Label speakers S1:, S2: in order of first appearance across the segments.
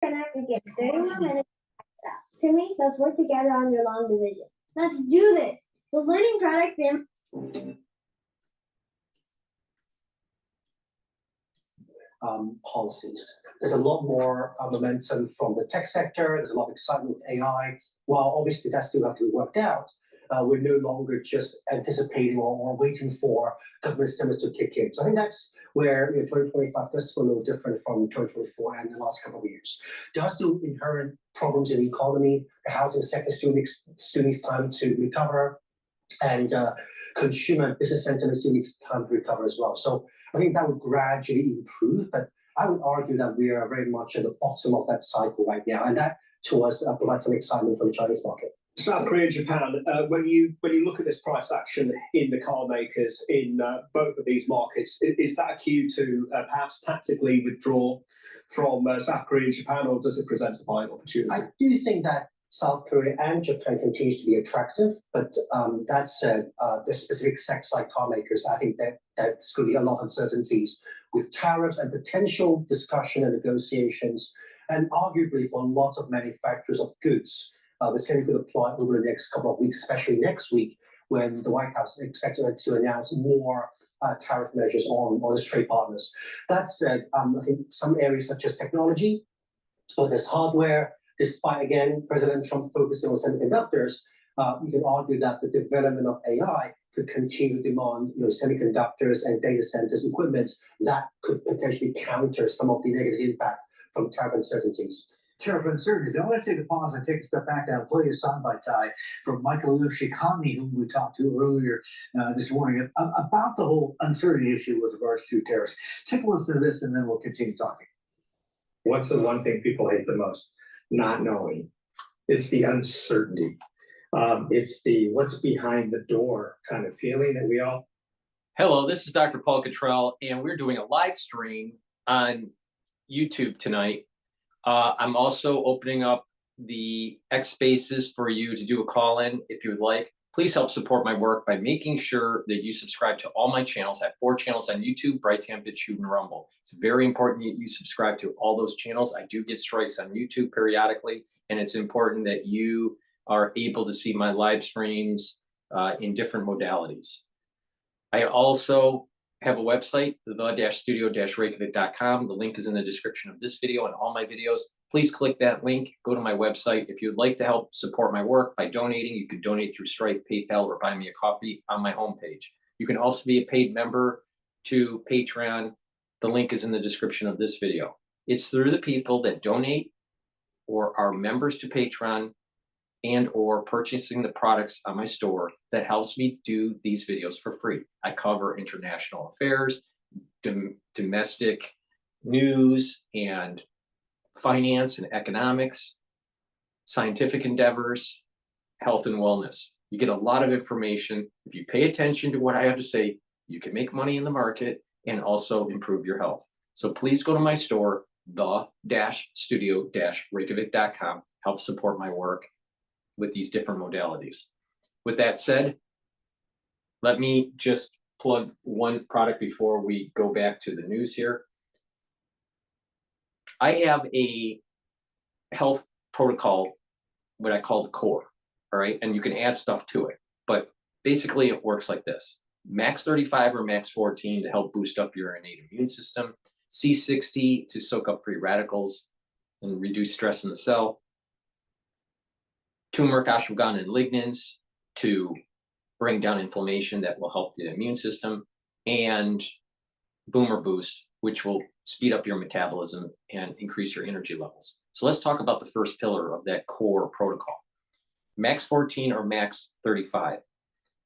S1: Connect again. 31 minutes out. Timmy, let's work together on your long division. Let's do this. The learning product
S2: policies. There's a lot more momentum from the tech sector. There's a lot of excitement with AI. While obviously that still have to be worked out, we're no longer just anticipating or waiting for government stimulus to kick in. So I think that's where 2025 does feel a little different from 2024 and the last couple of years. There are still inherent problems in the economy. The housing sector still needs time to recover, and consumer and business sentiment still needs time to recover as well. So I think that would gradually improve, but I would argue that we are very much at the bottom of that cycle right now, and that to us provides some excitement for the Chinese market.
S3: South Korea and Japan, when you look at this price action in the car makers in both of these markets, is that a cue to perhaps tactically withdraw from South Korea and Japan, or does it present a buying opportunity?
S2: I do think that South Korea and Japan continues to be attractive, but that said, the specific sectors like car makers, I think that there's going to be a lot of uncertainties with tariffs and potential discussion and negotiations, and arguably for a lot of manufacturers of goods, the same could apply over the next couple of weeks, especially next week when the White House is expected to announce more tariff measures on its trade partners. That said, I think some areas such as technology, or this hardware, despite, again, President Trump focusing on semiconductors, you can argue that the development of AI could continue to demand semiconductors and data centers equipment that could potentially counter some of the negative impact from tariff uncertainties.
S4: Tariff uncertainties. I want to take a pause and take a step back and play a soundbite from Michael Yoshikami, whom we talked to earlier this morning, about the whole uncertainty issue with regards to tariffs. Take a listen to this and then we'll continue talking.
S5: What's the one thing people hate the most? Not knowing. It's the uncertainty. It's the what's behind the door kind of feeling that we all.
S6: Hello, this is Dr. Paul Cottrell, and we're doing a live stream on YouTube tonight. I'm also opening up the X Spaces for you to do a call-in if you would like. Please help support my work by making sure that you subscribe to all my channels. I have 4 channels on YouTube: Brighteon, Bitchute, and Rumble. It's very important that you subscribe to all those channels. I do get strikes on YouTube periodically, and it's important that you are able to see my live streams in different modalities. I also have a website, the-studio-reykjavik.com. The link is in the description of this video and all my videos. Please click that link, go to my website. If you'd like to help support my work by donating, you can donate through Stripe, PayPal, or buy me a coffee on my homepage. You can also be a paid member to Patreon. The link is in the description of this video. It's through the people that donate or are members to Patreon and or purchasing the products on my store that helps me do these videos for free. I cover international affairs, domestic news, and finance and economics, scientific endeavors, health and wellness. You get a lot of information. If you pay attention to what I have to say, you can make money in the market and also improve your health. So please go to my store, the-studio-reykjavik.com. Help support my work with these different modalities. With that said, let me just plug one product before we go back to the news here. I have a health protocol, what I call the core, all right? And you can add stuff to it, but basically it works like this. Max 35 or Max 14 to help boost up your innate immune system. C60 to soak up free radicals and reduce stress in the cell. Turmeric, ashwagandha, and lignans to bring down inflammation that will help the immune system, and Boomer Boost, which will speed up your metabolism and increase your energy levels. So let's talk about the first pillar of that core protocol. Max 14 or Max 35.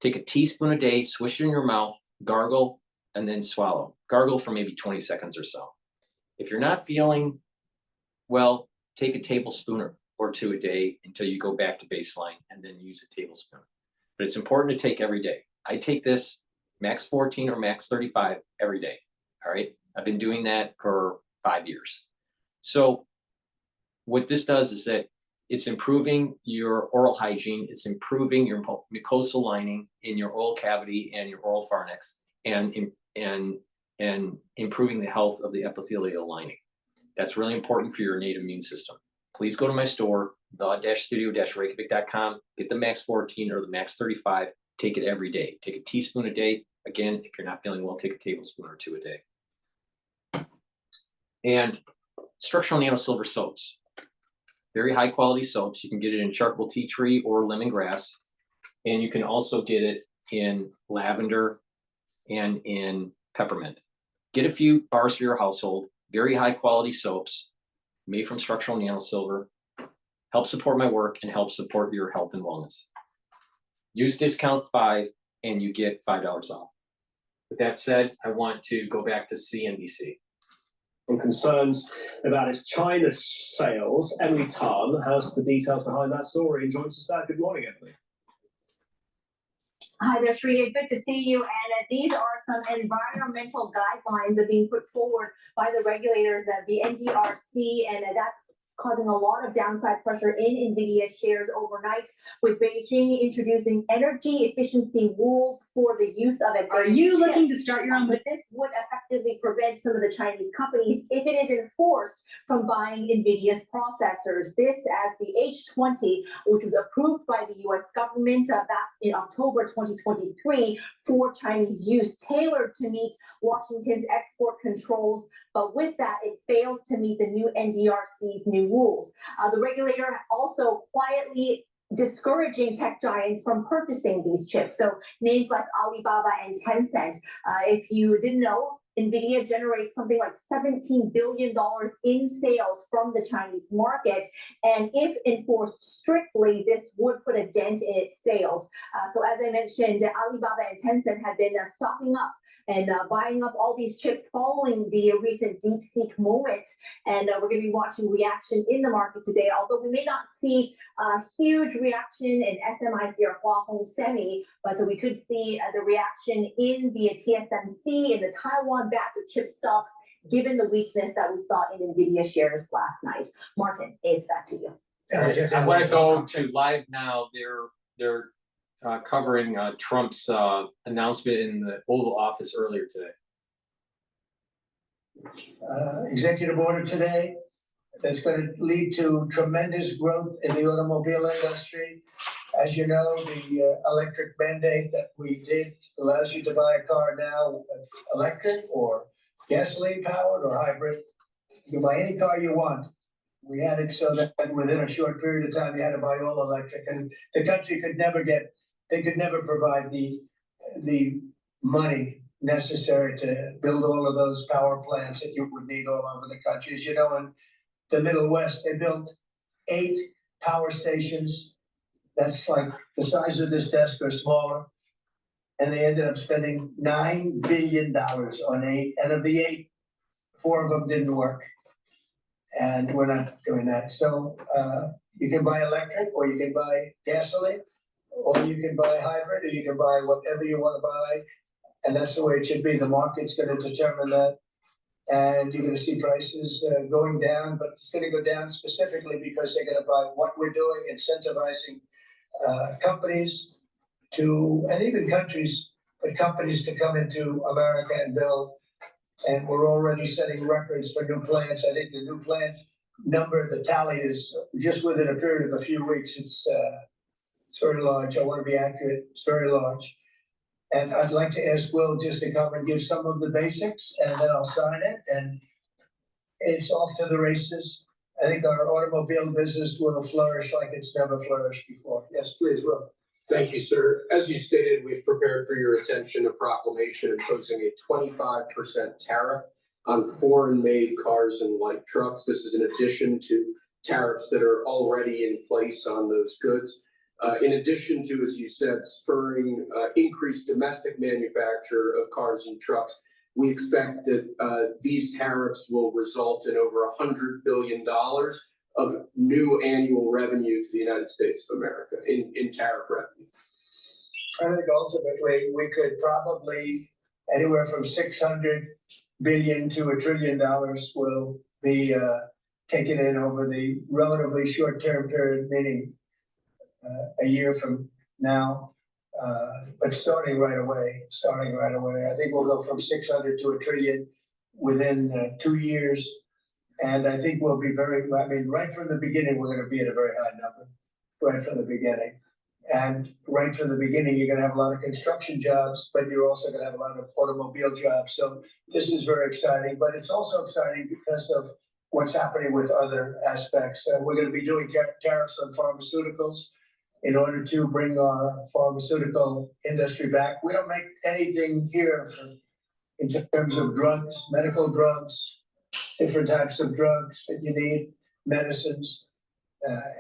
S6: Take a teaspoon a day, swish it in your mouth, gargle, and then swallow. Gargle for maybe 20 seconds or so. If you're not feeling well, take a tablespoon or 2 a day until you go back to baseline, and then use a tablespoon. But it's important to take every day. I take this Max 14 or Max 35 every day, all right? I've been doing that for 5 years. So what this does is that it's improving your oral hygiene, it's improving your mucosal lining in your oral cavity and your oral pharynx, and improving the health of the epithelial lining. That's really important for your innate immune system. Please go to my store, the-studio-reykjavik.com, get the Max 14 or the Max 35, take it every day. Take a teaspoon a day. Again, if you're not feeling well, take a tablespoon or 2 a day. And structural nano silver soaps. Very high quality soaps. You can get it in charcoal tea tree or lemongrass. And you can also get it in lavender and in peppermint. Get a few bars for your household. Very high quality soaps made from structural nano silver. Help support my work and help support your health and wellness. Use discount 5 and you get $5 off. With that said, I want to go back to CNBC.
S3: And concerns about its China sales. Emily Tan has the details behind that story and joins us now. Good morning, Emily.
S7: Hi there, Shreya. Good to see you. And these are some environmental guidelines that are being put forward by the regulators, the NDRC, and that causing a lot of downside pressure in NVIDIA shares overnight, with Beijing introducing energy efficiency rules for the use of advanced
S8: Are you looking to
S7: chips.
S8: start your own?
S7: So this would effectively prevent some of the Chinese companies, if it is enforced, from buying NVIDIA's processors. This as the H20, which was approved by the U.S. government back in October 2023 for Chinese use, tailored to meet Washington's export controls. But with that, it fails to meet the new NDRC's new rules. The regulator also quietly discouraging tech giants from purchasing these chips. So names like Alibaba and Tencent. If you didn't know, NVIDIA generates something like $17 billion in sales from the Chinese market. And if enforced strictly, this would put a dent in its sales. So as I mentioned, Alibaba and Tencent had been stocking up and buying up all these chips following the recent DeepSeek moment. And we're going to be watching reaction in the market today, although we may not see a huge reaction in SMIC or Hua Hong Semi, but we could see the reaction in the TSMC and the Taiwan-backed chip stocks, given the weakness that we saw in NVIDIA shares last night. Martin, it's back to you.
S6: I want to go to live now. They're covering Trump's announcement in the Oval Office earlier today.
S9: Executive order today that's going to lead to tremendous growth in the automobile industry. As you know, the electric mandate that we did allows you to buy a car now, electric or gasoline powered or hybrid. You can buy any car you want. We had it so that within a short period of time, you had to buy all electric, and the country could never provide the money necessary to build all of those power plants that you would need all over the country. As you know, in the Middle West, they built 8 power stations. That's like the size of this desk or smaller. And they ended up spending $9 billion on 8. And of the 8, 4 of them didn't work. And we're not doing that. So you can buy electric, or you can buy gasoline, or you can buy hybrid, or you can buy whatever you want to buy. And that's the way it should be. The market's going to determine that. And you're going to see prices going down, but it's going to go down specifically because they're going to buy what we're doing, incentivizing companies to, and even countries, but companies to come into America and build. And we're already setting records for new plants. I think the new plant number, the tally is just within a period of a few weeks. It's very large. I want to be accurate. It's very large. And I'd like to ask Will just to come and give some of the basics, and then I'll sign it. And it's off to the races. I think our automobile business will flourish like it's never flourished before. Yes, please, Will.
S10: Thank you, sir. As you stated, we've prepared for your attention a proclamation imposing a 25% tariff on foreign-made cars and light trucks. This is in addition to tariffs that are already in place on those goods. In addition to, as you said, spurring increased domestic manufacture of cars and trucks, we expect that these tariffs will result in over $100 billion of new annual revenue to the United States of America in tariff revenue.
S9: I think ultimately we could probably anywhere from $600 billion to $1 trillion will be taken in over the relatively short-term period, meaning a year from now, but starting right away. I think we'll go from 600 to $1 trillion within 2 years. And I think we'll be right from the beginning, we're gonna be at a very high number, right from the beginning. And right from the beginning, you're gonna have a lot of construction jobs, but you're also gonna have a lot of automobile jobs. So this is very exciting, but it's also exciting because of what's happening with other aspects. We're gonna be doing tariffs on pharmaceuticals in order to bring our pharmaceutical industry back. We don't make anything here in terms of drugs, medical drugs, different types of drugs that you need, medicines.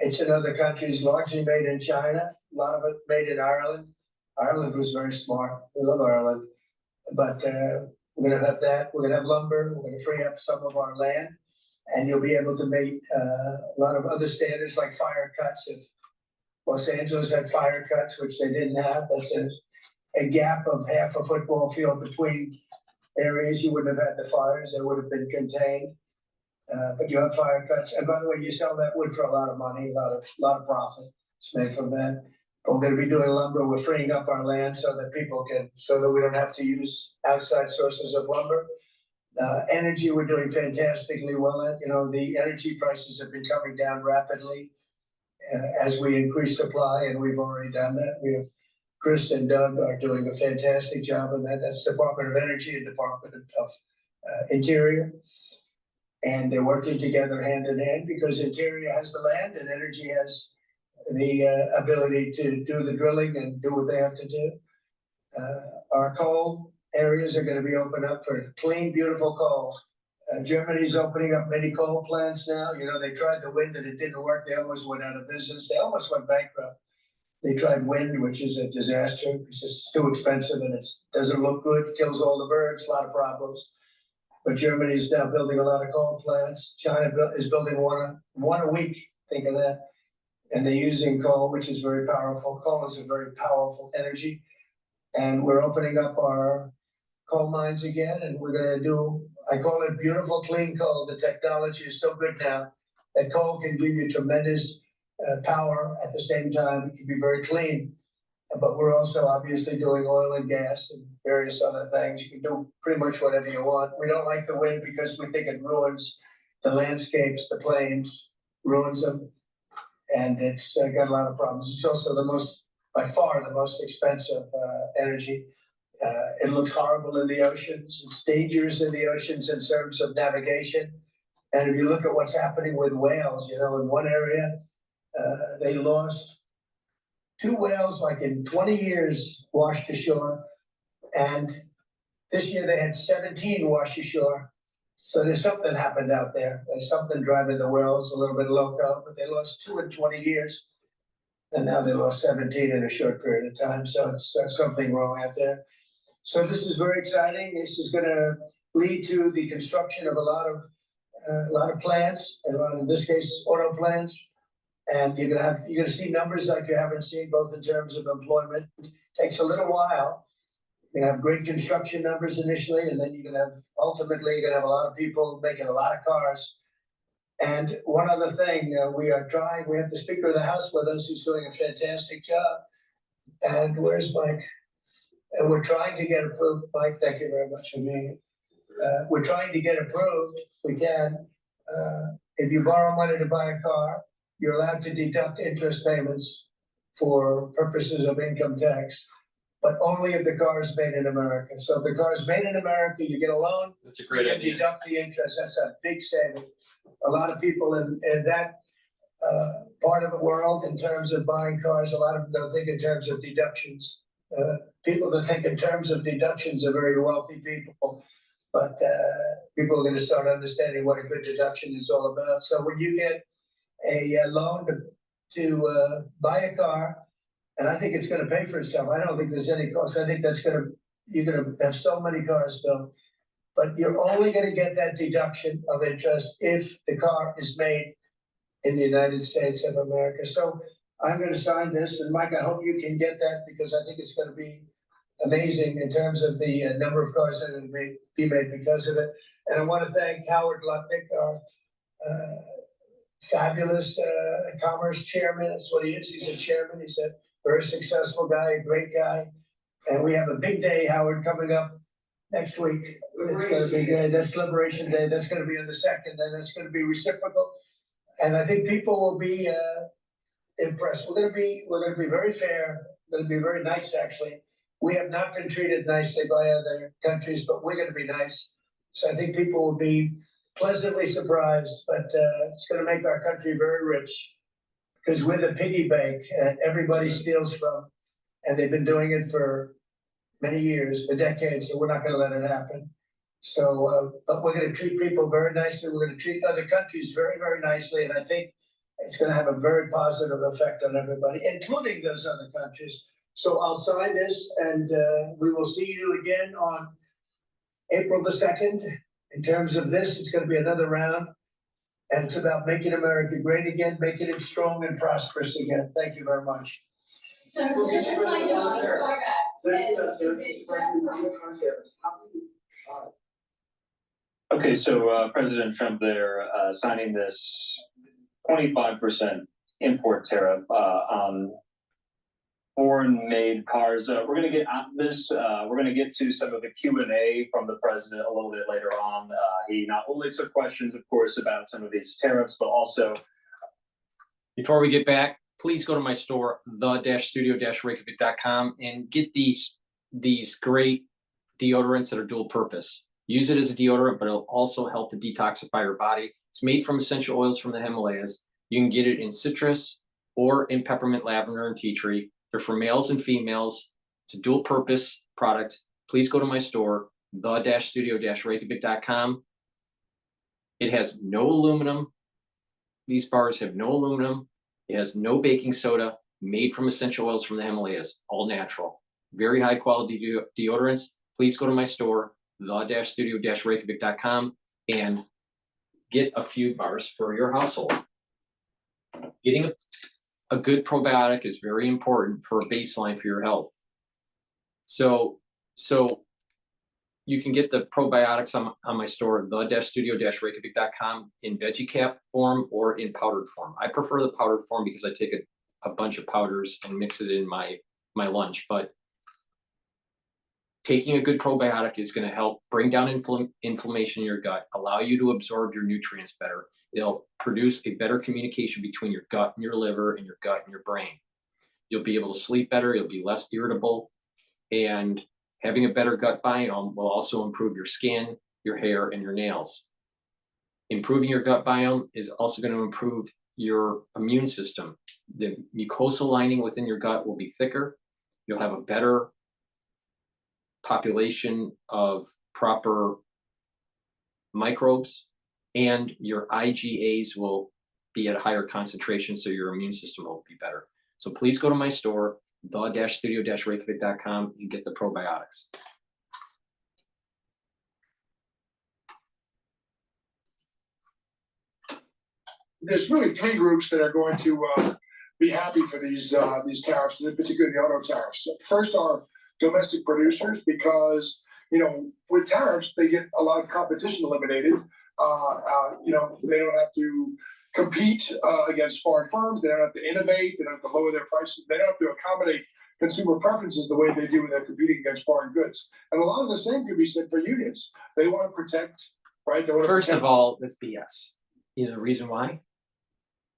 S9: It's in other countries, largely made in China, a lot of it made in Ireland. Ireland was very smart. We love Ireland. But we're gonna have that. We're gonna have lumber. We're gonna free up some of our land. And you'll be able to make a lot of other standards like fire cuts. If Los Angeles had fire cuts, which they didn't have, that's a gap of half a football field between areas. You wouldn't have had the fires. They would have been contained. But you have fire cuts. And by the way, you sell that wood for a lot of money, a lot of profit. It's made from that. But we're going to be doing lumber. We're freeing up our land so that we don't have to use outside sources of lumber. Energy, we're doing fantastically well at. You know, the energy prices have been coming down rapidly as we increase supply, and we've already done that. We have Chris and Doug are doing a fantastic job on that. That's Department of Energy and Department of Interior. And they're working together hand in hand because Interior has the land and Energy has the ability to do the drilling and do what they have to do. Our coal areas are going to be opened up for clean, beautiful coal. Germany's opening up many coal plants now. You know, they tried the wind and it didn't work. They almost went out of business. They almost went bankrupt. They tried wind, which is a disaster. It's just too expensive and it doesn't look good, kills all the birds, a lot of problems. But Germany is now building a lot of coal plants. China is building one a week. Think of that. And they're using coal, which is very powerful. Coal is a very powerful energy. And we're opening up our coal mines again. And we're going to do, I call it beautiful, clean coal. The technology is so good now that coal can give you tremendous power at the same time. It can be very clean. But we're also obviously doing oil and gas and various other things. You can do pretty much whatever you want. We don't like the wind because we think it ruins the landscapes, the plains, ruins them. And it's got a lot of problems. It's also by far the most expensive energy. It looks horrible in the oceans. It's dangerous in the oceans in terms of navigation. And if you look at what's happening with whales, you know, in one area, they lost 2 whales, like in 20 years, washed ashore. And this year they had 17 wash ashore. So there's something happened out there. There's something driving the whales a little bit loco, but they lost 2 in 20 years. And now they lost 17 in a short period of time. So it's something wrong out there. So this is very exciting. This is going to lead to the construction of a lot of plants, and in this case, auto plants. And you're gonna see numbers like you haven't seen, both in terms of employment. It takes a little while. You're gonna have great construction numbers initially, and then ultimately you're gonna have a lot of people making a lot of cars. And one other thing, we have the Speaker of the House with us, who's doing a fantastic job. And where's Mike? And we're trying to get approved. Mike, thank you very much for being here. We're trying to get approved, if we can. If you borrow money to buy a car, you're allowed to deduct interest payments for purposes of income tax, but only if the car is made in America. So if the car is made in America, you get a loan.
S6: That's a great idea.
S9: Deduct the interest. That's a big saving. A lot of people in that part of the world, in terms of buying cars, a lot of them don't think in terms of deductions. People that think in terms of deductions are very wealthy people, but people are going to start understanding what a good deduction is all about. So when you get a loan to buy a car, and I think it's going to pay for itself. I don't think there's any cost. I think you're going to have so many cars built, but you're only going to get that deduction of interest if the car is made in the United States of America. So I'm going to sign this, and Mike, I hope you can get that, because I think it's going to be amazing in terms of the number of cars that will be made because of it. And I want to thank Howard Lutnick, our fabulous commerce chairman. That's what he is. He's a chairman. He's a very successful guy, a great guy. And we have a big day, Howard, coming up next week. It's gonna be good. That's Liberation Day. That's gonna be on the 2nd, and that's gonna be reciprocal. And I think people will be impressed. We're gonna be very fair. We're gonna be very nice, actually. We have not been treated nicely by other countries, but we're gonna be nice. So I think people will be pleasantly surprised, but it's gonna make our country very rich. Because we're the piggy bank that everybody steals from, and they've been doing it for many years, for decades, so we're not gonna let it happen. So, but we're gonna treat people very nicely. We're gonna treat other countries very, very nicely, and I think it's gonna have a very positive effect on everybody, including those other countries. So I'll sign this, and we will see you again on April the 2nd. In terms of this, it's gonna be another round, and it's about making America great again, making it strong and prosperous again. Thank you very much.
S1: So,
S8: Okay, so President Trump there signing this 25% import tariff on foreign-made cars. We're going to get at this. We're going to get to some of the Q&A from the president a little bit later on. He not only took questions, of course, about some of these tariffs, but also.
S6: Before we get back, please go to my store, the-studio-reykjavik.com, and get these great deodorants that are dual purpose. Use it as a deodorant, but it'll also help to detoxify your body. It's made from essential oils from the Himalayas. You can get it in citrus or in peppermint, lavender, and tea tree. They're for males and females. It's a dual purpose product. Please go to my store, the-studio-reykjavik.com. It has no aluminum. These bars have no aluminum. It has no baking soda, made from essential oils from the Himalayas, all natural. Very high quality deodorants. Please go to my store, the-studio-reykjavik.com, and get a few bars for your household. Getting a good probiotic is very important for a baseline for your health. So you can get the probiotics on my store, the-studio-reykjavik.com, in veggie cap form or in powdered form. I prefer the powdered form because I take a bunch of powders and mix it in my lunch. But taking a good probiotic is going to help bring down inflammation in your gut, allow you to absorb your nutrients better. It'll produce a better communication between your gut and your liver and your gut and your brain. You'll be able to sleep better. You'll be less irritable. And having a better gut biome will also improve your skin, your hair, and your nails. Improving your gut biome is also going to improve your immune system. The mucosal lining within your gut will be thicker. You'll have a better population of proper microbes, and your IgAs will be at a higher concentration, so your immune system will be better. So please go to my store, the-studio-reykjavik.com, and get the probiotics.
S11: There's really three groups that are going to be happy for these tariffs, and particularly the auto tariffs. First are domestic producers, because with tariffs they get a lot of competition eliminated. They don't have to compete against foreign firms. They don't have to innovate. They don't have to lower their prices. They don't have to accommodate consumer preferences the way they do when they're competing against foreign goods. And a lot of the same could be said for unions. They want to protect, right?
S6: First of all, that's BS. You know the reason why?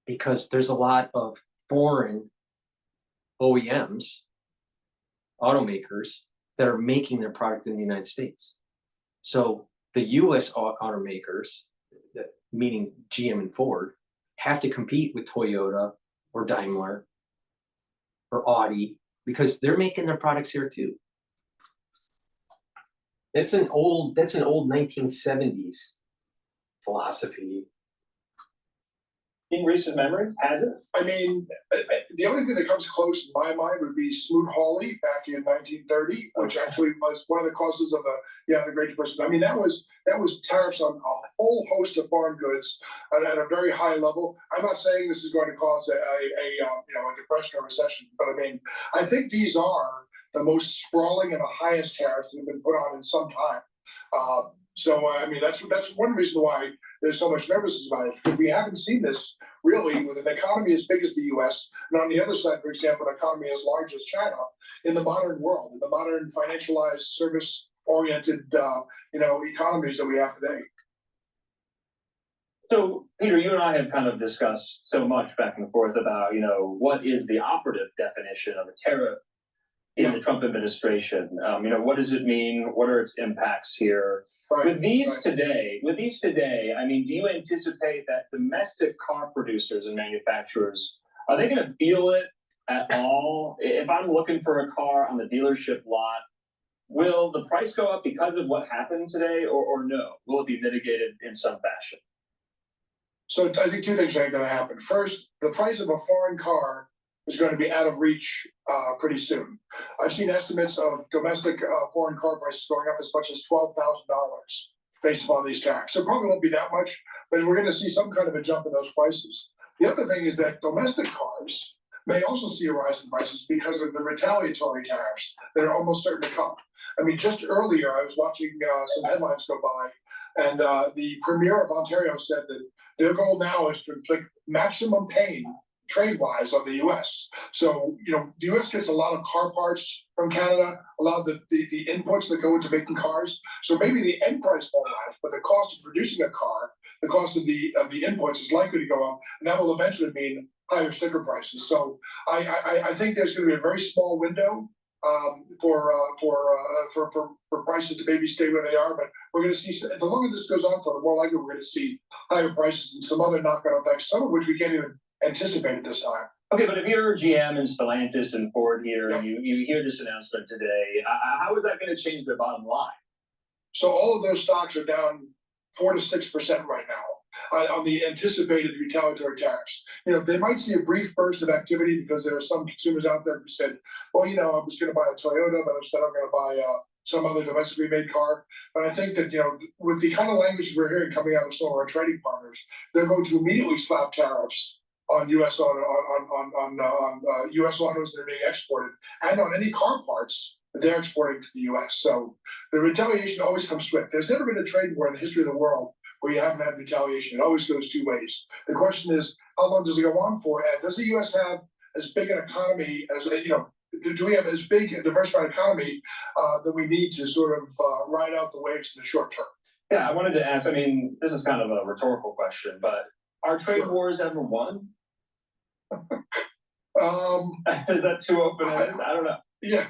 S6: Because there's a lot of foreign OEMs, automakers, that are making their product in the United States. So the US automakers, meaning GM and Ford, have to compete with Toyota or Daimler or Audi because they're making their products here too. That's an old 1970s philosophy.
S8: In recent memory, has it?
S11: I mean, the only thing that comes close in my mind would be Smoot-Hawley back in 1930, which actually was one of the causes of the Great Depression. I mean, that was tariffs on a whole host of foreign goods at a very high level. I'm not saying this is going to cause a depression or recession, but I mean, I think these are the most sprawling and the highest tariffs that have been put on in some time. I mean, that's one reason why there's so much nervousness about it, because we haven't seen this really with an economy as big as the US, and on the other side, for example, an economy as large as China, in the modern world, in the modern financialized service oriented, economies that we have today.
S8: So, Peter, you and I have kind of discussed so much back and forth about, what is the operative definition of a tariff in the Trump administration? What does it mean? What are its impacts here?
S11: Right,
S8: With these today, I mean, do you anticipate that domestic car producers and manufacturers, are they going to feel it at all? If I'm looking for a car on the dealership lot, will the price go up because of what happened today, or no? Will it be mitigated in some fashion?
S11: So I think two things are going to happen. First, the price of a foreign car is going to be out of reach pretty soon. I've seen estimates of domestic foreign car prices going up as much as $12,000 based upon these tariffs. So it probably won't be that much, but we're going to see some kind of a jump in those prices. The other thing is that domestic cars may also see a rise in prices because of the retaliatory tariffs that are almost certain to come. I mean, just earlier I was watching some headlines go by, and the Premier of Ontario said that their goal now is to inflict maximum pain trade-wise on the U.S. So, the U.S. gets a lot of car parts from Canada, a lot of the inputs that go into making cars. So maybe the end price won't rise, but the cost of producing a car, the cost of the inputs is likely to go up, and that will eventually mean higher sticker prices. So I think there's going to be a very small window for prices to maybe stay where they are, but we're going to see, the longer this goes on for, the more likely we're going to see higher prices and some other knock-on effects, some of which we can't even anticipate at this time.
S8: Okay, but if you're GM and Stellantis and Ford here, and you hear this announcement today, how is that going to change their bottom line?
S11: So all of those stocks are down 4 to 6% right now on the anticipated retaliatory tariffs. They might see a brief burst of activity because there are some consumers out there who said, well, I was going to buy a Toyota, but instead I'm going to buy some other domestically made car. But I think that, with the kind of language we're hearing coming out of some of our trading partners, they're going to immediately slap tariffs on U.S. U.S. autos that are being exported, and on any car parts that they're exporting to the U.S. So the retaliation always comes swift. There's never been a trade war in the history of the world where you haven't had retaliation. It always goes two ways. The question is, how long does it go on for? And does the U.S. have as big an economy as, do we have as big a diversified economy that we need to sort of ride out the waves in the short term?
S8: Yeah, I wanted to ask, this is kind of a rhetorical question, but are trade wars ever won? Is that too open-ended? I don't know.
S11: Yeah,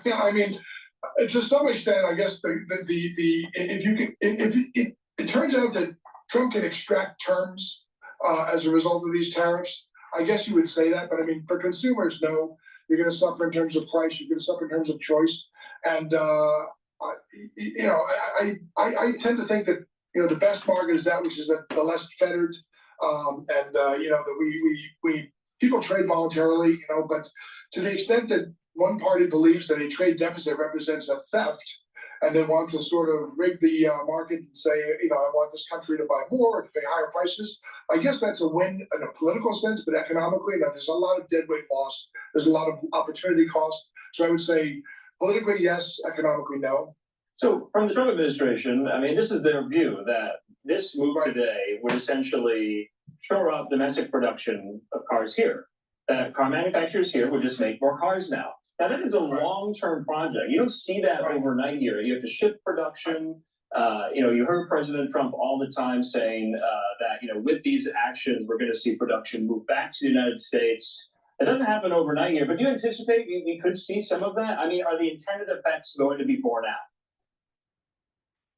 S11: to some extent, I guess it turns out that Trump can extract terms as a result of these tariffs. I guess you would say that, but for consumers, no, you're going to suffer in terms of price. You're going to suffer in terms of choice, and I tend to think that the best market is that which is the less fettered, and that we people trade voluntarily, but to the extent that one party believes that a trade deficit represents a theft, and they want to sort of rig the market and say, I want this country to buy more or to pay higher prices, I guess that's a win in a political sense, but economically, there's a lot of deadweight loss. There's a lot of opportunity cost. So I would say politically, yes, economically, no.
S8: So from the Trump administration, this is their view that this move today would essentially shore up domestic production of cars here. That car manufacturers here would just make more cars now. Now that is a long-term project. You don't see that overnight here. You have to shift production. You heard President Trump all the time saying that with these actions, we're going to see production move back to the United States. It doesn't happen overnight here, but do you anticipate we could see some of that? Are the intended effects going to be borne out?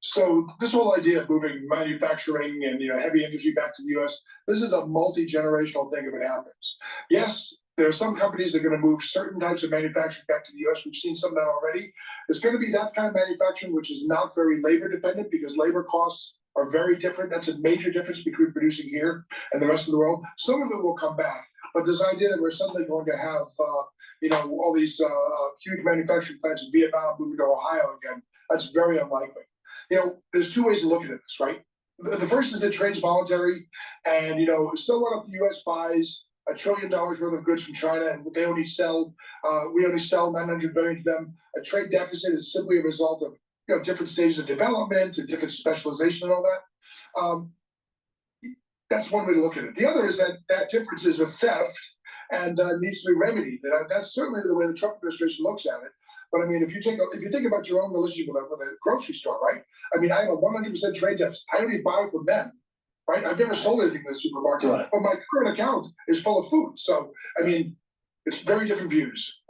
S11: So this whole idea of moving manufacturing and heavy industry back to the U.S., this is a multi-generational thing if it happens. Yes, there are some companies that are going to move certain types of manufacturing back to the U.S. We've seen some of that already. It's going to be that kind of manufacturing which is not very labor dependent because labor costs are very different. That's a major difference between producing here and the rest of the world. Some of it will come back, but this idea that we're suddenly going to have all these huge manufacturing plants in Vietnam moving to Ohio again, that's very unlikely. There's two ways to look at this, right? The first is that trade's voluntary, and so what if the U.S. buys $1 trillion worth of goods from China and we only sell $900 billion to them? A trade deficit is simply a result of different stages of development and different specialization and all that. That's one way to look at it. The other is that difference is a theft and needs to be remedied. And that's certainly the way the Trump administration looks at it. But I mean, if you think about your own relationship with a grocery store, right? I mean, I have a 100% trade deficit. I only buy from them, right? I've never sold anything in the supermarket,
S8: Right.
S11: but my current account is full of food. So, I mean, it's very different views.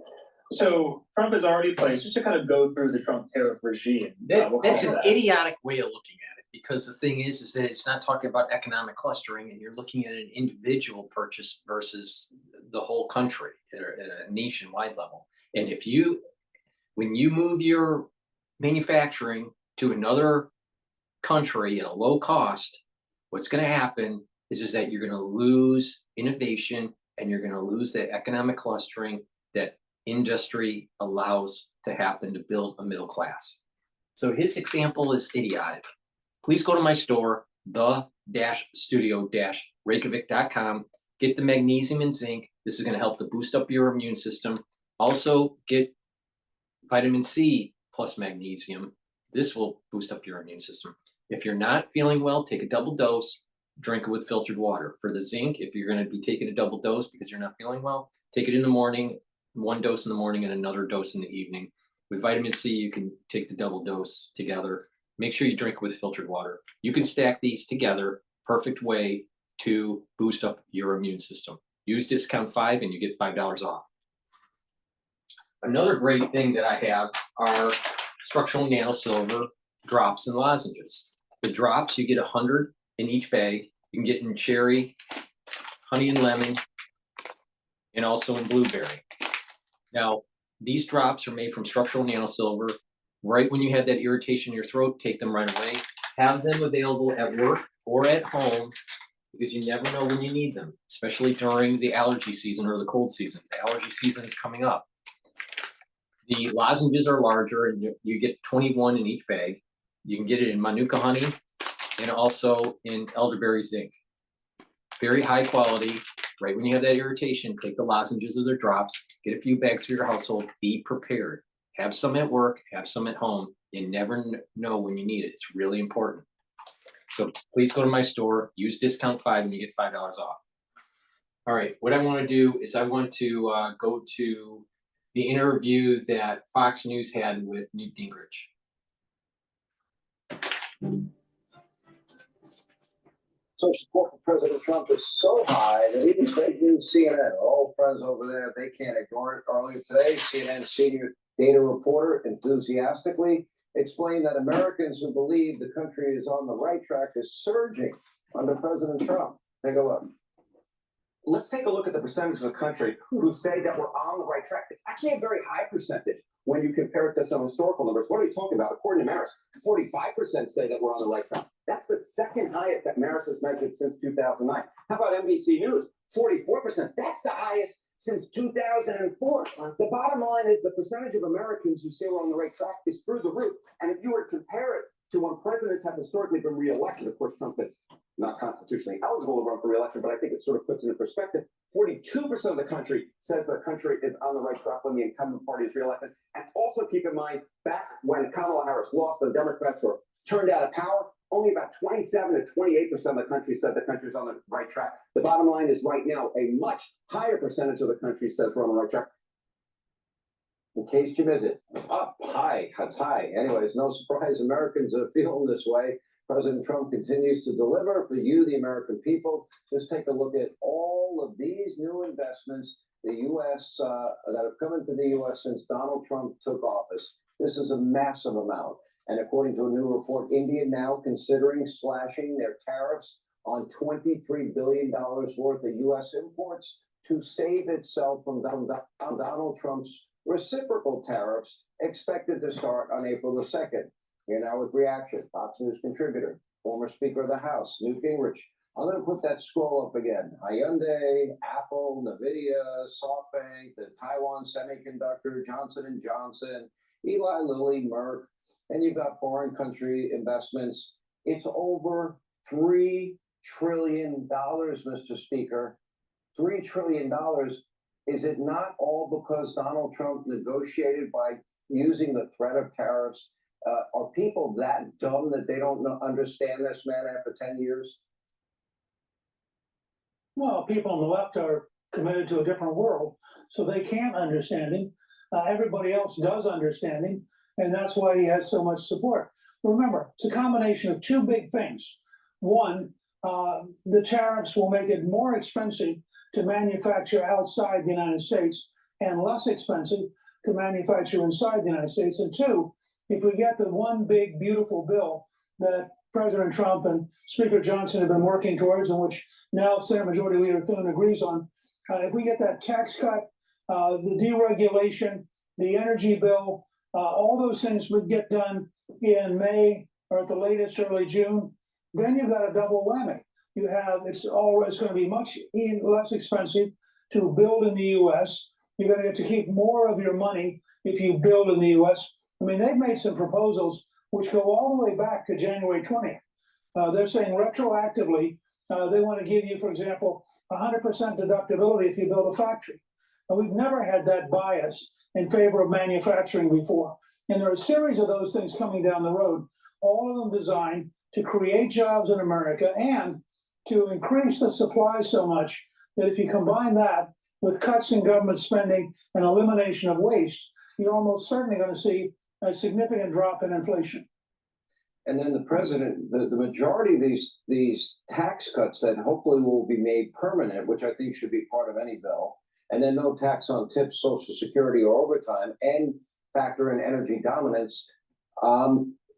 S8: So Trump has already placed, just to kind of go through the Trump tariff regime. We'll
S6: That's
S8: call
S6: an
S8: that.
S6: idiotic way of looking at it, because the thing is that it's not talking about economic clustering, and you're looking at an individual purchase versus the whole country at a nationwide level. And when you move your manufacturing to another country at a low cost, what's going to happen is that you're going to lose innovation, and you're going to lose that economic clustering that industry allows to happen to build a middle class. So his example is idiotic. Please go to my store, the-studio-reykjavik.com. Get the magnesium and zinc. This is going to help to boost up your immune system. Also get vitamin C plus magnesium. This will boost up your immune system. If you're not feeling well, take a double dose, drink it with filtered water. For the zinc, if you're going to be taking a double dose because you're not feeling well, take it in the morning, 1 dose in the morning and another dose in the evening. With vitamin C, you can take the double dose together. Make sure you drink with filtered water. You can stack these together, perfect way to boost up your immune system. Use discount 5 and you get $5 off. Another great thing that I have are structural nanosilver drops and lozenges. The drops, you get 100 in each bag. You can get in cherry, honey and lemon, and also in blueberry. Now, these drops are made from structural nanosilver. Right when you have that irritation in your throat, take them right away. Have them available at work or at home, because you never know when you need them, especially during the allergy season or the cold season. The allergy season is coming up. The lozenges are larger, and you get 21 in each bag. You can get it in Manuka honey and also in elderberry zinc. Very high quality. Right when you have that irritation, take the lozenges or the drops, get a few bags for your household, be prepared. Have some at work, have some at home. You never know when you need it. It's really important. So please go to my store, use discount 5 and you get $5 off. All right, what I want to do is I want to go to the interview that Fox News had with Newt Gingrich.
S12: So support for President Trump is so high that even fake news CNN, our old friends over there, they can't ignore it. Earlier today, CNN senior data reporter enthusiastically explained that Americans who believe the country is on the right track is surging under President Trump. Take a look.
S13: Let's take a look at the percentage of the country who say that we're on the right track. It's actually a very high percentage when you compare it to some historical numbers. What are we talking about? According to Maris, 45% say that we're on the right track. That's the second highest that Maris has measured since 2009. How about NBC News? 44%. That's the highest since 2004. The bottom line is the percentage of Americans who say we're on the right track is through the roof. And if you were to compare it to when presidents have historically been reelected, of course, Trump is not constitutionally eligible to run for reelection, but I think it sort of puts it in perspective. 42% of the country says the country is on the right track when the incumbent party is reelected. And also keep in mind, back when Kamala Harris lost, the Democrats were turned out of power, only about 27 to 28% of the country said the country's on the right track. The bottom line is right now, a much higher percentage of the country says we're on the right track.
S12: In case you miss it, up high, that's high. Anyways, no surprise Americans are feeling this way. President Trump continues to deliver for you, the American people. Just take a look at all of these new investments, the U.S. That have come into the U.S. since Donald Trump took office. This is a massive amount. And according to a new report, India now considering slashing their tariffs on $23 billion worth of U.S. imports to save itself from Donald Trump's reciprocal tariffs expected to start on April the 2nd. Here now with reaction, Fox News contributor, former Speaker of the House, Newt Gingrich. I'm going to put that scroll up again. Hyundai, Apple, NVIDIA, SoftBank, the Taiwan Semiconductor, Johnson & Johnson, Eli Lilly, Merck, and you've got foreign country investments. It's over $3 trillion, Mr. Speaker. $3 trillion. Is it not all because Donald Trump negotiated by using the threat of tariffs? Are people that dumb that they don't understand this man after 10 years?
S14: Well, people on the left are committed to a different world, so they can't understand him. Everybody else does understand him, and that's why he has so much support. Remember, it's a combination of two big things. One, the tariffs will make it more expensive to manufacture outside the United States and less expensive to manufacture inside the United States. And two, if we get the one big beautiful bill that President Trump and Speaker Johnson have been working towards, and which now Senate Majority Leader Thune agrees on, if we get that tax cut, the deregulation, the energy bill, all those things would get done in May or at the latest early June, then you've got a double whammy. You have, it's going to be much less expensive to build in the U.S. You're going to get to keep more of your money if you build in the U.S. I mean, they've made some proposals which go all the way back to January 20th. They're saying retroactively, they want to give you, for example, 100% deductibility if you build a factory. And we've never had that bias in favor of manufacturing before. And there are a series of those things coming down the road, all of them designed to create jobs in America and to increase the supply so much that if you combine that with cuts in government spending and elimination of waste, you're almost certainly going to see a significant drop in inflation.
S12: And then the president, the majority of these tax cuts that hopefully will be made permanent, which I think should be part of any bill, and then no tax on tips, Social Security, or overtime, and factor in energy dominance.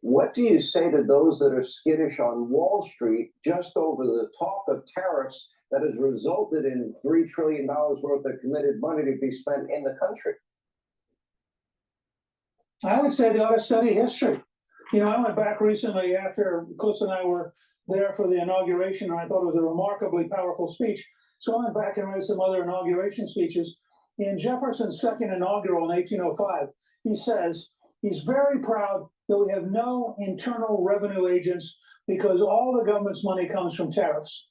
S12: What do you say to those that are skittish on Wall Street just over the talk of tariffs that has resulted in $3 trillion worth of committed money to be spent in the country?
S14: I would say they ought to study history. You know, I went back recently after Chris and I were there for the inauguration, and I thought it was a remarkably powerful speech. So I went back and read some other inauguration speeches. In Jefferson's second inaugural in 1805, he says he's very proud that we have no internal revenue agents because all the government's money comes from tariffs.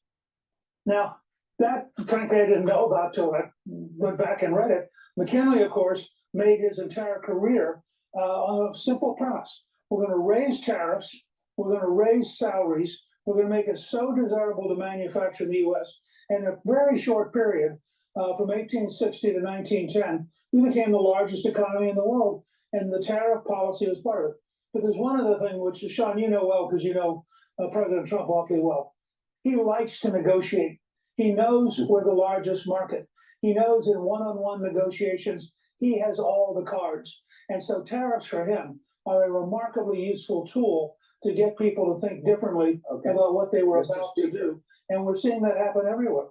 S14: Now, that, frankly, I didn't know about till I went back and read it. McKinley, of course, made his entire career on a simple premise. We're going to raise tariffs. We're going to raise salaries. We're going to make it so desirable to manufacture in the U.S. In a very short period, from 1860 to 1910, we became the largest economy in the world, and the tariff policy was part of it. But there's one other thing, which, Sean, you know well, because you know President Trump awfully well. He likes to negotiate. He knows we're the largest market. He knows in one-on-one negotiations, he has all the cards. And so tariffs for him are a remarkably useful tool to get people to think differently about what they were about to do. And we're seeing that happen everywhere.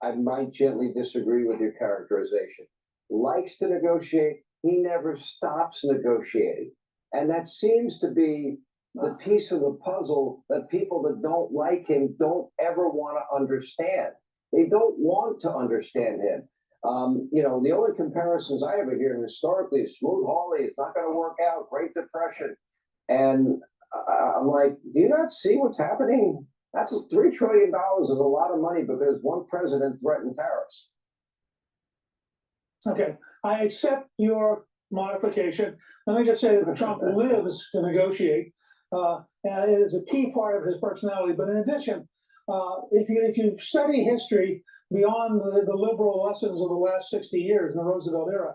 S12: I might gently disagree with your characterization. Likes to negotiate, he never stops negotiating. And that seems to be the piece of the puzzle that people that don't like him don't ever want to understand. They don't want to understand him. You know, the only comparisons I ever hear historically is Smoot-Hawley, it's not going to work out, Great Depression. And I'm like, do you not see what's happening? That's $3 trillion is a lot of money because one president threatened tariffs.
S14: Okay, I accept your modification. Let me just say that Trump lives to negotiate, and it is a key part of his personality. But in addition, if you study history beyond the liberal lessons of the last 60 years in the Roosevelt era,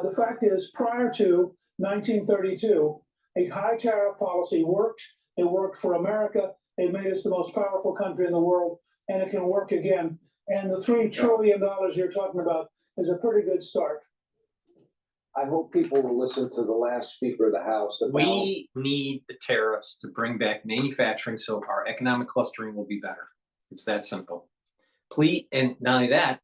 S14: the fact is, prior to 1932, a high tariff policy worked. It worked for America. It made us the most powerful country in the world, and it can work again. And the $3 trillion you're talking about is a pretty good start.
S12: I hope people will listen to the last speaker of the House.
S6: We need the tariffs to bring back manufacturing so our economic clustering will be better. It's that simple. Please, and not only that,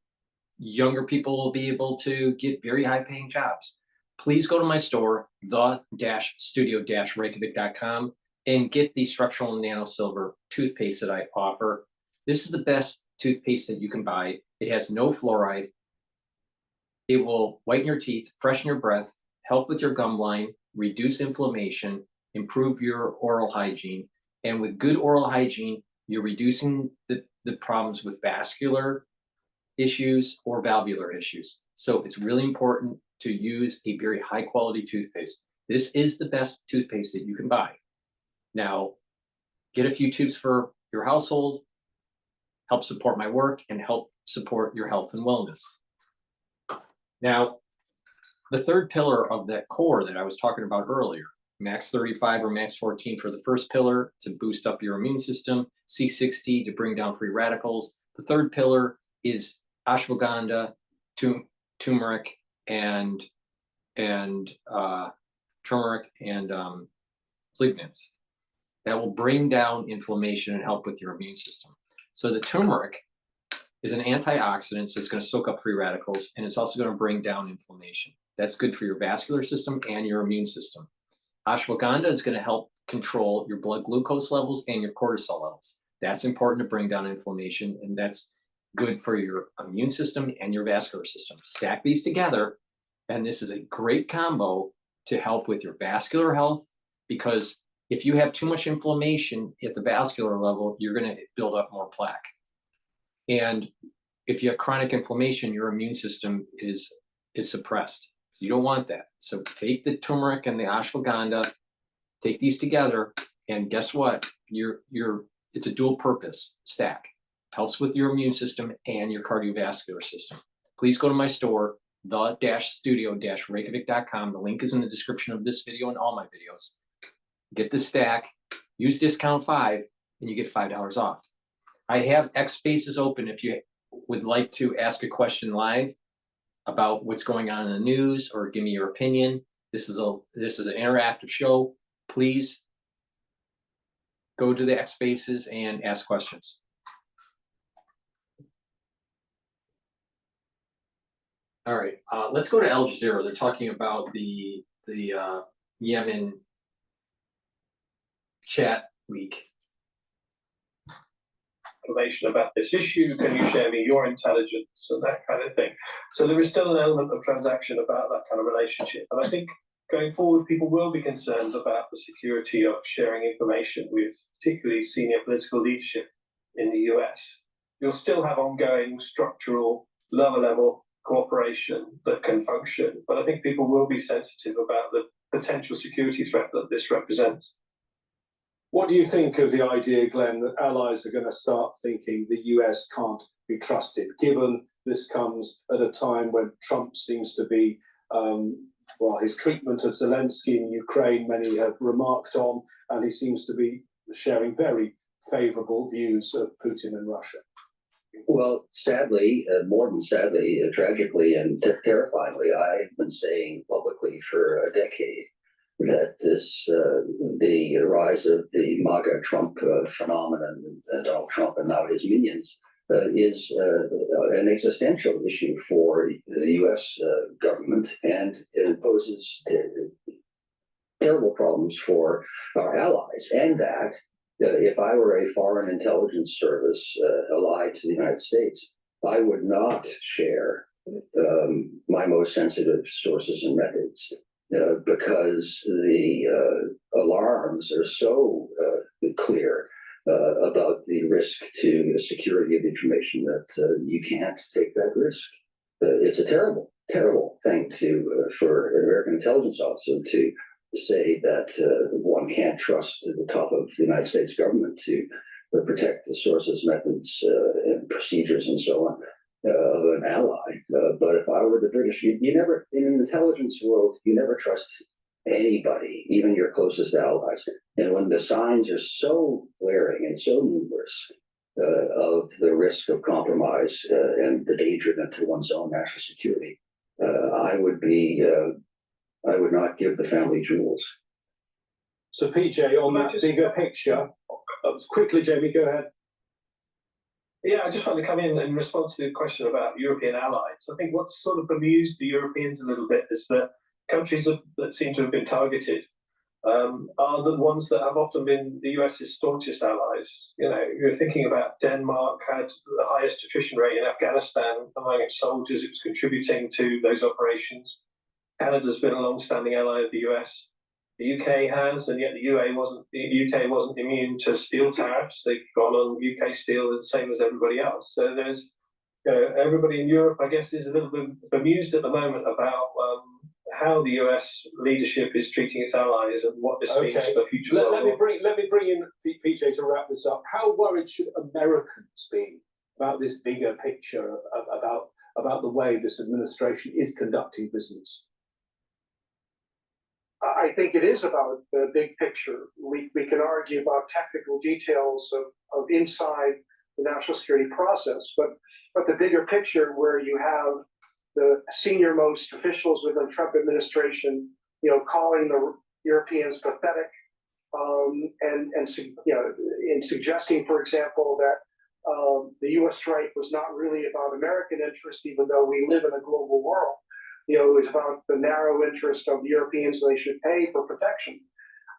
S6: younger people will be able to get very high-paying jobs. Please go to my store, the-studio-reykjavik.com, and get the structural and nano silver toothpaste that I offer. This is the best toothpaste that you can buy. It has no fluoride. It will whiten your teeth, freshen your breath, help with your gum line, reduce inflammation, improve your oral hygiene. And with good oral hygiene, you're reducing the problems with vascular issues or valvular issues. So it's really important to use a very high quality toothpaste. This is the best toothpaste that you can buy. Now, get a few tubes for your household, help support my work, and help support your health and wellness. Now, the third pillar of that core that I was talking about earlier, max 35 or max 14 for the first pillar to boost up your immune system, C60 to bring down free radicals. The third pillar is ashwagandha, turmeric, and lignans that will bring down inflammation and help with your immune system. So the turmeric is an antioxidant that's going to soak up free radicals, and it's also going to bring down inflammation. That's good for your vascular system and your immune system. Ashwagandha is going to help control your blood glucose levels and your cortisol levels. That's important to bring down inflammation, and that's good for your immune system and your vascular system. Stack these together, and this is a great combo to help with your vascular health, because if you have too much inflammation at the vascular level, you're going to build up more plaque. And if you have chronic inflammation, your immune system is suppressed. So you don't want that. So take the turmeric and the ashwagandha, take these together, and guess what? It's a dual purpose stack. Helps with your immune system and your cardiovascular system. Please go to my store, the-studio-reykjavik.com. The link is in the description of this video and all my videos. Get the stack, use discount 5, and you get $5 off. I have X spaces open if you would like to ask a question live about what's going on in the news or give me your opinion. This is an interactive show. Please go to the X spaces and ask questions. All right, let's go to Al Jazeera. They're talking about the Yemen chat week.
S3: Information about this issue, can you share me your intelligence and that kind of thing. So there is still an element of transaction about that kind of relationship, and I think going forward people will be concerned about the security of sharing information with particularly senior political leadership in the US. You'll still have ongoing structural lower level cooperation that can function, but I think people will be sensitive about the potential security threat that this represents.
S15: What do you think of the idea, Glenn, that allies are going to start thinking the US can't be trusted, given this comes at a time when Trump seems to be, his treatment of Zelensky in Ukraine, many have remarked on, and he seems to be sharing very favorable views of Putin and Russia?
S16: Well, sadly, more than sadly, tragically and terrifyingly, I've been saying publicly for a decade that the rise of the MAGA Trump phenomenon, Donald Trump and now his minions, is an existential issue for the U.S. government, and it poses terrible problems for our allies. And that if I were a foreign intelligence service allied to the United States, I would not share my most sensitive sources and methods. Because the alarms are so clear about the risk to the security of information that you can't take that risk. It's a terrible, terrible thing for an American intelligence officer to say that one can't trust the top of the United States government to protect the sources, methods, and procedures and so on of an ally. But if I were the British, you never, in an intelligence world, you never trust anybody, even your closest allies. And when the signs are so glaring and so numerous of the risk of compromise and the danger to one's own national security, I would not give the family jewels.
S15: So PJ, on that bigger picture, quickly, Jamie, go ahead.
S3: Yeah, I just want to come in response to the question about European allies. I think what's sort of bemused the Europeans a little bit is that countries that seem to have been targeted are the ones that have often been the US's staunchest allies. You know, you're thinking about Denmark had the highest attrition rate in Afghanistan among its soldiers. It was contributing to those operations. Canada's been a long-standing ally of the US. The UK has, and yet the UK wasn't immune to steel tariffs. They've gone on UK steel the same as everybody else. So there's, everybody in Europe, I guess, is a little bit bemused at the moment about how the US leadership is treating its allies and what this means for the future.
S15: Let me bring in PJ to wrap this up. How worried should Americans be about this bigger picture about the way this administration is conducting business?
S17: I think it is about the big picture. We can argue about technical details of inside the national security process, but the bigger picture where you have the senior most officials within the Trump administration, calling the Europeans pathetic, and in suggesting, for example, that the U.S. strike was not really about American interest, even though we live in a global world. It was about the narrow interest of the Europeans, and they should pay for protection.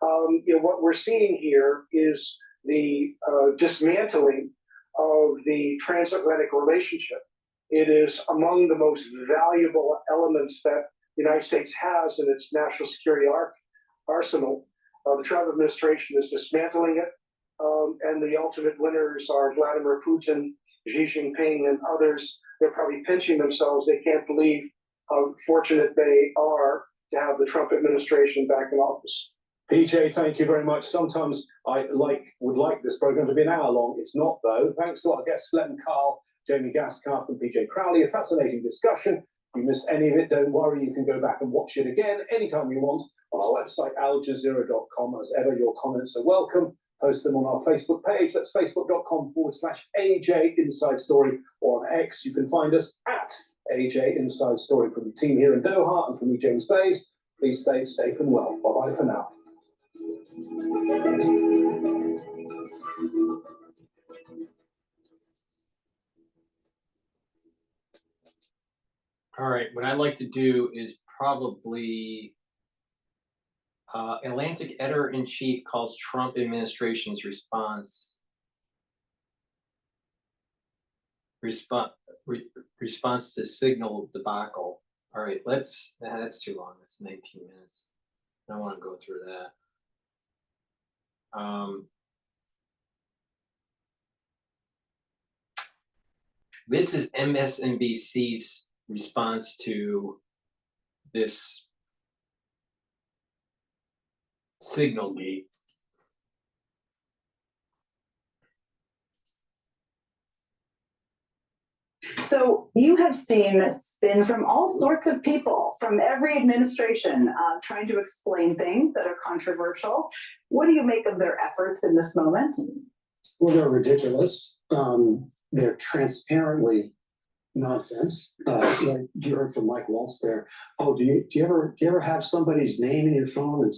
S17: What we're seeing here is the dismantling of the transatlantic relationship. It is among the most valuable elements that the United States has in its national security arsenal. The Trump administration is dismantling it, and the ultimate winners are Vladimir Putin, Xi Jinping, and others. They're probably pinching themselves. They can't believe how fortunate they are to have the Trump administration back in office.
S15: PJ, thank you very much. Sometimes I would like this program to be an hour long. It's not, though. Thanks to our guests, Glenn Carl, Jamie Gaskarth, and PJ Crowley. A fascinating discussion. If you missed any of it, don't worry. You can go back and watch it again anytime you want on our website, aljazeera.com. As ever, your comments are welcome. Post them on our Facebook page. That's facebook.com/AJ Inside Story. Or on X, you can find us at AJ Inside Story. From the team here in Doha and from me, James Bays. Please stay safe and well. Bye-bye for now.
S6: All right, what I'd like to do is probably Atlantic Editor-in-Chief calls Trump administration's response to signal debacle. All right, that's too long. That's 19 minutes. I don't want to go through that. This is MSNBC's response to this signal gate.
S18: So you have seen spin from all sorts of people, from every administration, trying to explain things that are controversial. What do you make of their efforts in this moment?
S19: Well, they're ridiculous. They're transparently nonsense. Like you heard from Mike Waltz there. Oh, do you ever have somebody's name in your phone and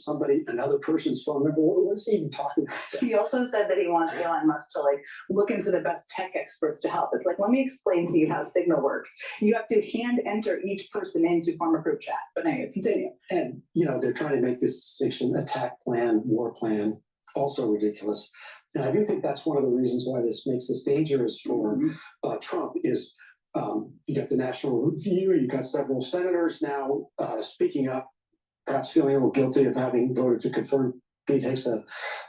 S19: another person's phone number? What's he even talking about?
S18: He also said that he wants Elon Musk to look into the best tech experts to help. It's like, let me explain to you how Signal works. You have to hand enter each person in to form a group chat. But anyway, continue.
S19: And they're trying to make this distinction: attack plan, war plan. Also ridiculous. And I do think that's one of the reasons why this makes this dangerous for Trump is. You got the National Review, you got several senators now speaking up, perhaps feeling a little guilty of having voted to confirm Pete Hegseth.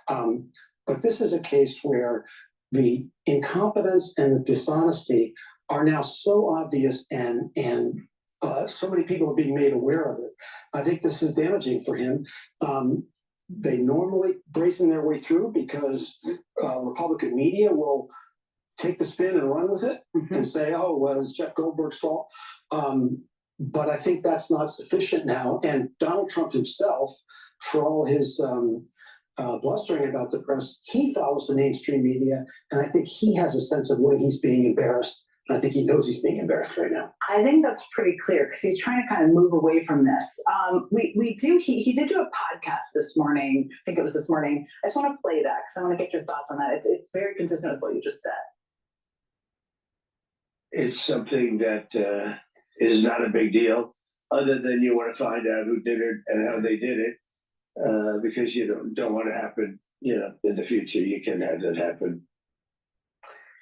S19: But this is a case where the incompetence and the dishonesty are now so obvious and so many people are being made aware of it. I think this is damaging for him. They normally brazen their way through because Republican media will take the spin and run with it and say, oh, well, it's Jeff Goldberg's fault. But I think that's not sufficient now. And Donald Trump himself, for all his blustering about the press, he follows the mainstream media. And I think he has a sense of when he's being embarrassed. And I think he knows he's being embarrassed right now.
S18: I think that's pretty clear because he's trying to kind of move away from this. He did do a podcast this morning. I think it was this morning. I just want to play that because I want to get your thoughts on that. It's very consistent with what you just said.
S20: It's something that is not a big deal, other than you want to find out who did it and how they did it, because you don't want to happen, in the future. You can have that happen.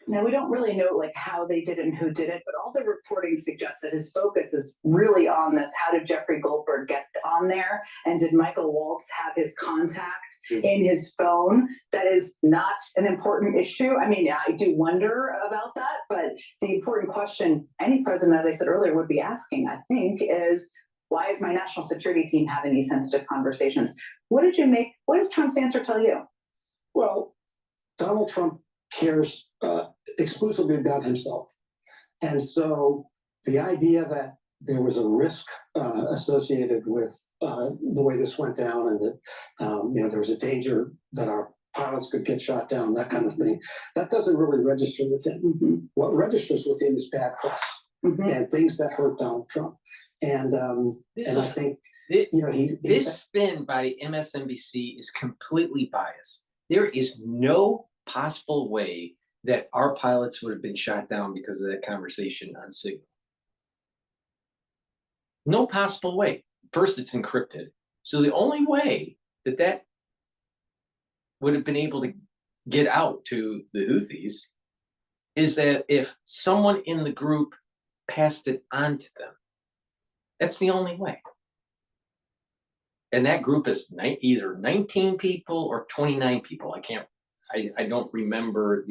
S18: Now, we don't really know how they did it and who did it, but all the reporting suggests that his focus is really on this. How did Jeffrey Goldberg get on there? And did Michael Waltz have his contact in his phone? That is not an important issue. I mean, I do wonder about that, but the important question any president, as I said earlier, would be asking, I think, is why is my national security team having these sensitive conversations? What does Trump's answer tell you?
S19: Well, Donald Trump cares exclusively about himself. And so the idea that there was a risk associated with the way this went down, and that there was a danger that our pilots could get shot down, that kind of thing. That doesn't really register with him. What registers with him is bad press and things that hurt Donald Trump. And I think
S6: this spin by MSNBC is completely biased. There is no possible way that our pilots would have been shot down because of that conversation on Signal. No possible way. First, it's encrypted. So the only way that that would have been able to get out to the Houthis is that if someone in the group passed it on to them. That's the only way. And that group is either 19 people or 29 people. I don't remember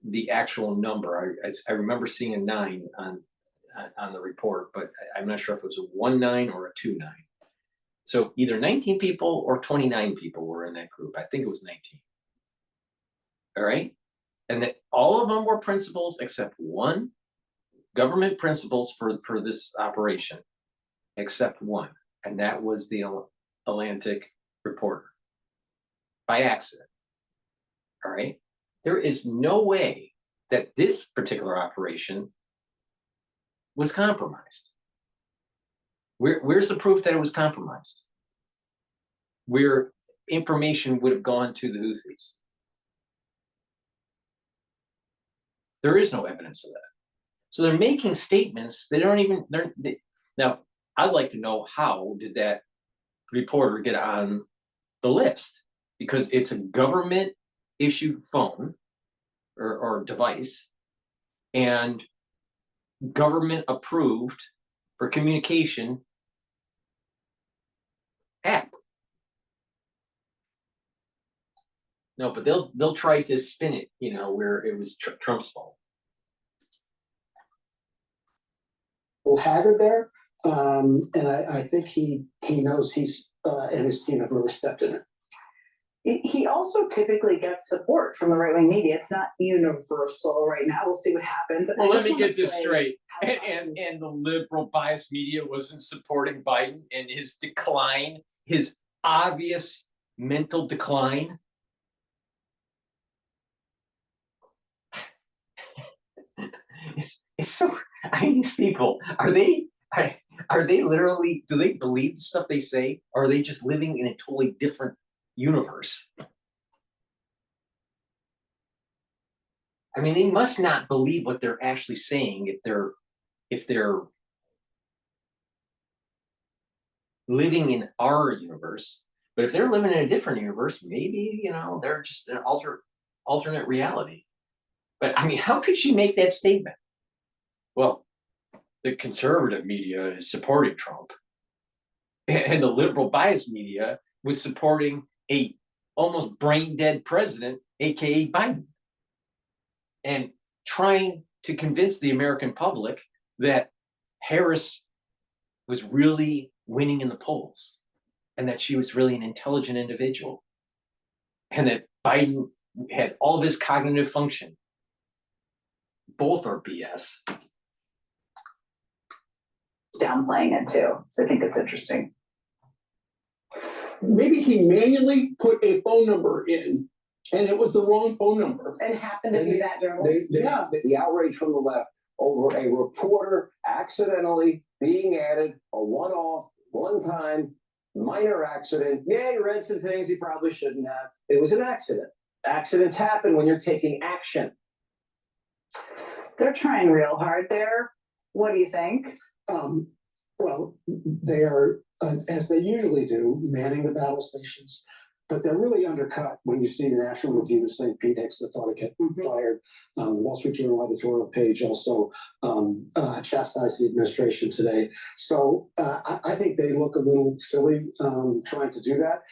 S6: the actual number. I remember seeing a 9 on the report, but I'm not sure if it was a 1-9 or a 2-9. So either 19 people or 29 people were in that group. I think it was 19. All right. And that all of them were principals except one, government principals for this operation, except one. And that was the Atlantic reporter by accident. All right. There is no way that this particular operation was compromised. Where's the proof that it was compromised? Where information would have gone to the Houthis? There is no evidence of that. So they're making statements. They don't even. Now, I'd like to know, how did that reporter get on the list? Because it's a government issued phone or device, and government approved for communication app. No, but they'll try to spin it, where it was Trump's fault.
S19: Well, Haggard there, and I think he knows he's and his team have really stepped in it.
S18: He also typically gets support from the right-wing media. It's not universal right now. We'll see what happens.
S6: Well, let me get this straight. And the liberal biased media wasn't supporting Biden and his decline, his obvious mental decline. It's so. These people, are they literally? Do they believe the stuff they say? Or are they just living in a totally different universe? I mean, they must not believe what they're actually saying if they're living in our universe. But if they're living in a different universe, maybe they're just an alternate reality. But I mean, how could she make that statement? Well, the conservative media is supporting Trump, and the liberal biased media was supporting a almost brain dead president, aka Biden, and trying to convince the American public that Harris was really winning in the polls, and that she was really an intelligent individual, and that Biden had all of his cognitive function. Both are BS.
S18: Downplaying it too, so I think it's interesting.
S10: Maybe he manually put a phone number in, and it was the wrong phone number.
S7: And happened to be that journalist.
S12: The outrage from the left over a reporter accidentally being added, a one-off, one-time, minor accident. Yeah, he read some things he probably shouldn't have. It was an accident. Accidents happen when you're taking action.
S18: They're trying real hard there. What do you think?
S19: Well, they are, as they usually do, manning the battle stations, but they're really undercut when you see the National Review saying Pete Hicks thought it get fired. The Wall Street Journal editorial page also chastised the administration today. So I think they look a little silly trying to do that.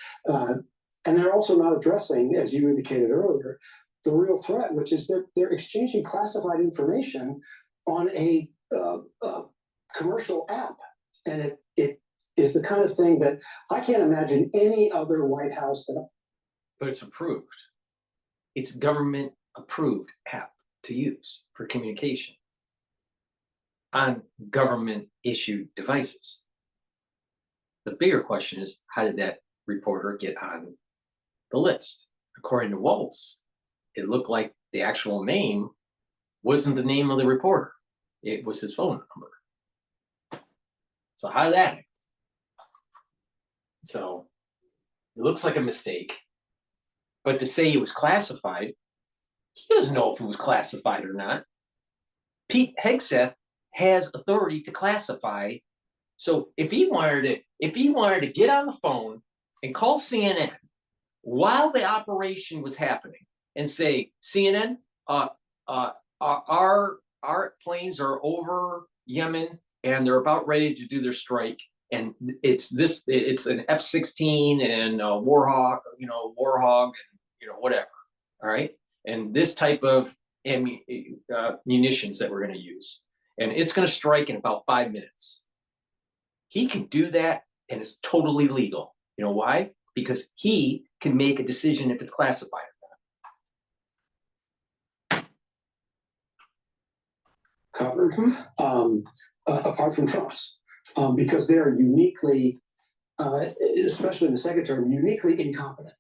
S19: And they're also not addressing, as you indicated earlier, the real threat, which is that they're exchanging classified information on a commercial app. And it is the kind of thing that I can't imagine any other White House that.
S6: But it's approved. It's government approved app to use for communication. on government issued devices. The bigger question is, how did that reporter get on the list? According to Waltz, it looked like the actual name wasn't the name of the reporter. It was his phone number. So how did that happen? So it looks like a mistake. But to say it was classified, he doesn't know if it was classified or not. Pete Hegseth has authority to classify. So if he wanted to get on the phone and call CNN while the operation was happening and say, CNN, our planes are over Yemen and they're about ready to do their strike, and it's an F-16 and Warhawk, and whatever. All right, and this type of munitions that we're going to use, and it's going to strike in about 5 minutes. He can do that, and it's totally legal. You know why? Because he can make a decision if it's classified or not.
S19: Covered, apart from Trump's, because they are uniquely, especially in the second term, uniquely incompetent.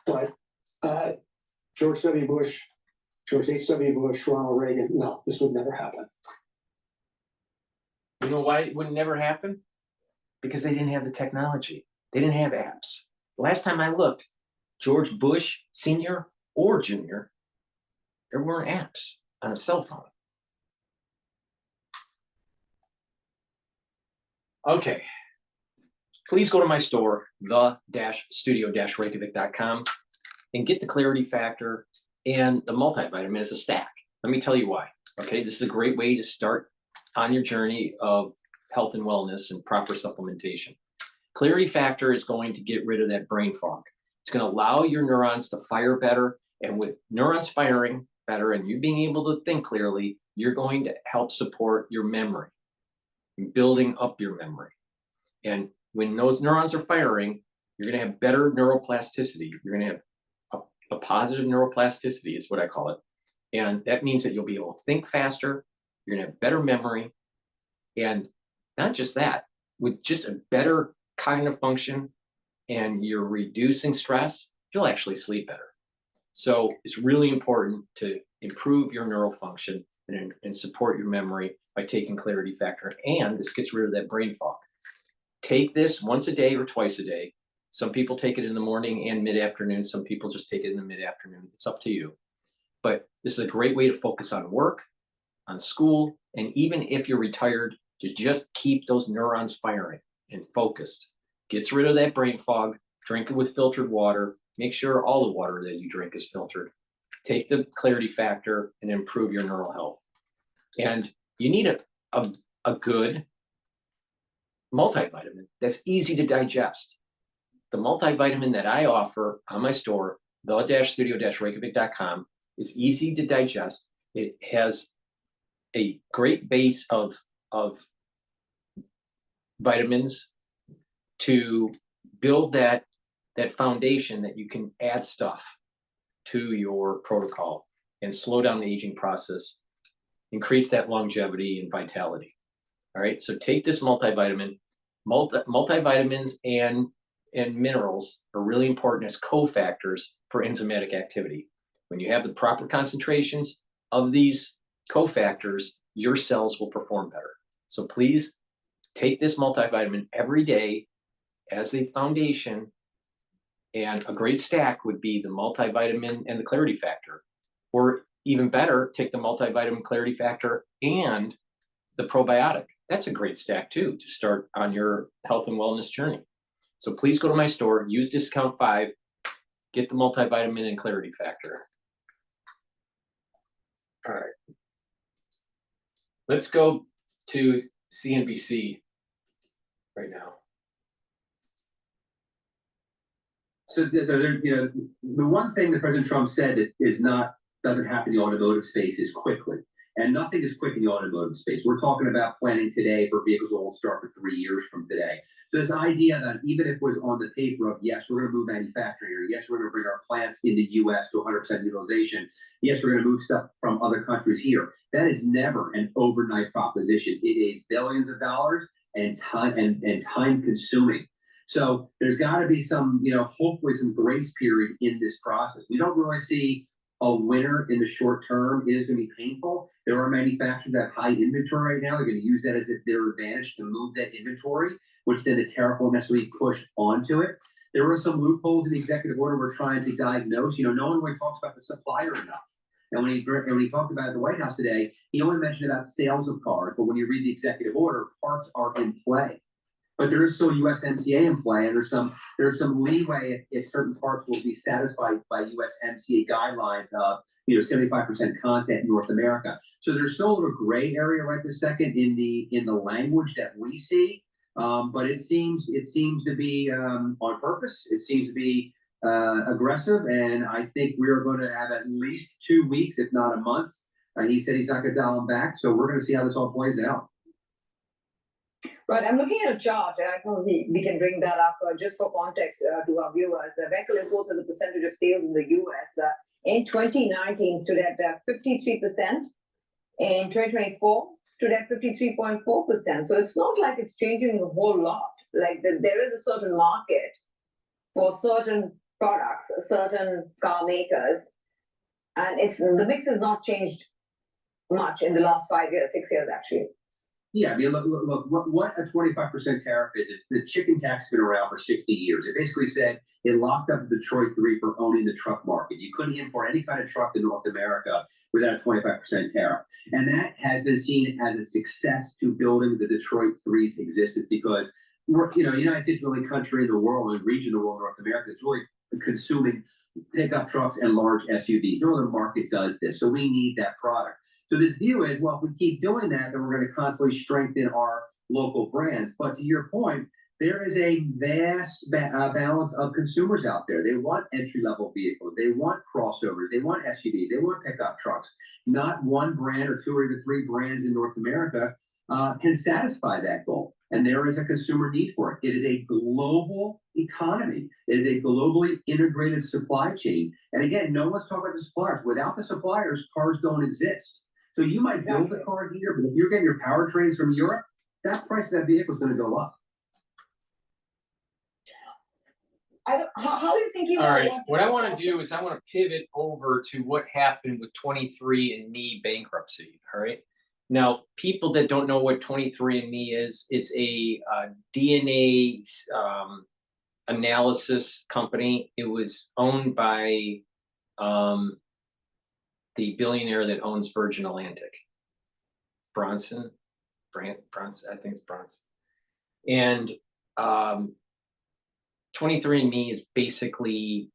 S19: But George W. Bush, George H.W. Bush, Ronald Reagan, no, this would never happen.
S6: You know why it would never happen? Because they didn't have the technology. They didn't have apps. Last time I looked, George Bush Sr. or Jr., there weren't apps on a cell phone. Okay. Please go to my store, the-studio-reykjavik.com, and get the Clarity Factor and the multivitamin as a stack. Let me tell you why. Okay, this is a great way to start on your journey of health and wellness and proper supplementation. Clarity Factor is going to get rid of that brain fog. It's going to allow your neurons to fire better, and with neurons firing better and you being able to think clearly, you're going to help support your memory, building up your memory. And when those neurons are firing, you're going to have better neuroplasticity. You're going to have a positive neuroplasticity is what I call it. And that means that you'll be able to think faster. You're going to have better memory. And not just that, with just a better cognitive function and you're reducing stress, you'll actually sleep better. So it's really important to improve your neural function and support your memory by taking Clarity Factor. And this gets rid of that brain fog. Take this once a day or twice a day. Some people take it in the morning and mid-afternoon. Some people just take it in the mid-afternoon. It's up to you. But this is a great way to focus on work, on school, and even if you're retired, to just keep those neurons firing and focused. Gets rid of that brain fog. Drink it with filtered water. Make sure all the water that you drink is filtered. Take the Clarity Factor and improve your neural health. And you need a good multivitamin that's easy to digest. The multivitamin that I offer on my store, the-studio-reykjavik.com, is easy to digest. It has a great base of vitamins to build that foundation that you can add stuff to your protocol and slow down the aging process, increase that longevity and vitality. All right, so take this multivitamin. Multivitamins and minerals are really important as cofactors for enzymatic activity. When you have the proper concentrations of these cofactors, your cells will perform better. So please take this multivitamin every day as a foundation, and a great stack would be the multivitamin and the Clarity Factor. Or even better, take the multivitamin, Clarity Factor, and the probiotic. That's a great stack too to start on your health and wellness journey. So please go to my store, use discount 5, get the multivitamin and Clarity Factor. All right. Let's go to CNBC right now.
S21: So the one thing that President Trump said that doesn't happen in the automotive space is quickly.
S2: And nothing is quick in the automotive space. We're talking about planning today for vehicles that will start for 3 years from today. So this idea that even if it was on the paper of, yes, we're going to move manufacturing, or yes, we're going to bring our plants in the US to 100% utilization, yes, we're going to move stuff from other countries here, that is never an overnight proposition. It is billions of dollars and time and time consuming. So there's got to be some, hopefully some grace period in this process. We don't really see a winner in the short term. It is going to be painful. There are manufacturers that have high inventory right now. They're going to use that as their advantage to move that inventory, which then the tariff will necessarily push onto it. There are some loopholes in the executive order we're trying to diagnose. No one really talks about the supplier enough. And when he talked about it at the White House today, he only mentioned about sales of cars. But when you read the executive order, parts are in play. But there is still USMCA in play, and there's some leeway if certain parts will be satisfied by USMCA guidelines of 75% content in North America. So there's still a little gray area right this second in the language that we see, but it seems to be on purpose. It seems to be aggressive, and I think we are going to have at least 2 weeks, if not a month. And he said he's not going to dial them back, so we're going to see how this all plays out.
S22: Right, I'm looking at a chart, and I know we can bring that up just for context to our viewers. Vehicle imports as a percentage of sales in the US in 2019 stood at 53%. In 2024, stood at 53.4%. So it's not like it's changing a whole lot. Like there is a certain market for certain products, certain car makers, and the mix has not changed much in the last 5 years, 6 years actually.
S2: Yeah, I mean, look, what a 25% tariff is the chicken tax has been around for 60 years. It basically said it locked up Detroit 3 for owning the truck market. You couldn't import any kind of truck to North America without a 25% tariff. And that has been seen as a success to building the Detroit 3's existence because we're, the United States is the only country in the world and region of the world, North America, that's really consuming pickup trucks and large SUVs. No other market does this. So we need that product. So this view is, well, if we keep doing that, then we're going to constantly strengthen our local brands. But to your point, there is a vast balance of consumers out there. They want entry-level vehicles. They want crossovers. They want SUVs. They want pickup trucks. Not one brand or 2 or even 3 brands in North America can satisfy that goal. And there is a consumer need for it. It is a global economy. It is a globally integrated supply chain. And again, no one's talking about the suppliers. Without the suppliers, cars don't exist. So you might build a car here, but if you're getting your powertrains from Europe, that price of that vehicle is going to go up.
S22: How are you thinking?
S6: All right, what I want to do is I want to pivot over to what happened with 23andMe bankruptcy. All right. Now, people that don't know what 23andMe is, it's a DNA analysis company. It was owned by the billionaire that owns Virgin Atlantic, Bronson, I think it's Bronson. And 23andMe is basically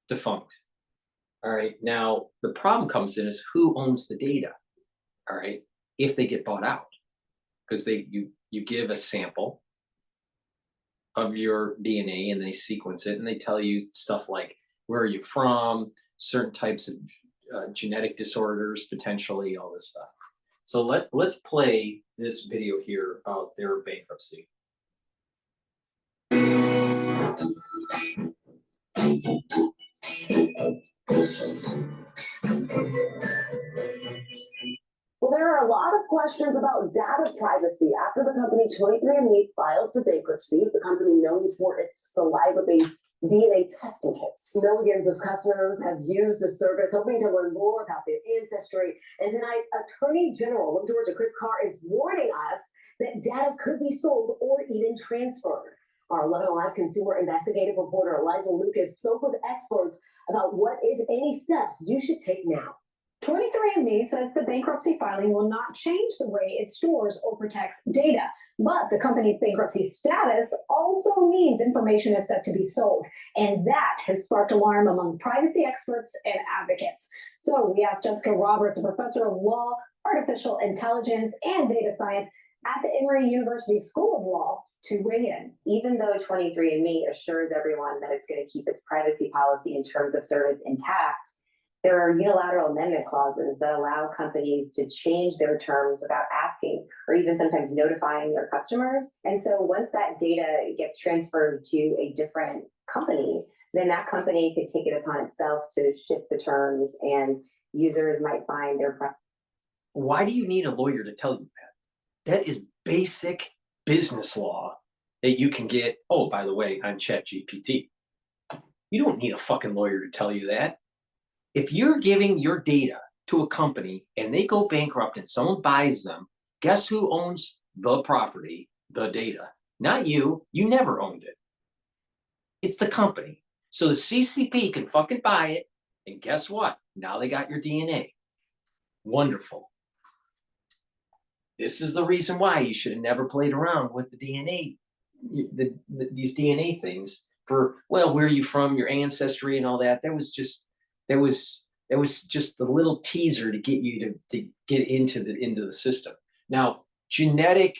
S6: defunct. All right. Now, the problem comes in is who owns the data? All right. If they get bought out, because you give a sample of your DNA and they sequence it and they tell you stuff like where are you from, certain types of genetic disorders, potentially all this stuff. So let's play this video here about their bankruptcy.
S23: Well, there are a lot of questions about data privacy after the company 23andMe filed for bankruptcy, the company known for its saliva-based DNA testing kits. Millions of customers have used the service, hoping to learn more about their ancestry. And tonight, Attorney General of Georgia, Chris Carr, is warning us that data could be sold or even transferred. Our 11 Alive consumer investigative reporter Eliza Lucas spoke with experts about what, if any, steps you should take now.
S24: 23andMe says the bankruptcy filing will not change the way it stores or protects data, but the company's bankruptcy status also means information is set to be sold, and that has sparked alarm among privacy experts and advocates. So we asked Jessica Roberts, a professor of law, artificial intelligence, and data science at the Emory University School of Law, to weigh in.
S25: Even though 23andMe assures everyone that it's going to keep its privacy policy and terms of service intact,
S23: There are unilateral amendment clauses that allow companies to change their terms without asking or even sometimes notifying their customers. And so once that data gets transferred to a different company, then that company could take it upon itself to shift the terms, and users might find their.
S6: Why do you need a lawyer to tell you that? That is basic business law that you can get, oh, by the way, on ChatGPT. You don't need a fucking lawyer to tell you that. If you're giving your data to a company and they go bankrupt and someone buys them, guess who owns the property, the data? Not you. You never owned it. It's the company. So the CCP can fucking buy it, and guess what? Now they got your DNA. Wonderful. This is the reason why you should have never played around with the DNA, these DNA things for, well, where are you from, your ancestry and all that. That was just the little teaser to get you to get into the system. Now, genetic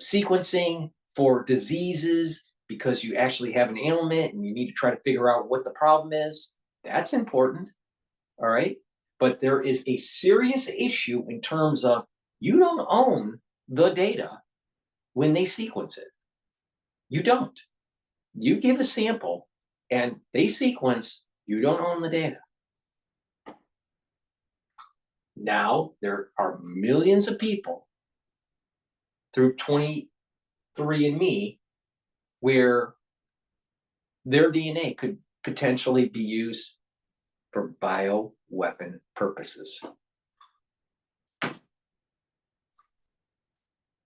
S6: sequencing for diseases, because you actually have an ailment and you need to try to figure out what the problem is, that's important, all right? But there is a serious issue in terms of you don't own the data when they sequence it. You don't. You give a sample and they sequence, you don't own the data. Now, there are millions of people through 23andMe where their DNA could potentially be used for bioweapon purposes.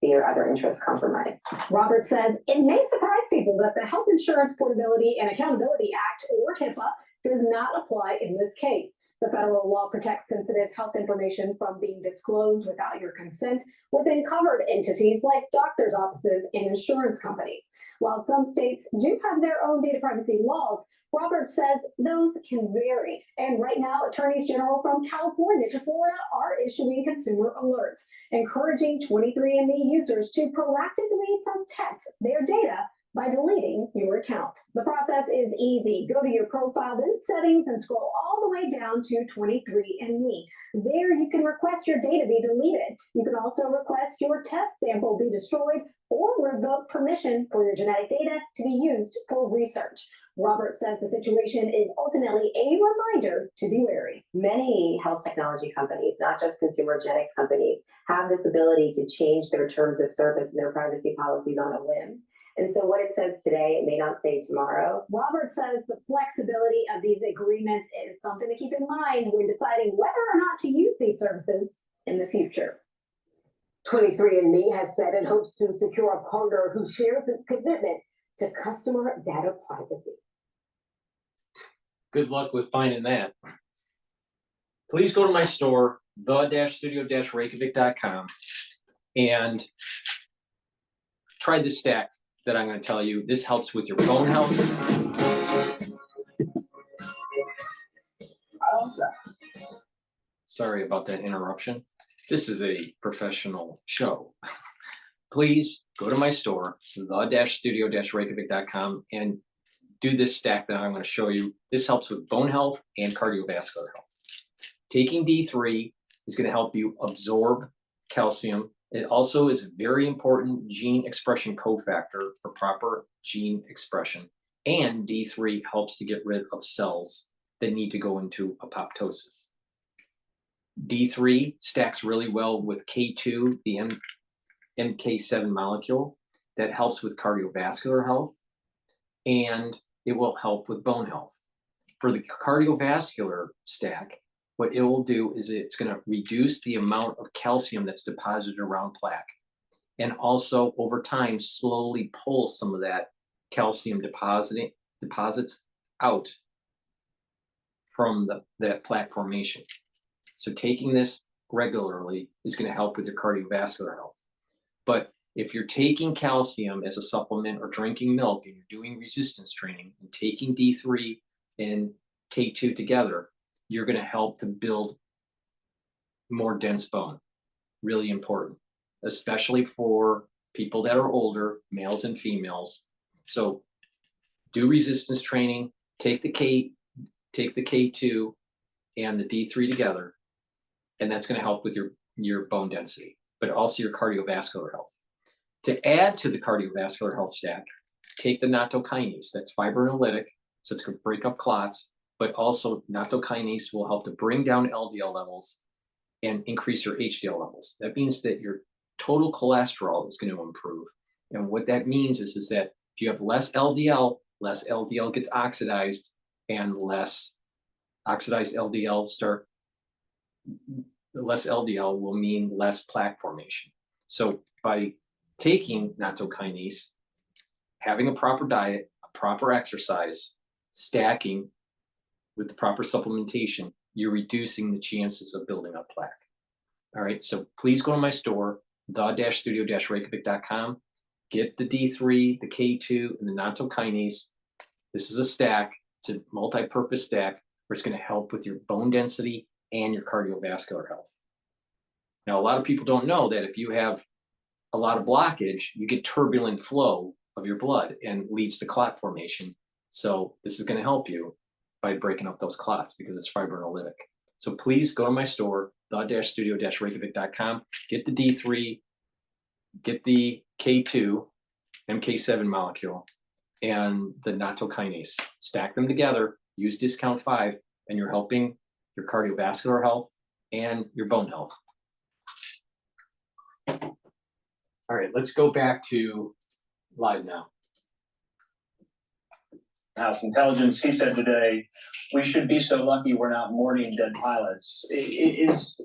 S23: Or other interests compromised.
S24: Robert says it may surprise people that the Health Insurance Portability and Accountability Act, or HIPAA, does not apply in this case. The federal law protects sensitive health information from being disclosed without your consent within covered entities like doctors' offices and insurance companies. While some states do have their own data privacy laws, Robert says those can vary. And right now, attorneys general from California to Florida are issuing consumer alerts, encouraging 23andMe users to proactively protect their data by deleting your account. The process is easy. Go to your profile, then settings, and scroll all the way down to 23andMe. There you can request your data be deleted. You can also request your test sample be destroyed or revoke permission for your genetic data to be used for research. Robert says the situation is ultimately a reminder to be wary.
S23: Many health technology companies, not just consumer genetics companies, have this ability to change their terms of service and their privacy policies on a whim. And so what it says today, it may not say tomorrow.
S24: Robert says the flexibility of these agreements is something to keep in mind when deciding whether or not to use these services in the future.
S23: 23andMe has said it hopes to secure a partner who shares its commitment to customer data privacy.
S6: Good luck with finding that. Please go to my store, the-studio-reykjavik.com, and try this stack that I'm going to tell you. This helps with your bone health. Sorry about that interruption. This is a professional show. Please go to my store, the-studio-reykjavik.com, and do this stack that I'm going to show you. This helps with bone health and cardiovascular health. Taking D3 is going to help you absorb calcium. It also is a very important gene expression cofactor for proper gene expression. And D3 helps to get rid of cells that need to go into apoptosis. D3 stacks really well with K2, the MK7 molecule that helps with cardiovascular health, and it will help with bone health. For the cardiovascular stack, what it will do is it's going to reduce the amount of calcium that's deposited around plaque, and also over time slowly pull some of that calcium deposits out from that plaque formation. So taking this regularly is going to help with your cardiovascular health. But if you're taking calcium as a supplement or drinking milk and you're doing resistance training and taking D3 and K2 together, you're going to help to build more dense bone. Really important, especially for people that are older, males and females. So do resistance training, take the take the K2 and the D3 together, and that's going to help with your bone density, but also your cardiovascular health. To add to the cardiovascular health stack, take the nattokinase. That's fibrinolytic, so it's going to break up clots, but also nattokinase will help to bring down LDL levels and increase your HDL levels. That means that your total cholesterol is going to improve. And what that means is that if you have less LDL gets oxidized, and less oxidized LDL less LDL will mean less plaque formation. So by taking nattokinase, having a proper diet, a proper exercise, stacking with the proper supplementation, you're reducing the chances of building up plaque. All right, so please go to my store, the-studio-reykjavik.com, get the D3, the K2, and the nattokinase. This is a stack. It's a multi-purpose stack where it's going to help with your bone density and your cardiovascular health. Now, a lot of people don't know that if you have a lot of blockage, you get turbulent flow of your blood and leads to clot formation. So this is going to help you by breaking up those clots because it's fibrinolytic. So please go to my store, the-studio-reykjavik.com, get the D3, get the K2, MK7 molecule, and the nattokinase. Stack them together, use discount 5, and you're helping your cardiovascular health and your bone health. All right, let's go back to live now.
S8: House Intelligence, he said today, we should be so lucky we're not mourning dead pilots. Is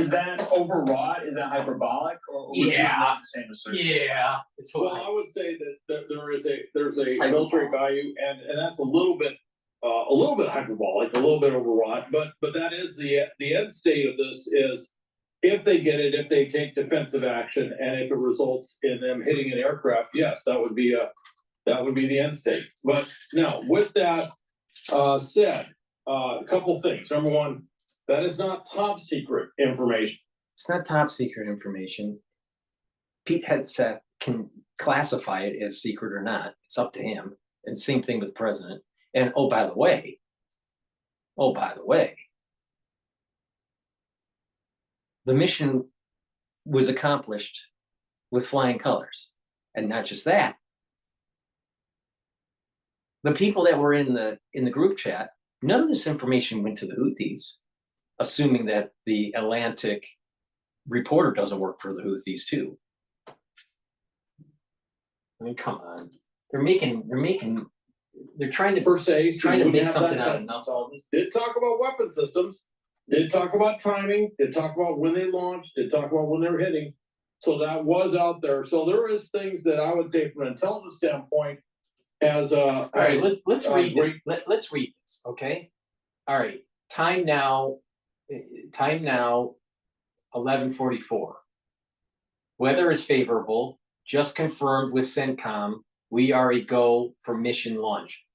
S8: that overwrought? Is that hyperbolic? Or would you make the same assertion?
S6: Yeah.
S15: Well, I would say that there's a military value, and that's a little bit hyperbolic, a little bit overwrought, but that is the end state of this is if they get it, if they take defensive action, and if it results in them hitting an aircraft, yes, that would be the end state. But now, with that said, a couple things. Number one, that is not top secret information.
S6: It's not top secret information. Pete Hegseth can classify it as secret or not. It's up to him. And same thing with the president. And oh, by the way, the mission was accomplished with flying colors. And not just that. The people that were in the group chat, none of this information went to the Houthis, assuming that the Atlantic reporter doesn't work for the Houthis too. I mean, come on. They're trying to make something out of nothing.
S15: Did talk about weapon systems, did talk about timing, did talk about when they launched, did talk about when they were hitting. So that was out there. So there is things that I would say from an intelligence standpoint as
S6: all right, let's read let's read this, okay? All right. Time now 11:44. Weather is favorable, just confirmed with CENTCOM. We are a go for mission launch.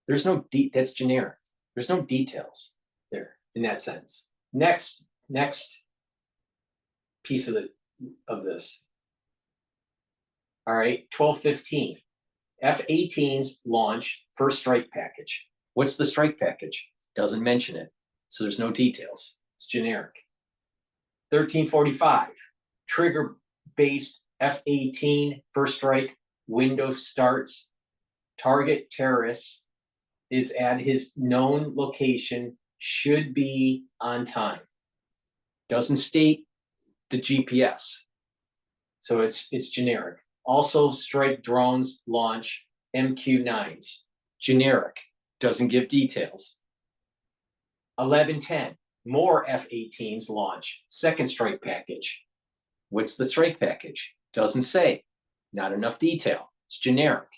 S6: There's no that's generic. There's no details there in that sentence. Next piece of this. All right, 12:15. F-18s launch first strike package. What's the strike package? Doesn't mention it. So there's no details. It's generic. 13:45. Trigger-based F-18 first strike window starts. Target terrorists is at his known location, should be on time. Doesn't state the GPS. So it's generic. Also, strike drones launch MQ-9s. Generic. Doesn't give details. 11:10. More F-18s launch. Second strike package. What's the strike package? Doesn't say. Not enough detail. It's generic.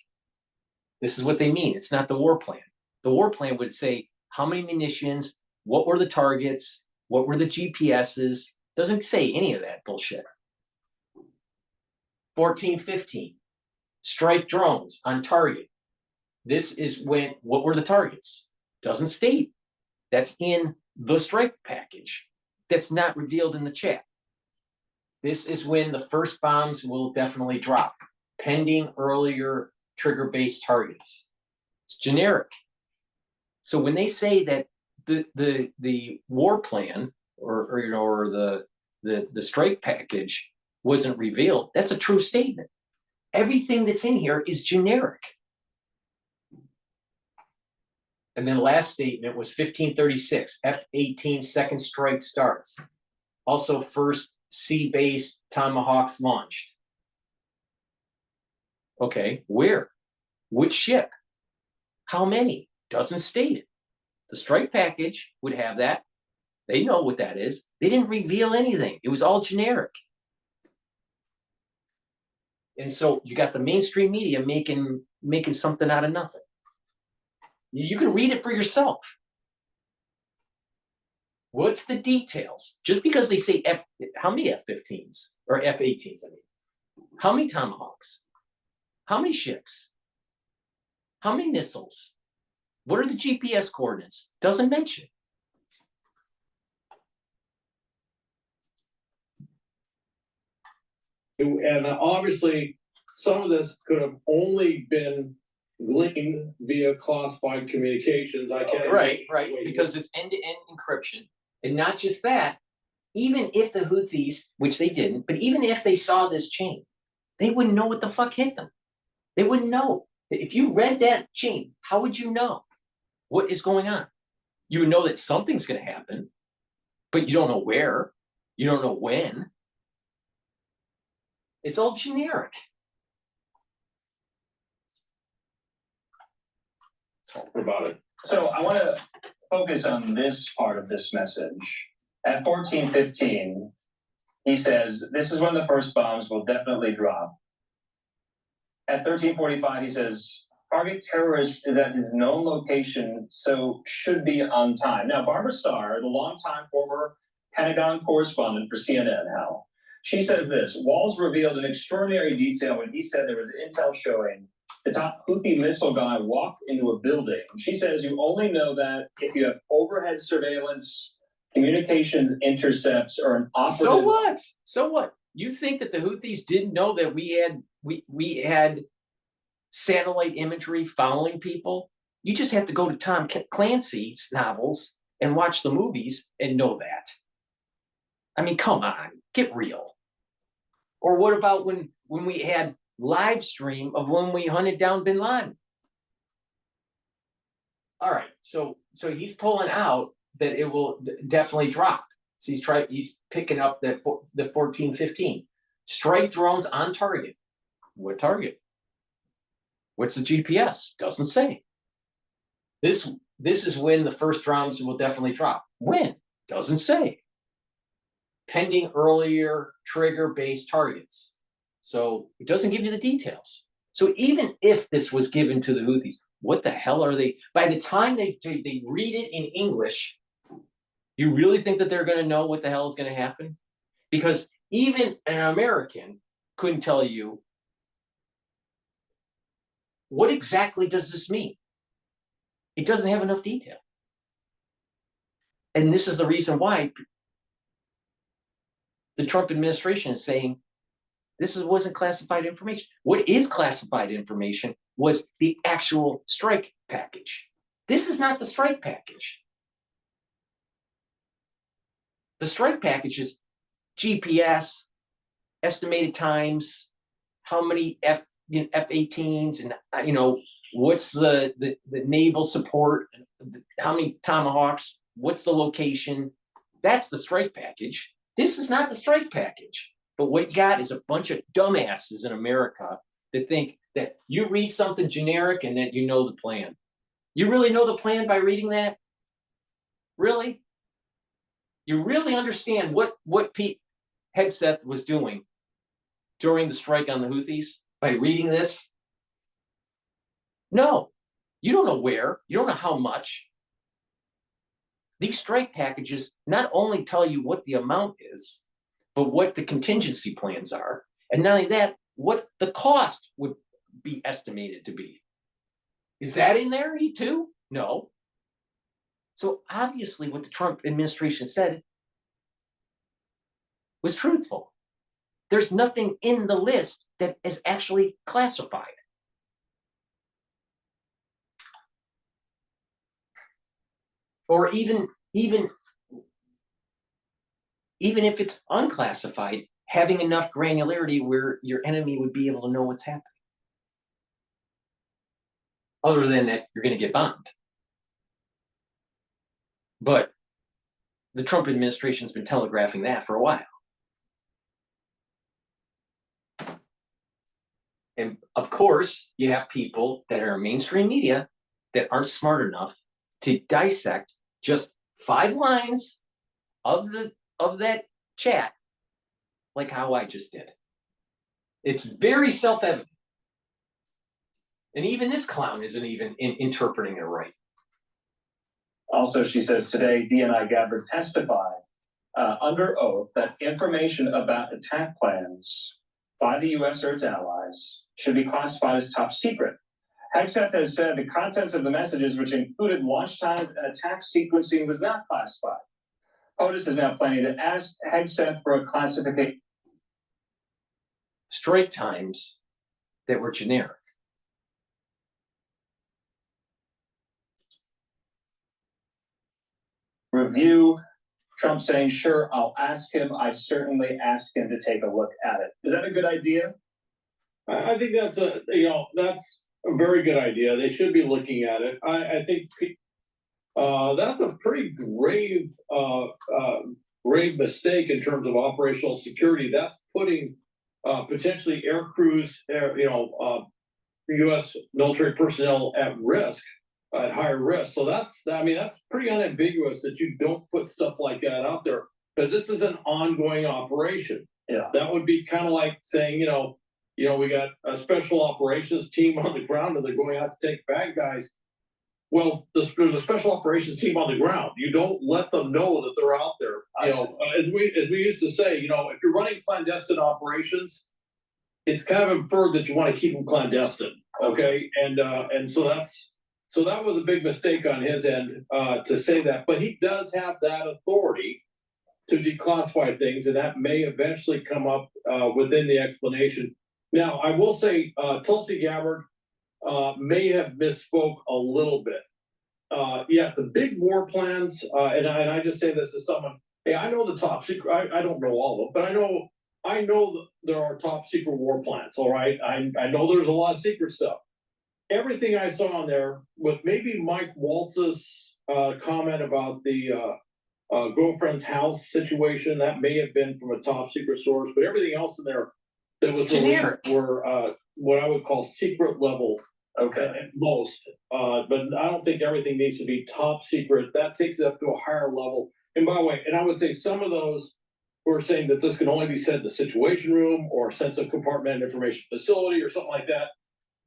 S6: This is what they mean. It's not the war plan. The war plan would say how many munitions, what were the targets, what were the GPSs. Doesn't say any of that bullshit. 14:15. Strike drones on target. This is what were the targets? Doesn't state. That's in the strike package. That's not revealed in the chat. This is when the first bombs will definitely drop, pending earlier trigger-based targets. It's generic. So when they say that the war plan or the strike package wasn't revealed, that's a true statement. Everything that's in here is generic. And then the last statement was 1536, F-18 second strike starts. Also first sea-based Tomahawks launched. Okay, where? Which ship? How many? Doesn't state it. The strike package would have that. They know what that is. They didn't reveal anything. It was all generic. And so you got the mainstream media making something out of nothing. You can read it for yourself. What's the details? Just because they say how many F-15s or F-18s, I mean, how many Tomahawks? How many ships? How many missiles? What are the GPS coordinates? Doesn't mention.
S1: And obviously, some of this could have only been gleaned via classified communications. I can't.
S6: Right, because it's end-to-end encryption. And not just that, even if the Houthis, which they didn't, but even if they saw this chain, they wouldn't know what the fuck hit them. They wouldn't know. If you read that chain, how would you know what is going on? You would know that something's going to happen, but you don't know where. You don't know when. It's all generic.
S8: Talk about it. So I want to focus on this part of this message. At 14:15, he says, this is when the first bombs will definitely drop. At 13:45, he says, target terrorist is at his known location, so should be on time. Now, Barbara Starr, the longtime former Pentagon correspondent for CNN, Hal, she says this: Walls revealed in extraordinary detail when he said there was intel showing the top Houthi missile guy walked into a building. She says you only know that if you have overhead surveillance, communications intercepts, or an operative.
S6: So what? So what? You think that the Houthis didn't know that we had satellite imagery following people? You just have to go to Tom Clancy's novels and watch the movies and know that. I mean, come on, get real. Or what about when we had live stream of when we hunted down bin Laden? All right, so he's pulling out that it will definitely drop. So he's picking up the 14-15. Strike drones on target. What target? What's the GPS? Doesn't say. This is when the first drones will definitely drop. When? Doesn't say. Pending earlier trigger-based targets. So it doesn't give you the details. So even if this was given to the Houthis, what the hell are they? By the time they read it in English, you really think that they're going to know what the hell is going to happen? Because even an American couldn't tell you, what exactly does this mean? It doesn't have enough detail. And this is the reason why the Trump administration is saying this wasn't classified information. What is classified information was the actual strike package. This is not the strike package. The strike package is GPS, estimated times, how many F-18s, and what's the naval support, how many Tomahawks, what's the location. That's the strike package. This is not the strike package. But what you got is a bunch of dumbasses in America that think that you read something generic and that you know the plan. You really know the plan by reading that? Really? You really understand what Pete Hegseth was doing during the strike on the Houthis by reading this? No, you don't know where, you don't know how much. These strike packages not only tell you what the amount is, but what the contingency plans are. And not only that, what the cost would be estimated to be. Is that in there too? No. So obviously what the Trump administration said was truthful. There's nothing in the list that is actually classified. Or even if it's unclassified, having enough granularity where your enemy would be able to know what's happening. Other than that, you're going to get bombed. But the Trump administration's been telegraphing that for a while. And of course, you have people that are mainstream media that aren't smart enough to dissect just 5 lines of that chat, like how I just did. It's very self-evident. And even this clown isn't even interpreting it right.
S8: Also, she says today, DNI Gabbard testified under oath that information about attack plans by the U.S. or its allies should be classified as top secret. Hegseth has said the contents of the messages, which included launch times and attack sequencing, was not classified. POTUS is now planning to ask Hegseth for a classification.
S6: Strike times that were generic.
S8: Review. Trump saying, sure, I'll ask him. I certainly asked him to take a look at it. Is that a good idea?
S1: I think that's that's a very good idea. They should be looking at it. I think that's a pretty grave mistake in terms of operational security. That's putting potentially air crews, U.S. military personnel at risk, at higher risk. So that's pretty unambiguous that you don't put stuff like that out there, because this is an ongoing operation.
S8: Yeah,
S1: that would be kind of like saying, we got a special operations team on the ground and they're going out to take bad guys. Well, there's a special operations team on the ground. You don't let them know that they're out there. As we used to say, if you're running clandestine operations, it's kind of inferred that you want to keep them clandestine. Okay, and so that was a big mistake on his end to say that. But he does have that authority to declassify things, and that may eventually come up within the explanation. Now, I will say Tulsi Gabbard may have misspoke a little bit. The big war plans, and I just say this as someone, hey, I know the top secret, I don't know all of them, but I know that there are top secret war plans, all right? I know there's a lot of secret stuff. Everything I saw on there, with maybe Mike Waltz's comment about the girlfriend's house situation, that may have been from a top secret source, but everything else in there that was
S6: generic
S1: were what I would call secret level.
S8: Okay.
S1: At most, but I don't think everything needs to be top secret. That takes it up to a higher level. And by the way, and I would say some of those who are saying that this can only be said in the situation room or sensitive compartmented information facility or something like that.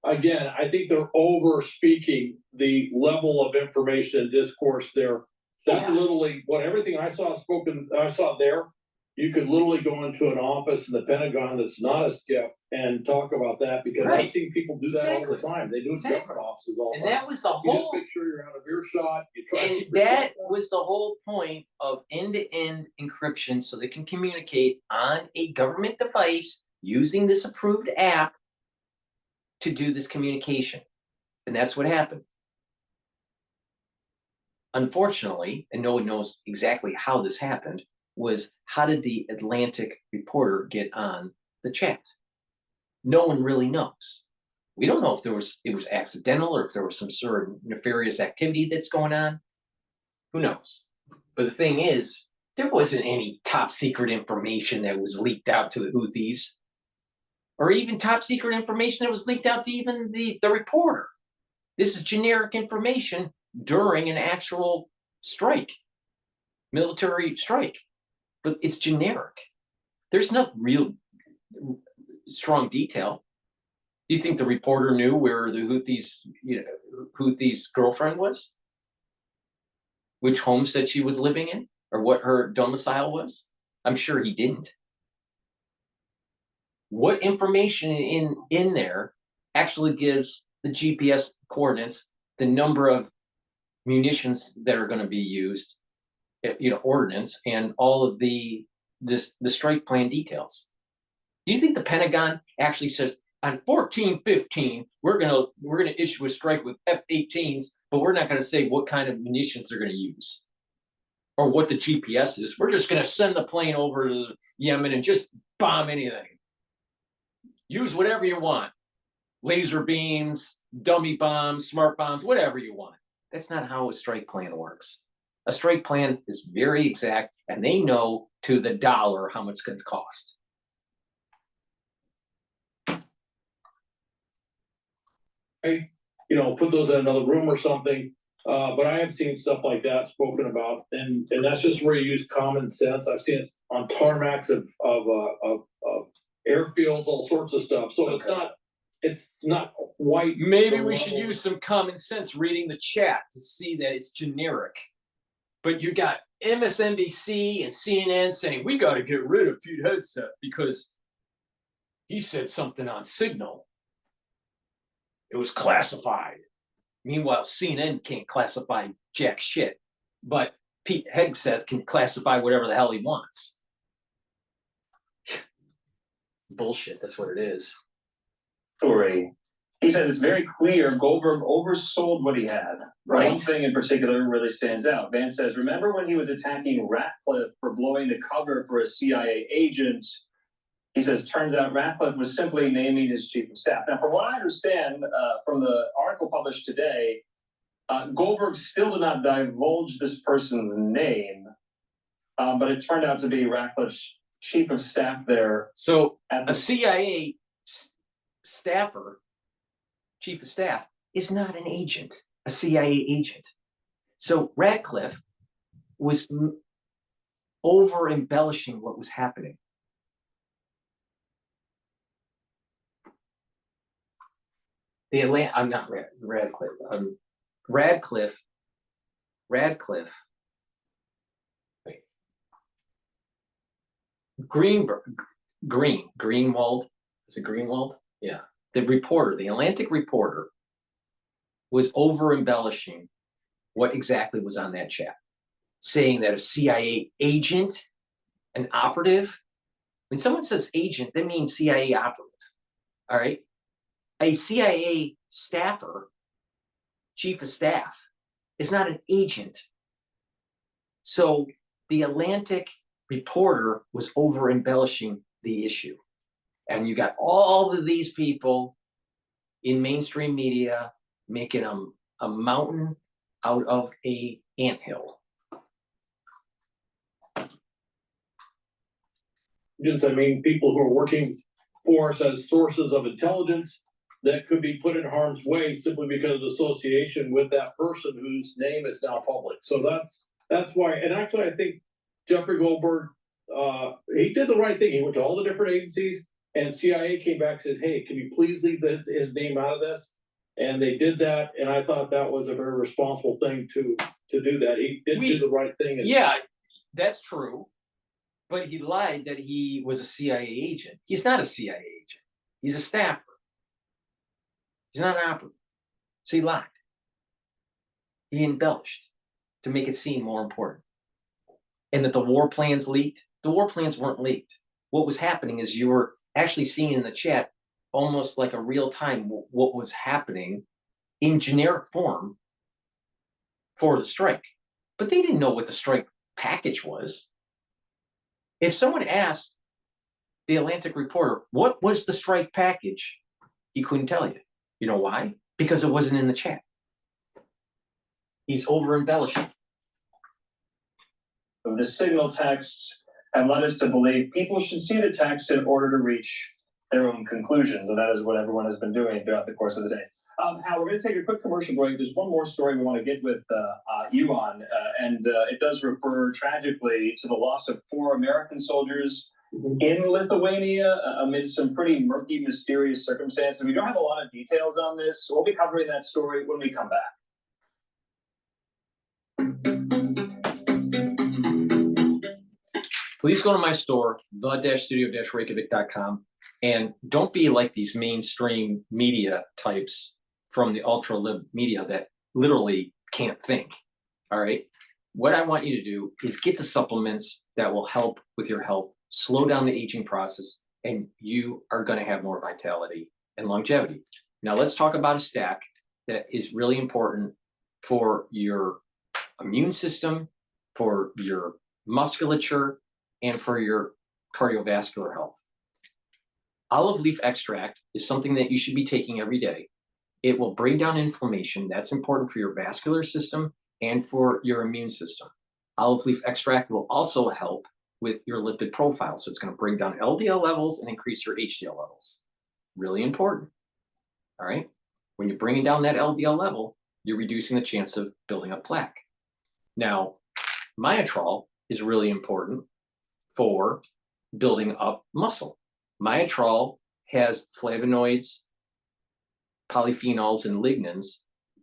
S1: Again, I think they're over speaking the level of information and discourse there. That literally, everything I saw there, you could literally go into an office in the Pentagon that's not a SCIF and talk about that, because I've seen people do that all the time. They do it in government offices all the time.
S6: And that was the
S1: You just
S6: whole.
S1: make sure you're out of earshot. You try to
S6: And
S1: keep yourself
S6: that
S1: up.
S6: was the whole point of end-to-end encryption, so they can communicate on a government device using this approved app to do this communication. And that's what happened. Unfortunately, and no one knows exactly how this happened, was how did the Atlantic reporter get on the chat? No one really knows. We don't know if it was accidental or if there was some sort of nefarious activity that's going on. Who knows? But the thing is, there wasn't any top secret information that was leaked out to the Houthis, or even top secret information that was leaked out to even the reporter. This is generic information during an actual strike, military strike. But it's generic. There's no real strong detail. Do you think the reporter knew where the Houthis' girlfriend was? Which homestead she was living in? Or what her domicile was? I'm sure he didn't. What information in there actually gives the GPS coordinates, the number of munitions that are going to be used, ordnance, and all of the strike plan details? Do you think the Pentagon actually says on 14/15 we're gonna issue a strike with F-18s but we're not gonna say what kind of munitions they're gonna use. Or what the GPS is. We're just gonna send the plane over to Yemen and just bomb anything. Use whatever you want. Laser beams, dummy bombs, smart bombs, whatever you want. That's not how a strike plan works. A strike plan is very exact, and they know to the dollar how much it's going to cost.
S1: Put those in another room or something. But I have seen stuff like that spoken about, and that's just where you use common sense. I've seen it on tarmacs of airfields, all sorts of stuff. So it's not quite.
S6: Maybe we should use some common sense reading the chat to see that it's generic. But you got MSNBC and CNN saying we got to get rid of Pete Hegseth because he said something on Signal. It was classified. Meanwhile, CNN can't classify jack shit, but Pete Hegseth can classify whatever the hell he wants. Bullshit, that's what it is.
S8: Story. He said it's very clear Goldberg oversold what he had.
S6: Right.
S8: One thing in particular really stands out. Van says, remember when he was attacking Ratcliffe for blowing the cover for a CIA agent? He says, turns out Ratcliffe was simply naming his chief of staff. Now, from what I understand from the article published today, Goldberg still did not divulge this person's name, but it turned out to be Ratcliffe's chief of staff there.
S6: So a CIA staffer, chief of staff, is not an agent, a CIA agent. So Ratcliffe was over embellishing what was happening. I'm not Radcliffe. Radcliffe. Wait. Greenwald. Is it Greenwald? Yeah. The reporter, the Atlantic reporter, was over embellishing what exactly was on that chat, saying that a CIA agent, an operative. When someone says agent, that means CIA operative. All right. A CIA staffer, chief of staff, is not an agent. So the Atlantic reporter was over embellishing the issue. And you got all of these people in mainstream media making a mountain out of a anthill.
S1: I mean, people who are working for us as sources of intelligence that could be put in harm's way simply because of association with that person whose name is now public. So that's why. And actually, I think Jeffrey Goldberg, he did the right thing. He went to all the different agencies, and CIA came back and said, "Hey, can you please leave his name out of this?" And they did that, and I thought that was a very responsible thing to do that. He did do the right thing.
S6: Yeah, that's true. But he lied that he was a CIA agent. He's not a CIA agent. He's a staffer. He's not an operative. So he lied. He embellished to make it seem more important. And that the war plans leaked. The war plans weren't leaked. What was happening is you were actually seeing in the chat almost like a real time what was happening in generic form for the strike. But they didn't know what the strike package was. If someone asked the Atlantic reporter, what was the strike package? He couldn't tell you. You know why? Because it wasn't in the chat. He's over embellishing.
S8: The signal texts have led us to believe people should see the text in order to reach their own conclusions, and that is what everyone has been doing throughout the course of the day. Hal, we're going to take a quick commercial break. There's one more story we want to get with you on, and it does refer tragically to the loss of 4 American soldiers in Lithuania amid some pretty murky, mysterious circumstances. We don't have a lot of details on this, so we'll be covering that story when we come back.
S6: Please go to my store, the-studio-reykjavik.com, and don't be like these mainstream media types from the ultra-lib media that literally can't think, all right? What I want you to do is get the supplements that will help with your health, slow down the aging process, and you are going to have more vitality and longevity. Now let's talk about a stack that is really important for your immune system, for your musculature, and for your cardiovascular health. Olive leaf extract is something that you should be taking every day. It will bring down inflammation. That's important for your vascular system and for your immune system. Olive leaf extract will also help with your lipid profile. So it's going to bring down LDL levels and increase your HDL levels. Really important. All right. When you're bringing down that LDL level, you're reducing the chance of building up plaque. Now, myotrol is really important for building up muscle. Myotrol has flavonoids, polyphenols, and lignans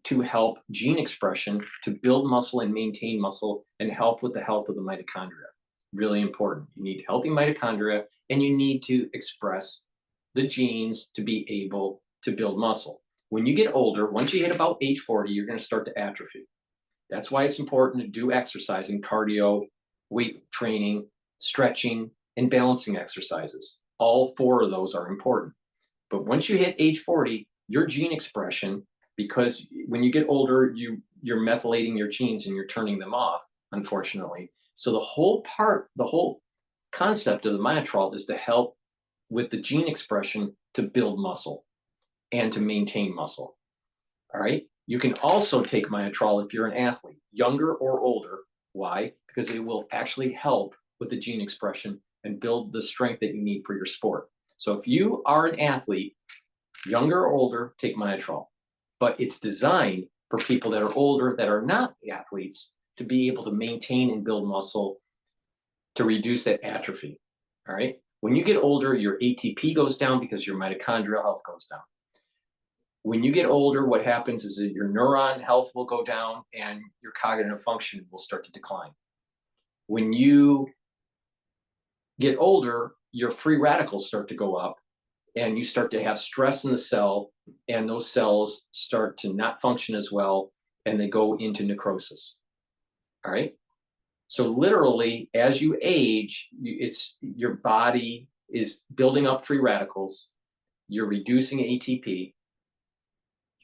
S6: to help gene expression to build muscle and maintain muscle and help with the health of the mitochondria. Really important. You need healthy mitochondria and you need to express the genes to be able to build muscle. When you get older, once you hit about age 40, you're going to start to atrophy. That's why it's important to do exercise and cardio, weight training, stretching, and balancing exercises. All 4 of those are important. But once you hit age 40, your gene expression, because when you get older, you're methylating your genes and you're turning them off, unfortunately. So the whole concept of the myotrol is to help with the gene expression to build muscle and to maintain muscle. All right. You can also take myotrol if you're an athlete, younger or older. Why? Because it will actually help with the gene expression and build the strength that you need for your sport. So if you are an athlete, younger or older, take myotrol. But it's designed for people that are older that are not athletes to be able to maintain and build muscle to reduce that atrophy. All right. When you get older, your ATP goes down because your mitochondrial health goes down. When you get older, what happens is that your neuron health will go down and your cognitive function will start to decline. When you get older, your free radicals start to go up and you start to have stress in the cell, and those cells start to not function as well and they go into necrosis. All right. So literally, as you age, your body is building up free radicals. You're reducing ATP.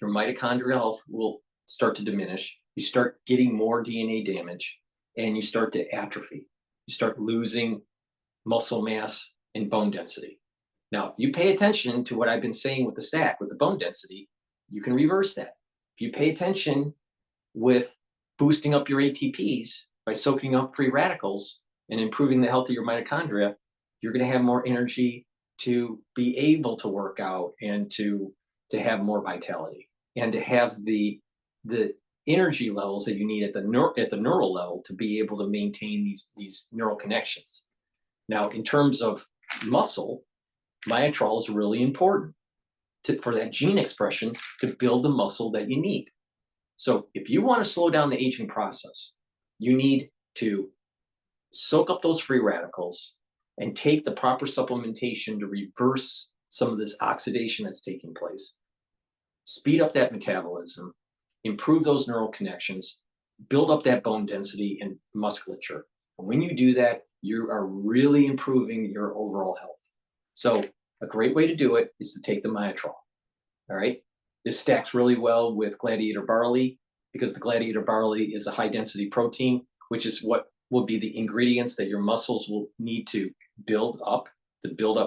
S6: Your mitochondrial health will start to diminish. You start getting more DNA damage, and you start to atrophy. You start losing muscle mass and bone density. Now, if you pay attention to what I've been saying with the stack, with the bone density, you can reverse that. If you pay attention with boosting up your ATPs by soaking up free radicals and improving the health of your mitochondria, you're going to have more energy to be able to work out and to have more vitality and to have the energy levels that you need at the neural level to be able to maintain these neural connections. Now, in terms of muscle, myotrol is really important for that gene expression to build the muscle that you need. So if you want to slow down the aging process, you need to soak up those free radicals and take the proper supplementation to reverse some of this oxidation that's taking place, speed up that metabolism, improve those neural connections, build up that bone density and musculature. And when you do that, you are really improving your overall health. So a great way to do it is to take the myotrol. All right. This stacks really well with gladiator barley because the gladiator barley is a high density protein, which is what will be the ingredients that your muscles will need to build up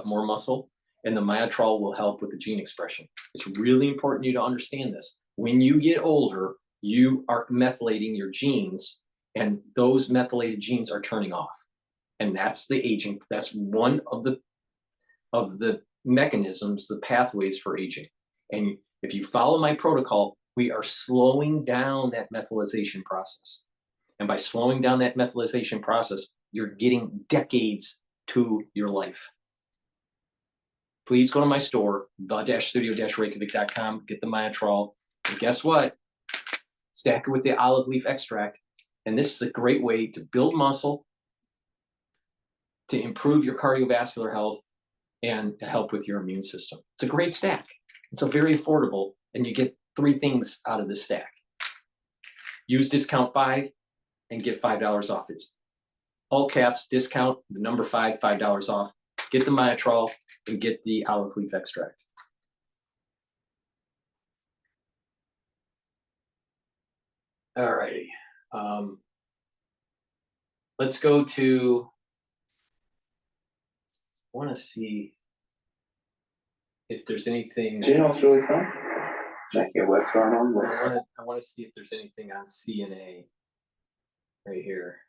S6: more muscle. And the myotrol will help with the gene expression. It's really important for you to understand this. When you get older, you are methylating your genes, and those methylated genes are turning off. And that's the aging. That's one of the mechanisms, the pathways for aging. And if you follow my protocol, we are slowing down that methylation process. And by slowing down that methylation process, you're getting decades to your life. Please go to my store, the-studio-reykjavik.com, get the myotrol. And guess what? Stack it with the olive leaf extract. And this is a great way to build muscle, to improve your cardiovascular health, and to help with your immune system. It's a great stack. It's a very affordable, and you get 3 things out of this stack. Use discount 5 and get $5 off. It's all caps, discount, the number 5, $5 off. Get the myotrol and get the olive leaf extract. All righty. Let's go to, I want to see if there's anything.
S8: Do you know what's really fun? Check your website on this.
S6: I want to see if there's anything on CNA right here.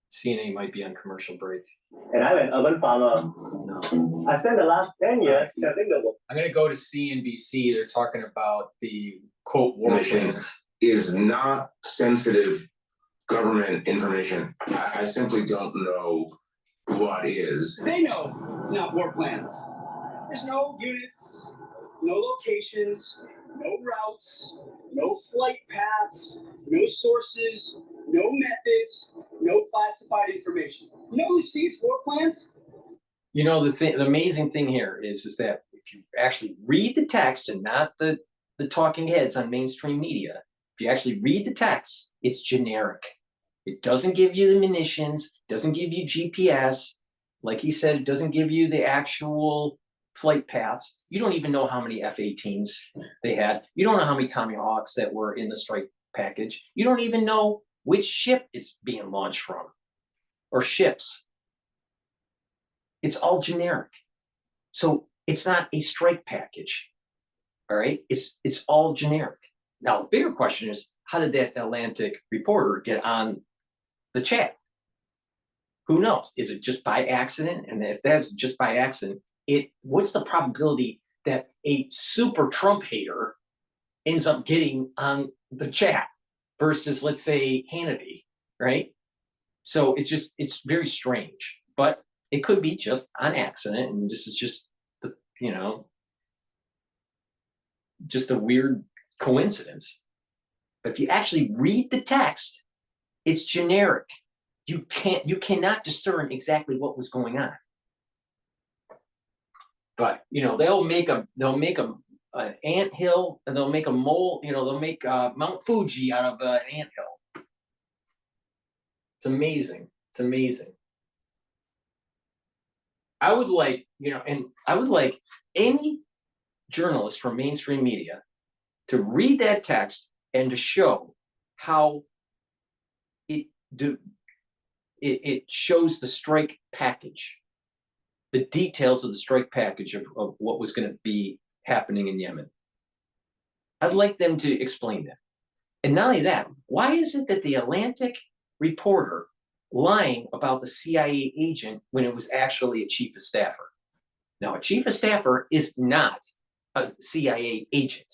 S6: CNA might be on commercial break.
S4: And I'm an urban farmer.
S6: No.
S4: I spent the last 10 years studying the world.
S6: I'm going to go to CNBC. They're talking about the quote war plans.
S5: Is not sensitive government information. I simply don't know what is.
S9: They know it's not war plans. There's no units, no locations, no routes, no flight paths, no sources, no methods, no classified information. You know who sees war plans?
S6: You know, the amazing thing here is that if you actually read the text and not the talking heads on mainstream media, if you actually read the text, it's generic. It doesn't give you the munitions, doesn't give you GPS. Like he said, it doesn't give you the actual flight paths. You don't even know how many F-18s they had. You don't know how many Tomahawks that were in the strike package. You don't even know which ship it's being launched from or ships. It's all generic. So it's not a strike package. All right, it's all generic. Now, the bigger question is, how did that Atlantic reporter get on the chat? Who knows? Is it just by accident? And if that's just by accident, what's the probability that a super Trump hater ends up getting on the chat versus, let's say, Hannity, right? So it's very strange, but it could be just on accident, and this is just just a weird coincidence. But if you actually read the text, it's generic. You cannot discern exactly what was going on. But they'll make an anthill, and they'll make a mole. They'll make Mount Fuji out of an anthill. It's amazing. It's amazing. I would like any journalist from mainstream media to read that text and to show how it shows the strike package, the details of the strike package of what was going to be happening in Yemen. I'd like them to explain that. And not only that, why is it that the Atlantic reporter lying about the CIA agent when it was actually a chief of staffer? Now, a chief of staffer is not a CIA agent.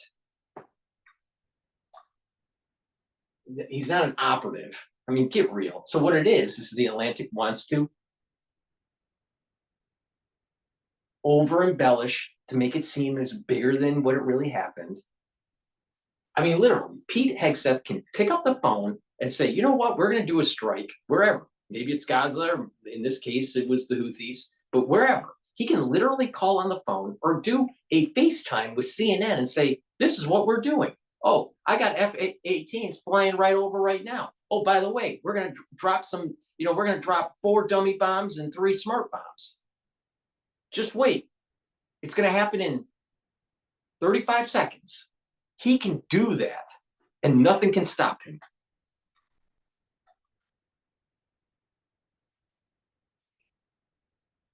S6: He's not an operative. I mean, get real. So what it is the Atlantic wants to over-embellish to make it seem as bigger than what it really happened. I mean, literally, Pete Hegseth can pick up the phone and say, you know what, we're going to do a strike wherever. Maybe it's Gaza, or in this case, it was the Houthis, but wherever. He can literally call on the phone or do a FaceTime with CNN and say, this is what we're doing. Oh, I got F-18s flying right over right now. Oh, by the way, we're going to drop we're going to drop 4 dummy bombs and 3 smart bombs. Just wait. It's going to happen in 35 seconds. He can do that, and nothing can stop him.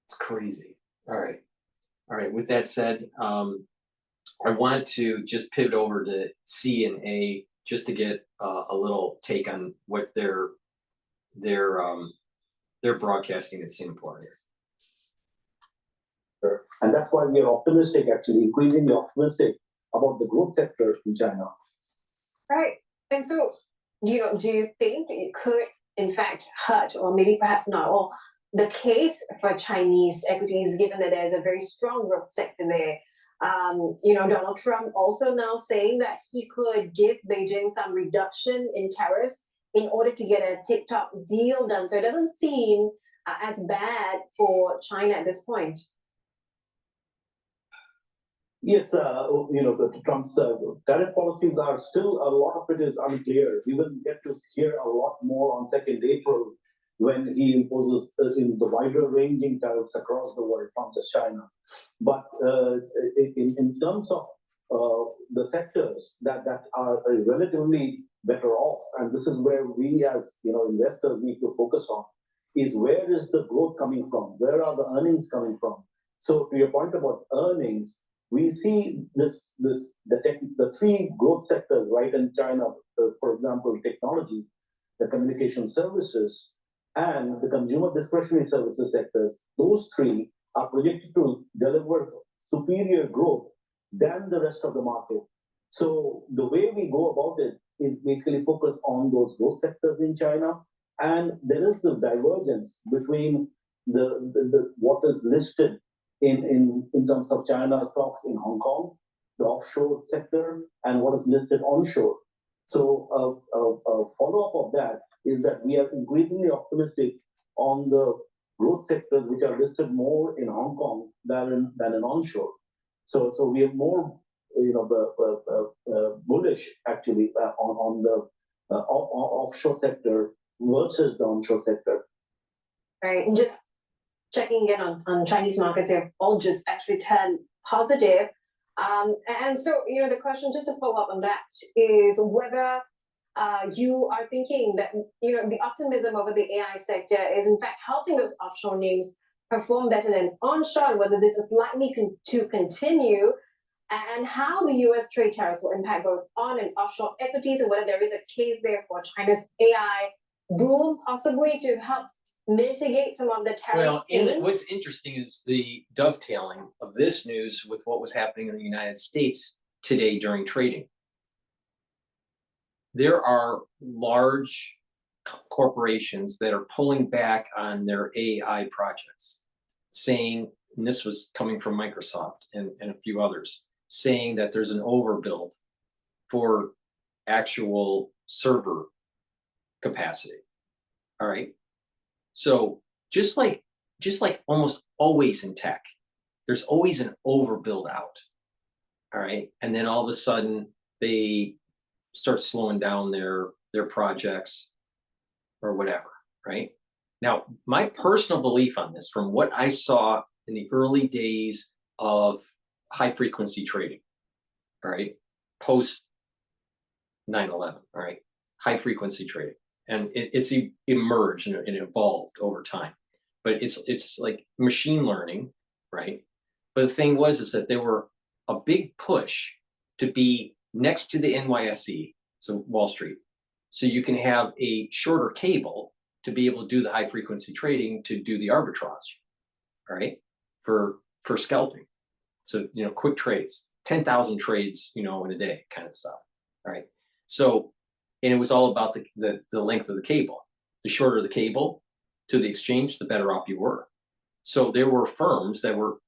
S6: It's crazy. All right. With that said, I want to just pivot over to CNA just to get a little take on what they're broadcasting in Singapore here.
S4: And that's why we are optimistic, actually, increasingly optimistic about the growth sector in China.
S22: Right. And so, do you think it could, in fact, hurt, or maybe perhaps not all, the case for Chinese equities, given that there's a very strong growth sector there? Donald Trump also now saying that he could give Beijing some reduction in tariffs in order to get a tip-top deal done. So it doesn't seem as bad for China at this point.
S4: Yes, Trump's tariff policies are still, a lot of it is unclear. We will get to hear a lot more on 2nd April when he imposes the wider ranging tariffs across the world, not just China. But in terms of the sectors that are relatively better off, and this is where we as investors need to focus on, is where is the growth coming from? Where are the earnings coming from? So to your point about earnings, we see the three growth sectors right in China, for example, technology, the communication services, and the consumer discretionary services sectors. Those three are projected to deliver superior growth than the rest of the market. So the way we go about it is basically focus on those growth sectors in China, and there is this divergence between the what is listed in terms of China stocks in Hong Kong, the offshore sector, and what is listed onshore. So a follow-up of that is that we are increasingly optimistic on the growth sectors which are listed more in Hong Kong than in onshore. So we are more bullish actually on the offshore sector versus the onshore sector.
S22: Right, and just checking in on Chinese markets, have all just actually turned positive. And so, the question just to follow up on that is whether you are thinking that, the optimism over the AI sector is in fact helping those offshore names perform better than onshore, and whether this is likely to continue, and how the US trade tariffs will impact both on and offshore equities, and whether there is a case there for China's AI boom possibly to help mitigate some of the tariff.
S6: Well, what's interesting is the dovetailing of this news with what was happening in the United States today during trading. There are large corporations that are pulling back on their AI projects, saying, and this was coming from Microsoft and a few others, saying that there's an overbuild for actual server capacity. All right. So just like almost always in tech, there's always an overbuild out. All right. And then all of a sudden they start slowing down their projects or whatever. Right. Now, my personal belief on this, from what I saw in the early days of high frequency trading, all right, post 9/11, all right, high frequency trading. And it's emerged and evolved over time, but it's like machine learning, right? But the thing is that there were a big push to be next to the NYSE, so Wall Street, so you can have a shorter cable to be able to do the high frequency trading, to do the arbitrage, all right, for scalping. So quick trades, 10,000 trades, in a day, kind of stuff, all right. So. And it was all about the length of the cable. The shorter the cable to the exchange, the better off you were. So there were firms that were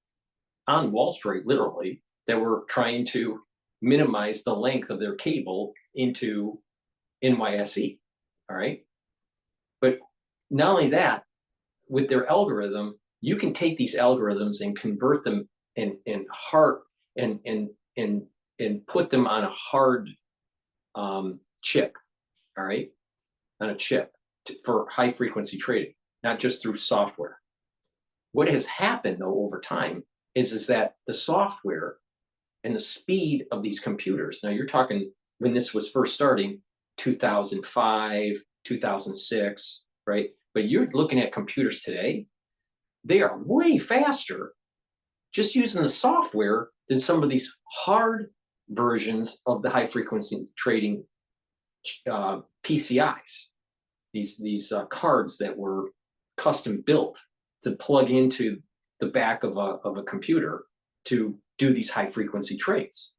S6: on Wall Street, literally, that were trying to minimize the length of their cable into NYSE, all right? But not only that, with their algorithm, you can take these algorithms and convert them and put them on a hard chip. All right, on a chip for high frequency trading, not just through software. What has happened though over time is that the software and the speed of these computers, now you're talking when this was first starting, 2005, 2006, right? But you're looking at computers today, they are way faster just using the software than some of these hard versions of the high frequency trading PCIs, these cards that were custom built to plug into the back of a computer to do these high frequency trades.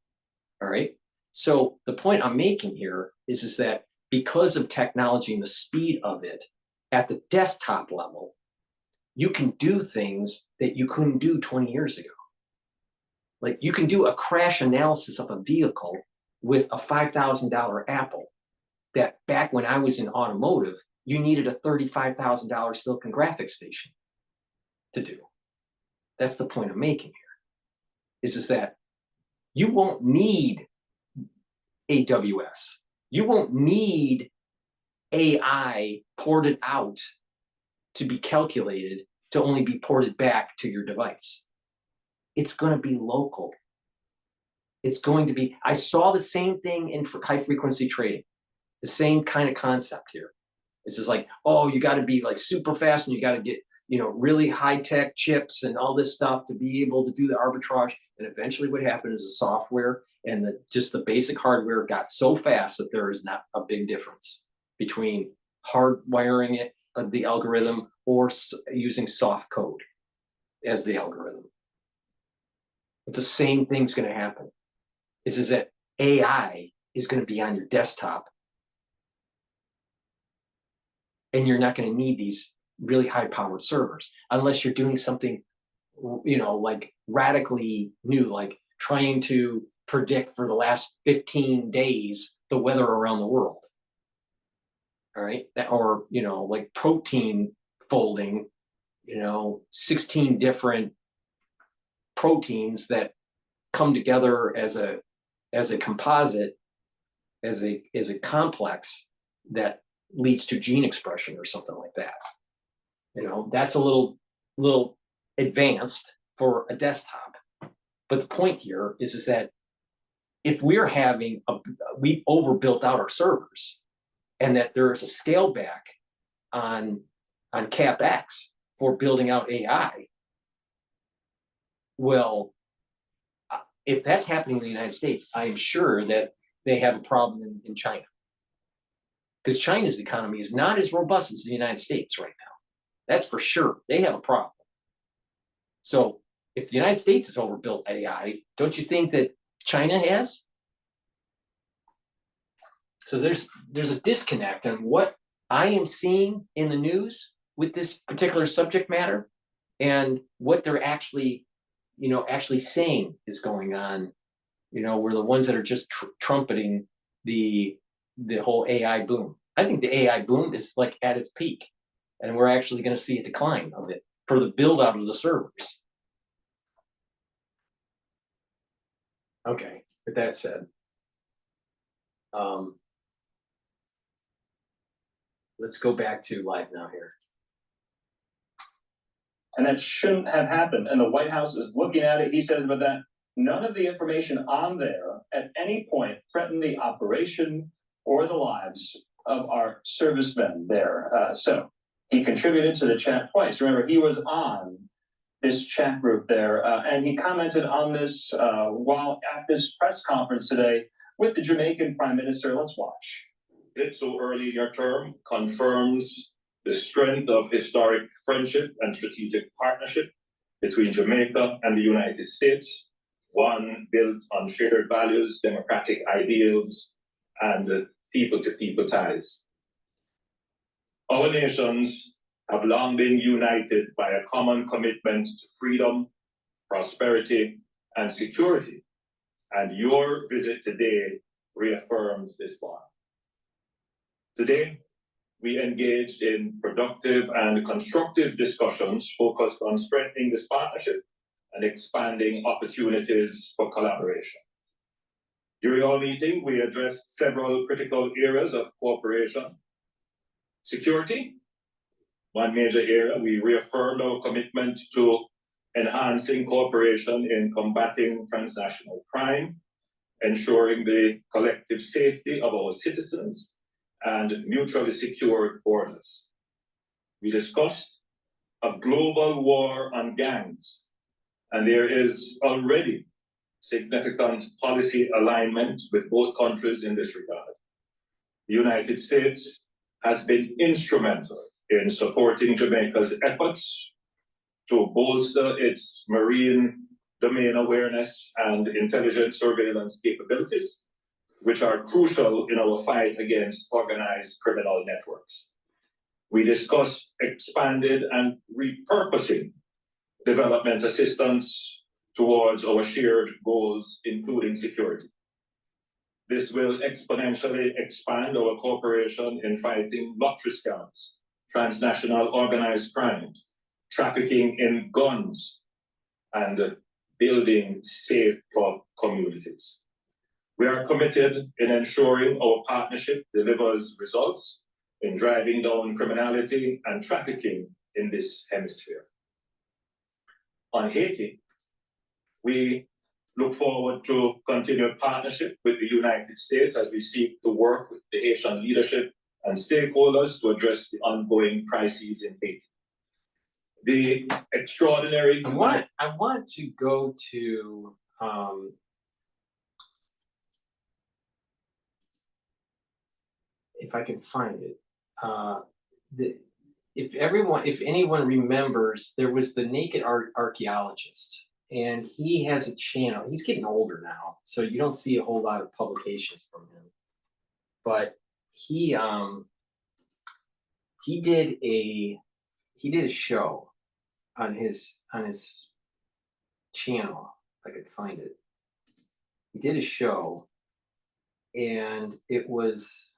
S6: All right. So the point I'm making here is that because of technology and the speed of it at the desktop level, you can do things that you couldn't do 20 years ago. Like you can do a crash analysis of a vehicle with a $5,000 Apple. That back when I was in automotive, you needed a $35,000 silicon graphics station to do. That's the point I'm making here, is that you won't need AWS. You won't need AI ported out to be calculated to only be ported back to your device. It's going to be local. It's going to be, I saw the same thing in high frequency trading, the same kind of concept here. It's just like, oh, you got to be like super fast and you got to get, you know, really high tech chips and all this stuff to be able to do the arbitrage. And eventually what happened is the software and just the basic hardware got so fast that there is not a big difference between hardwiring it, the algorithm, or using soft code as the algorithm. It's the same thing's going to happen. Is that AI is going to be on your desktop, and you're not going to need these really high-powered servers unless you're doing something, you know, like radically new, like trying to predict for the last 15 days the weather around the world. All right, or you know, like protein folding, you know, 16 different proteins that come together as a composite, as a complex that leads to gene expression or something like that. You know, that's a little advanced for a desktop. But the point here is that if we're having we overbuilt out our servers, and that there is a scale back on CapEx for building out AI, well, if that's happening in the United States, I am sure that they have a problem in China. Because China's economy is not as robust as the United States right now. That's for sure. They have a problem. So if the United States has overbuilt AI, don't you think that China has? So there's a disconnect on what I am seeing in the news with this particular subject matter and what they're actually saying is going on. You know, we're the ones that are just trumpeting the whole AI boom. I think the AI boom is like at its peak, and we're actually going to see a decline of it for the build out of the servers. Okay, with that said, let's go back to live now here.
S8: And that shouldn't have happened. And the White House is looking at it. He says about that, none of the information on there at any point threatened the operation or the lives of our servicemen there. So he contributed to the chat twice. Remember, he was on this chat group there, and he commented on this while at this press conference today with the Jamaican Prime Minister. Let's watch.
S11: It so early in your term confirms the strength of historic friendship and strategic partnership between Jamaica and the United States, one built on shared values, democratic ideals, and people-to-people ties. Our nations have long been united by a common commitment to freedom, prosperity, and security, and your visit today reaffirms this bond. Today, we engaged in productive and constructive discussions focused on strengthening this partnership and expanding opportunities for collaboration. During our meeting, we addressed several critical areas of cooperation. Security, one major area. We reaffirmed our commitment to enhancing cooperation in combating transnational crime, ensuring the collective safety of our citizens, and mutually secure borders. We discussed a global war on gangs, and there is already significant policy alignment with both countries in this regard. The United States has been instrumental in supporting Jamaica's efforts to bolster its marine domain awareness and intelligence surveillance capabilities, which are crucial in our fight against organized criminal networks. We discussed expanded and repurposing development assistance towards our shared goals, including security. This will exponentially expand our cooperation in fighting lottery scams, transnational organized crimes, trafficking in guns, and building safe communities. We are committed in ensuring our partnership delivers results in driving down criminality and trafficking in this hemisphere. On Haiti, we look forward to continued partnership with the United States as we seek to work with the Haitian leadership and stakeholders to address the ongoing crises in Haiti. The extraordinary.
S6: I want to go to if I can find it. If anyone remembers, there was the Naked Archaeologist, and he has a channel. He's getting older now, so you don't see a whole lot of publications from him. But he did a show on his channel. If I could find it. He did a show, and it was,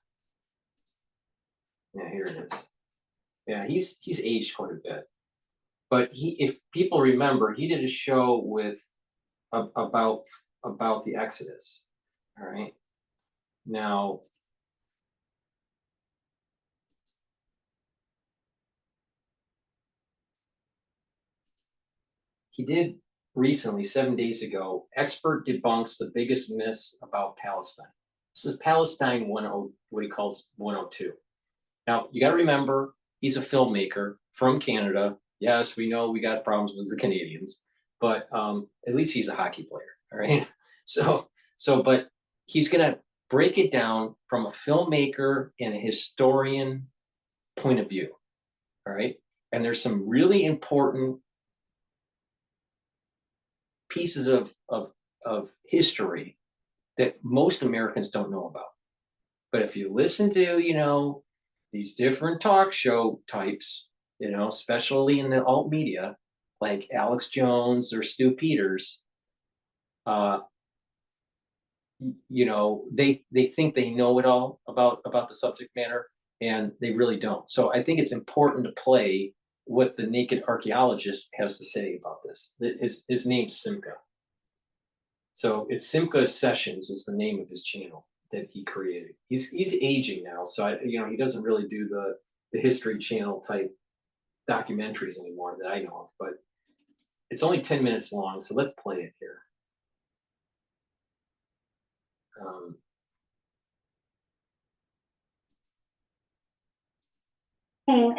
S6: yeah, here it is. Yeah, he's aged quite a bit, but if people remember, he did a show with about the Exodus. All right, now he did recently, 7 days ago, expert debunks the biggest myths about Palestine. This is Palestine 10, what he calls 102. Now, you got to remember, he's a filmmaker from Canada. Yes, we know we got problems with the Canadians, but at least he's a hockey player, all right? But he's going to break it down from a filmmaker and a historian point of view, all right? And there's some really important pieces of history that most Americans don't know about. But if you listen to, these different talk show types, especially in the alt media, like Alex Jones or Stu Peters, they think they know it all about the subject matter, and they really don't. So I think it's important to play what the Naked Archaeologist has to say about this. His name's Simca. So it's Simca Sessions is the name of his channel that he created. He's aging now, so he doesn't really do the History Channel type documentaries anymore that I know of. But it's only 10 minutes long, so let's play it here.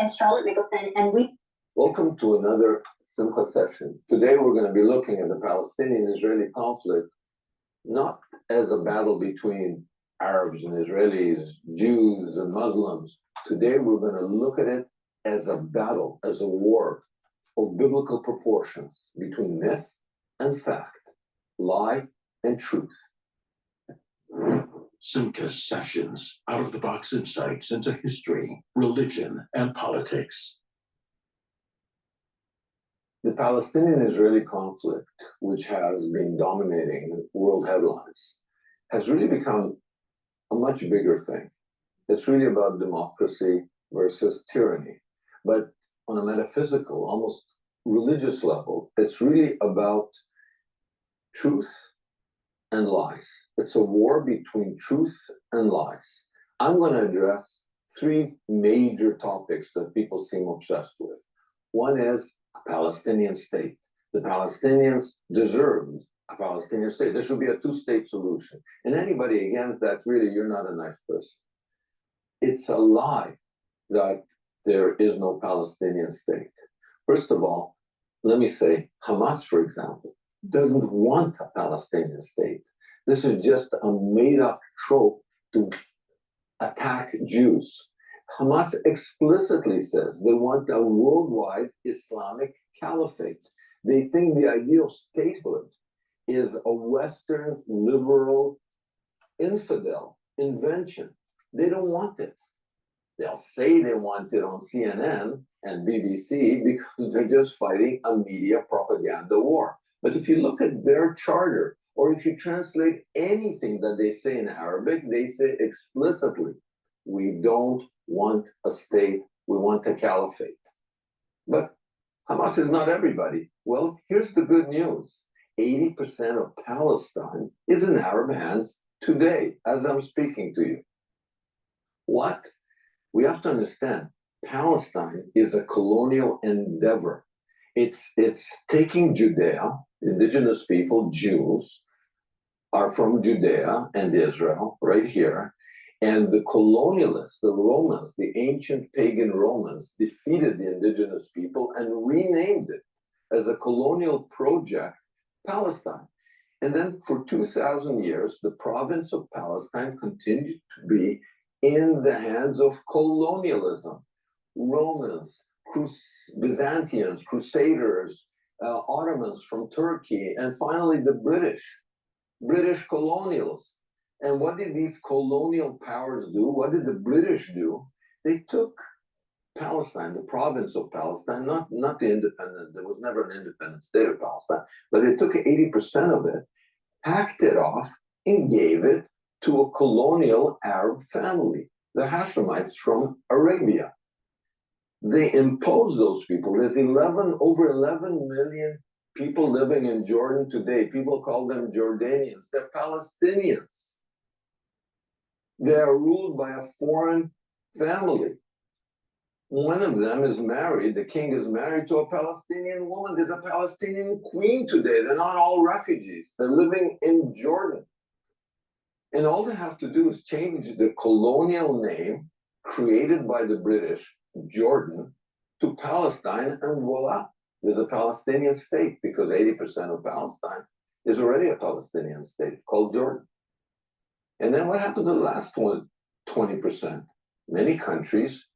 S7: As Charlotte Mickelson, and we.
S12: Welcome to another Simcha session. Today we're going to be looking at the Palestinian-Israeli conflict not as a battle between Arabs and Israelis, Jews and Muslims. Today we're going to look at it as a battle, as a war of biblical proportions between myth and fact, lie and truth.
S3: Simca's Sessions, out-of-the-box insights into history, religion, and politics.
S12: The Palestinian-Israeli conflict, which has been dominating world headlines, has really become a much bigger thing. It's really about democracy versus tyranny. But on a metaphysical, almost religious level, it's really about truth and lies. It's a war between truth and lies. I'm going to address three major topics that people seem obsessed with. One is a Palestinian state. The Palestinians deserved a Palestinian state. There should be a two-state solution. And anybody against that, really, you're not a nice person. It's a lie that there is no Palestinian state. First of all, let me say, Hamas, for example, doesn't want a Palestinian state. This is just a made-up trope to attack Jews. Hamas explicitly says they want a worldwide Islamic caliphate. They think the idea of statehood is a Western liberal infidel invention. They don't want it. They'll say they want it on CNN and BBC because they're just fighting a media propaganda war. But if you look at their charter, or if you translate anything that they say in Arabic, they say explicitly, we don't want a state, we want a caliphate. But Hamas is not everybody. Well, here's the good news. 80% of Palestine is in Arab hands today, as I'm speaking to you. What? We have to understand, Palestine is a colonial endeavor. It's taking Judea, indigenous people, Jews, are from Judea and Israel, right here. And the colonialists, the Romans, the ancient pagan Romans, defeated the indigenous people and renamed it as a colonial project, Palestine. And then for 2,000 years, the province of Palestine continued to be in the hands of colonialism. Romans, Byzantians, Crusaders, Ottomans from Turkey, and finally the British colonials. And what did these colonial powers do? What did the British do? They took Palestine, the province of Palestine, not the independent, there was never an independent state of Palestine, but they took 80% of it, hacked it off, and gave it to a colonial Arab family, the Hashemites from Arabia. They imposed those people. There's over 11 million people living in Jordan today. People call them Jordanians. They're Palestinians. They are ruled by a foreign family. One of them is married, the king is married to a Palestinian woman. There's a Palestinian queen today. They're not all refugees. They're living in Jordan. And all they have to do is change the colonial name created by the British, Jordan, to Palestine, and voila, there's a Palestinian state, because 80% of Palestine is already a Palestinian state called Jordan. And then what happened to the last 20%? Many countries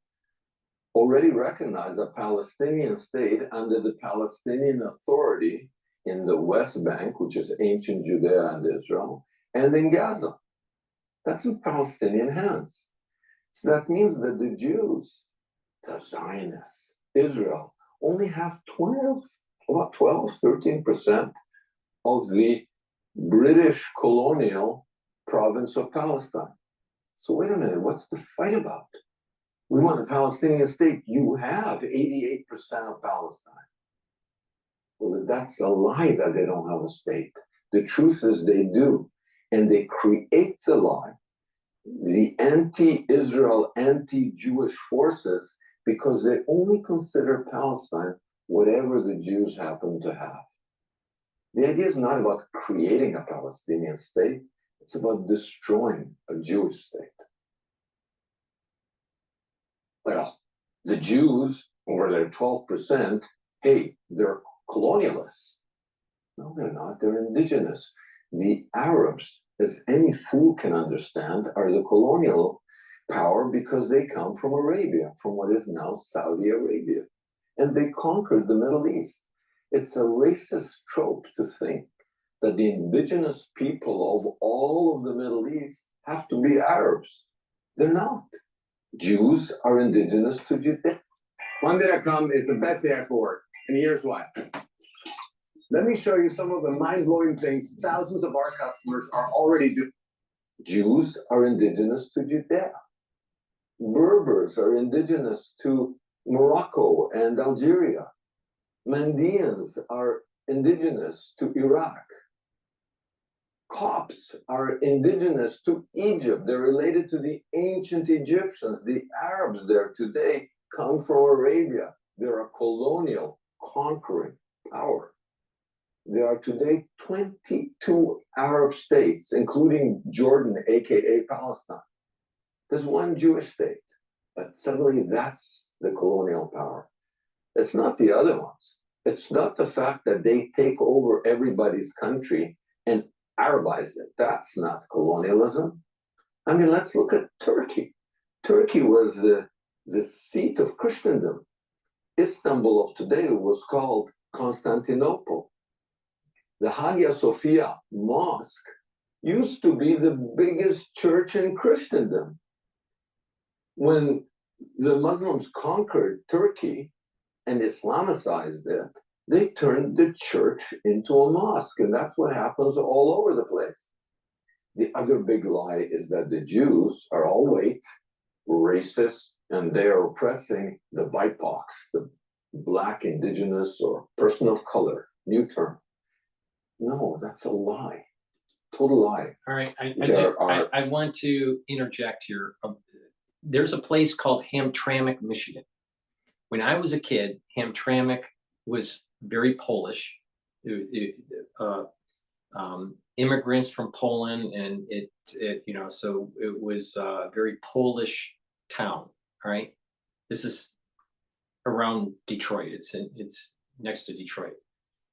S12: already recognize a Palestinian state under the Palestinian Authority in the West Bank, which is ancient Judea and Israel, and in Gaza. That's in Palestinian hands. So that means that the Jews, the Zionists, Israel, only have 13% of the British colonial province of Palestine. So wait a minute, what's the fight about? We want a Palestinian state. You have 88% of Palestine. Well, that's a lie that they don't have a state. The truth is they do. And they create the lie, the anti-Israel, anti-Jewish forces, because they only consider Palestine whatever the Jews happen to have. The idea is not about creating a Palestinian state. It's about destroying a Jewish state. Well, the Jews, over their 12%, hey, they're colonialists. No, they're not. They're indigenous. The Arabs, as any fool can understand, are the colonial power because they come from Arabia, from what is now Saudi Arabia. And they conquered the Middle East. It's a racist trope to think that the indigenous people of all of the Middle East have to be Arabs. They're not. Jews are indigenous to Judea.
S13: Monday.com is the best day for work, and here's why. Let me show you some of the mind-blowing things thousands of our customers are already doing.
S12: Jews are indigenous to Judea. Berbers are indigenous to Morocco and Algeria. Mandeans are indigenous to Iraq. Copts are indigenous to Egypt. They're related to the ancient Egyptians. The Arabs there today come from Arabia. They're a colonial, conquering power. There are today 22 Arab states, including Jordan, aka Palestine. There's one Jewish state, but suddenly that's the colonial power. It's not the other ones. It's not the fact that they take over everybody's country and Arabize it. That's not colonialism. I mean, let's look at Turkey. Turkey was the seat of Christendom. Istanbul of today was called Constantinople. The Hagia Sophia Mosque used to be the biggest church in Christendom. When the Muslims conquered Turkey and Islamicized it, they turned the church into a mosque, and that's what happens all over the place. The other big lie is that the Jews are all white, racist, and they are oppressing the BIPOCs, the Black, Indigenous, or person of color, new term. No, that's a lie. Total lie.
S6: All right, I want to interject here. There's a place called Hamtramck, Michigan. When I was a kid, Hamtramck was very Polish. immigrants from Poland, and so it was a very Polish town. All right, this is around Detroit. It's next to Detroit.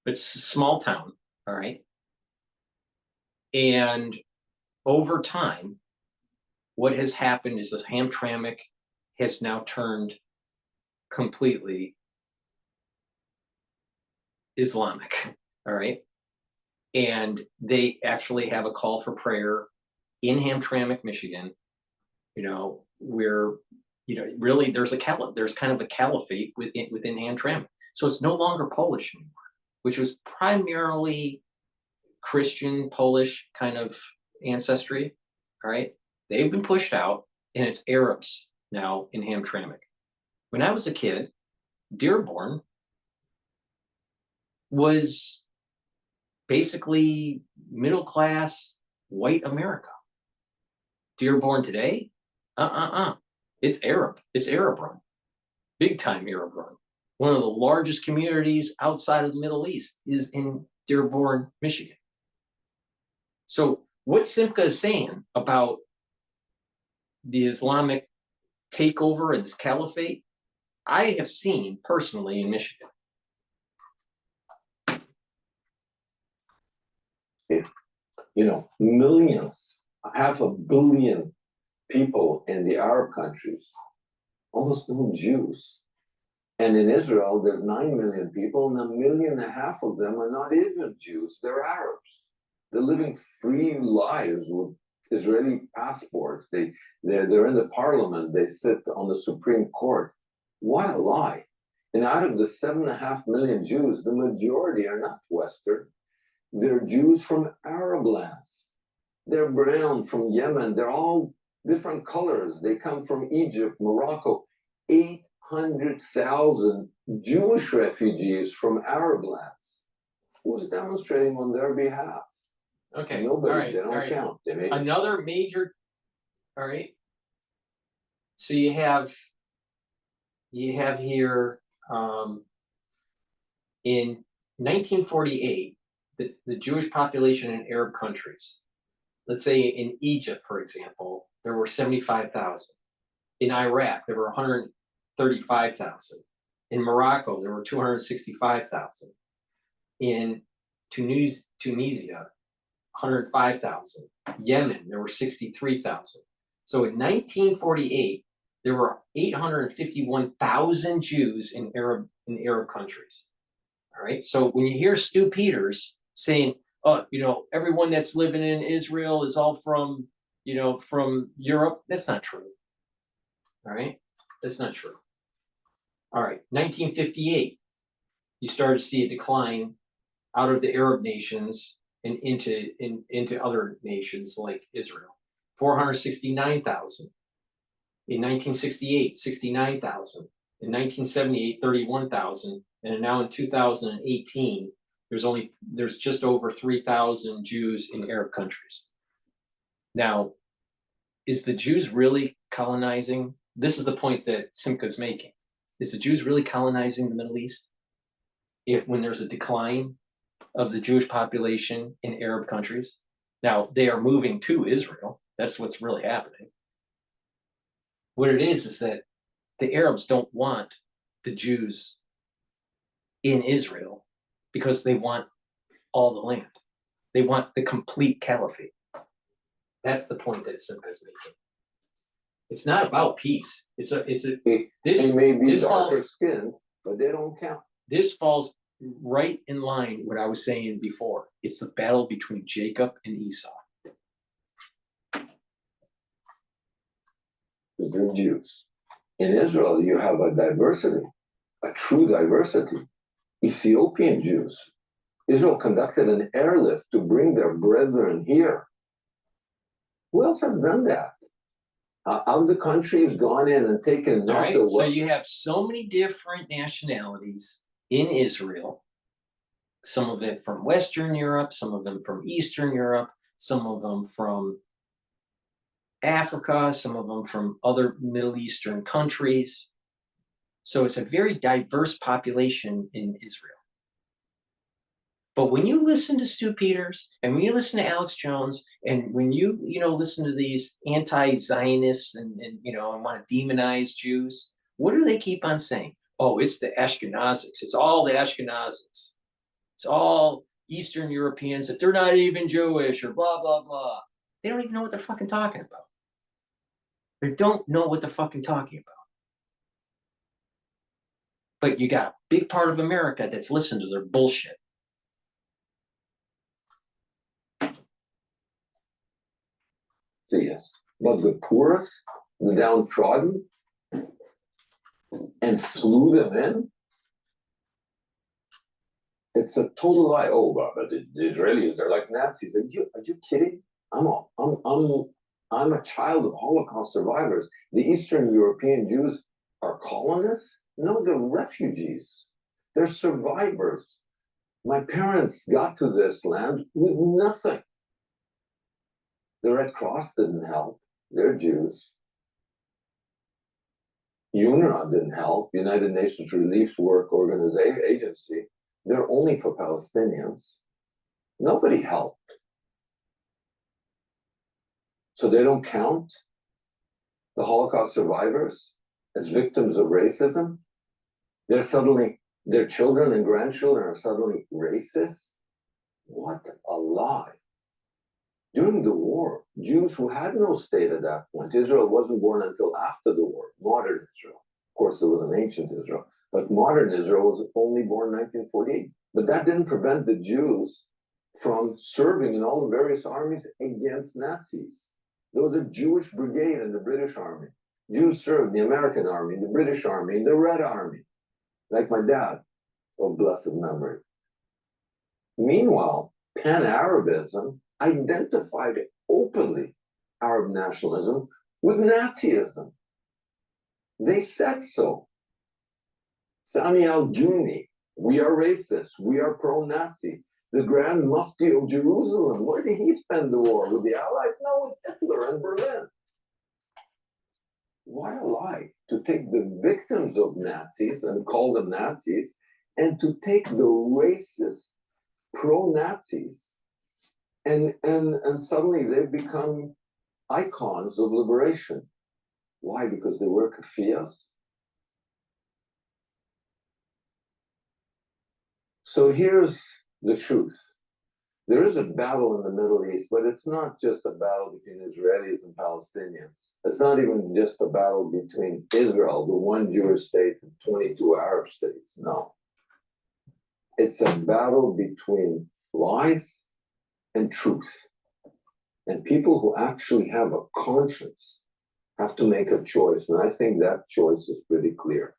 S6: It's a small town. All right, and over time, what has happened is this Hamtramck has now turned completely Islamic. All right. And they actually have a call for prayer in Hamtramck, Michigan, where, really there's kind of a caliphate within Hamtramck. So it's no longer Polish anymore, which was primarily Christian, Polish kind of ancestry. All right. They've been pushed out, and it's Arabs now in Hamtramck. When I was a kid, Dearborn was basically middle-class white America. Dearborn today, it's Arab. It's Arab run, big time Arab run. One of the largest communities outside of the Middle East is in Dearborn, Michigan. So what Simca is saying about the Islamic takeover and this caliphate, I have seen personally in Michigan.
S12: Millions, 500 million people in the Arab countries, almost no Jews. And in Israel, there's 9 million people, and 1.5 million of them are not even Jews, they're Arabs. They're living free lives with Israeli passports. They're in the parliament, they sit on the Supreme Court. What a lie. And out of the 7.5 million Jews, the majority are not Western. They're Jews from Arab lands. They're brown from Yemen. They're all different colors. They come from Egypt, Morocco. 800,000 Jewish refugees from Arab lands. Who's demonstrating on their behalf?
S6: Okay.
S12: Nobody.
S6: All right.
S12: They don't
S6: all right.
S12: count. They may.
S6: Another major. All right. So you have here in 1948 the Jewish population in Arab countries. Let's say in Egypt, for example, there were 75,000. In Iraq, there were 135,000. In Morocco, there were 265,000. In Tunisia, 105,000. Yemen, there were 63,000. So in 1948, there were 851,000 Jews in Arab countries. All right. So when you hear Stu Peters saying, "Oh, everyone that's living in Israel is all from Europe," that's not true. All right, that's not true. All right, 1958, you started to see a decline out of the Arab nations and into other nations like Israel. 469,000. In 1968, 69,000. In 1978, 31,000. And now in 2018, there's just over 3,000 Jews in Arab countries. Now, is the Jews really colonizing? This is the point that Simca's making. Is the Jews really colonizing the Middle East when there's a decline of the Jewish population in Arab countries? Now, they are moving to Israel. That's what's really happening. What it is that the Arabs don't want the Jews in Israel because they want all the land. They want the complete caliphate. That's the point that Simca's making. It's not about peace. They may be darker skinned,
S12: but they don't count.
S6: This falls right in line with what I was saying before. It's the battle between Jacob and Esau.
S12: They're Jews. In Israel, you have a diversity, a true diversity. Ethiopian Jews. Israel conducted an airlift to bring their brethren here. Who else has done that? How the country has gone in and taken
S6: All right, so you have so many different nationalities in Israel. Some of it from Western Europe, some of them from Eastern Europe, some of them from Africa, some of them from other Middle Eastern countries. So it's a very diverse population in Israel. But when you listen to Stu Peters and when you listen to Alex Jones and when you listen to these anti-Zionists and want to demonize Jews, what do they keep on saying? Oh, it's the Ashkenazics. It's all the Ashkenazics. It's all Eastern Europeans that they're not even Jewish or blah, blah, blah. They don't even know what they're fucking talking about. They don't know what they're fucking talking about. But you got a big part of America that's listening to their bullshit.
S12: Yes, but the poorest, the downtrodden, and flew them in. It's a total lie. Oh, but the Israelis, they're like Nazis. Are you kidding? I'm a child of Holocaust survivors. The Eastern European Jews are colonists? No, they're refugees. They're survivors. My parents got to this land with nothing. The Red Cross didn't help. They're Jews. UNRWA didn't help. United Nations Relief Work Organization Agency. They're only for Palestinians. Nobody helped. So they don't count the Holocaust survivors as victims of racism. Their children and grandchildren are suddenly racist. What a lie. During the war, Jews who had no state at that point, Israel wasn't born until after the war, modern Israel. Of course, there was an ancient Israel, but modern Israel was only born in 1948. But that didn't prevent the Jews from serving in all the various armies against Nazis. There was a Jewish brigade in the British Army. Jews served in the American Army, in the British Army, in the Red Army, like my dad, of blessed memory. Meanwhile, Pan-Arabism identified openly Arab nationalism with Nazism. They said so. Sami al-Juni, we are racist, we are pro-Nazi. The Grand Mufti of Jerusalem, where did he spend the war? With the Allies? No, with Hitler in Berlin. What a lie to take the victims of Nazis and call them Nazis, and to take the racist pro-Nazis and suddenly they've become icons of liberation. Why? Because they wear keffiyehs? So here's the truth. There is a battle in the Middle East, but it's not just a battle between Israelis and Palestinians. It's not even just a battle between Israel, the one Jewish state, and 22 Arab states. No. It's a battle between lies and truth. And people who actually have a conscience have to make a choice. And I think that choice is pretty clear.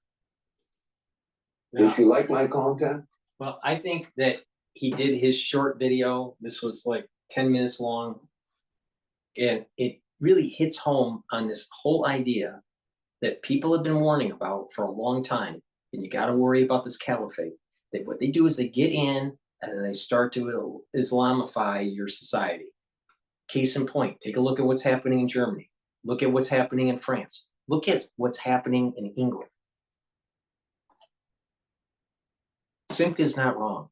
S6: Yeah.
S12: If you like my content,
S6: well, I think that he did his short video. This was like 10 minutes long. And it really hits home on this whole idea that people have been warning about for a long time. And you got to worry about this caliphate. That what they do is they get in and then they start to Islamify your society. Case in point, take a look at what's happening in Germany. Look at what's happening in France. Look at what's happening in England. Simca is not wrong.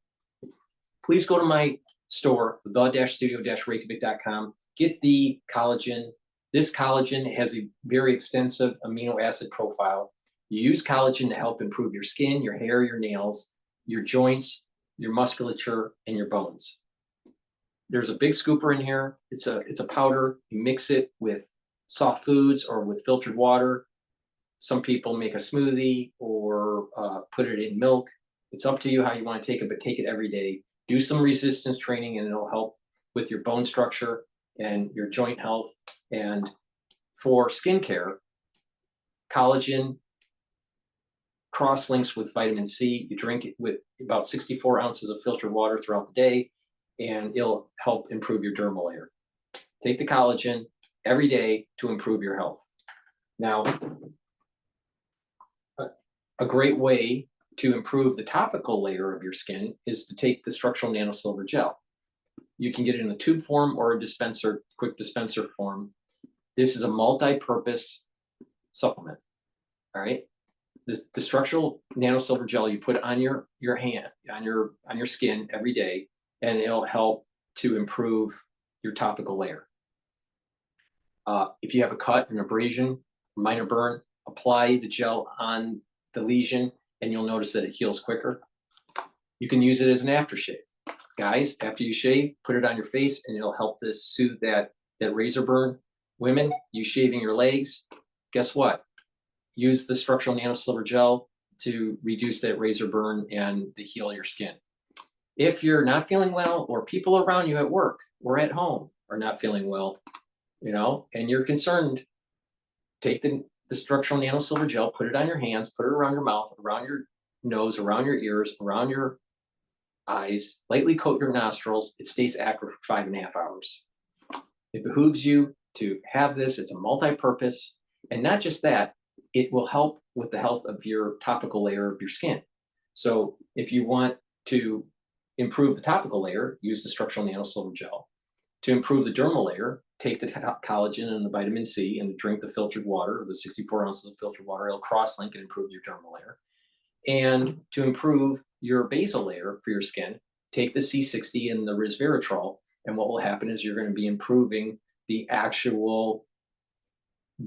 S6: Please go to my store, the-studio-reykjavik.com. Get the collagen. This collagen has a very extensive amino acid profile. You use collagen to help improve your skin, your hair, your nails, your joints, your musculature, and your bones. There's a big scooper in here. It's a powder. You mix it with soft foods or with filtered water. Some people make a smoothie or put it in milk. It's up to you how you want to take it, but take it every day. Do some resistance training and it'll help with your bone structure and your joint health. And for skincare, collagen cross-links with vitamin C. You drink it with about 64 ounces of filtered water throughout the day, and it'll help improve your dermal layer. Take the collagen every day to improve your health. Now, a great way to improve the topical layer of your skin is to take the structural nanosilver gel. You can get it in a tube form or a dispenser, quick dispenser form. This is a multi-purpose supplement, all right? the structural nanosilver gel you put on your hand, on your skin every day, and it'll help to improve your topical layer. If you have a cut, an abrasion, minor burn, apply the gel on the lesion and you'll notice that it heals quicker. You can use it as an aftershave. Guys, after you shave, put it on your face and it'll help to soothe that razor burn. Women, you shaving your legs, guess what? Use the structural nanosilver gel to reduce that razor burn and to heal your skin. If you're not feeling well, or people around you at work or at home are not feeling well, you know, and you're concerned, take the structural nanosilver gel, put it on your hands, put it around your mouth, around your nose, around your ears, around your eyes, lightly coat your nostrils. It stays active for 5.5 hours. It behooves you to have this. It's a multi-purpose, and not just that, it will help with the health of your topical layer of your skin. So if you want to improve the topical layer, use the structural nanosilver gel. To improve the dermal layer, take the collagen and the vitamin C and drink the filtered water, the 64 ounces of filtered water. It'll cross-link and improve your dermal layer. And to improve your basal layer for your skin, take the C60 and the resveratrol. And what will happen is you're going to be improving the actual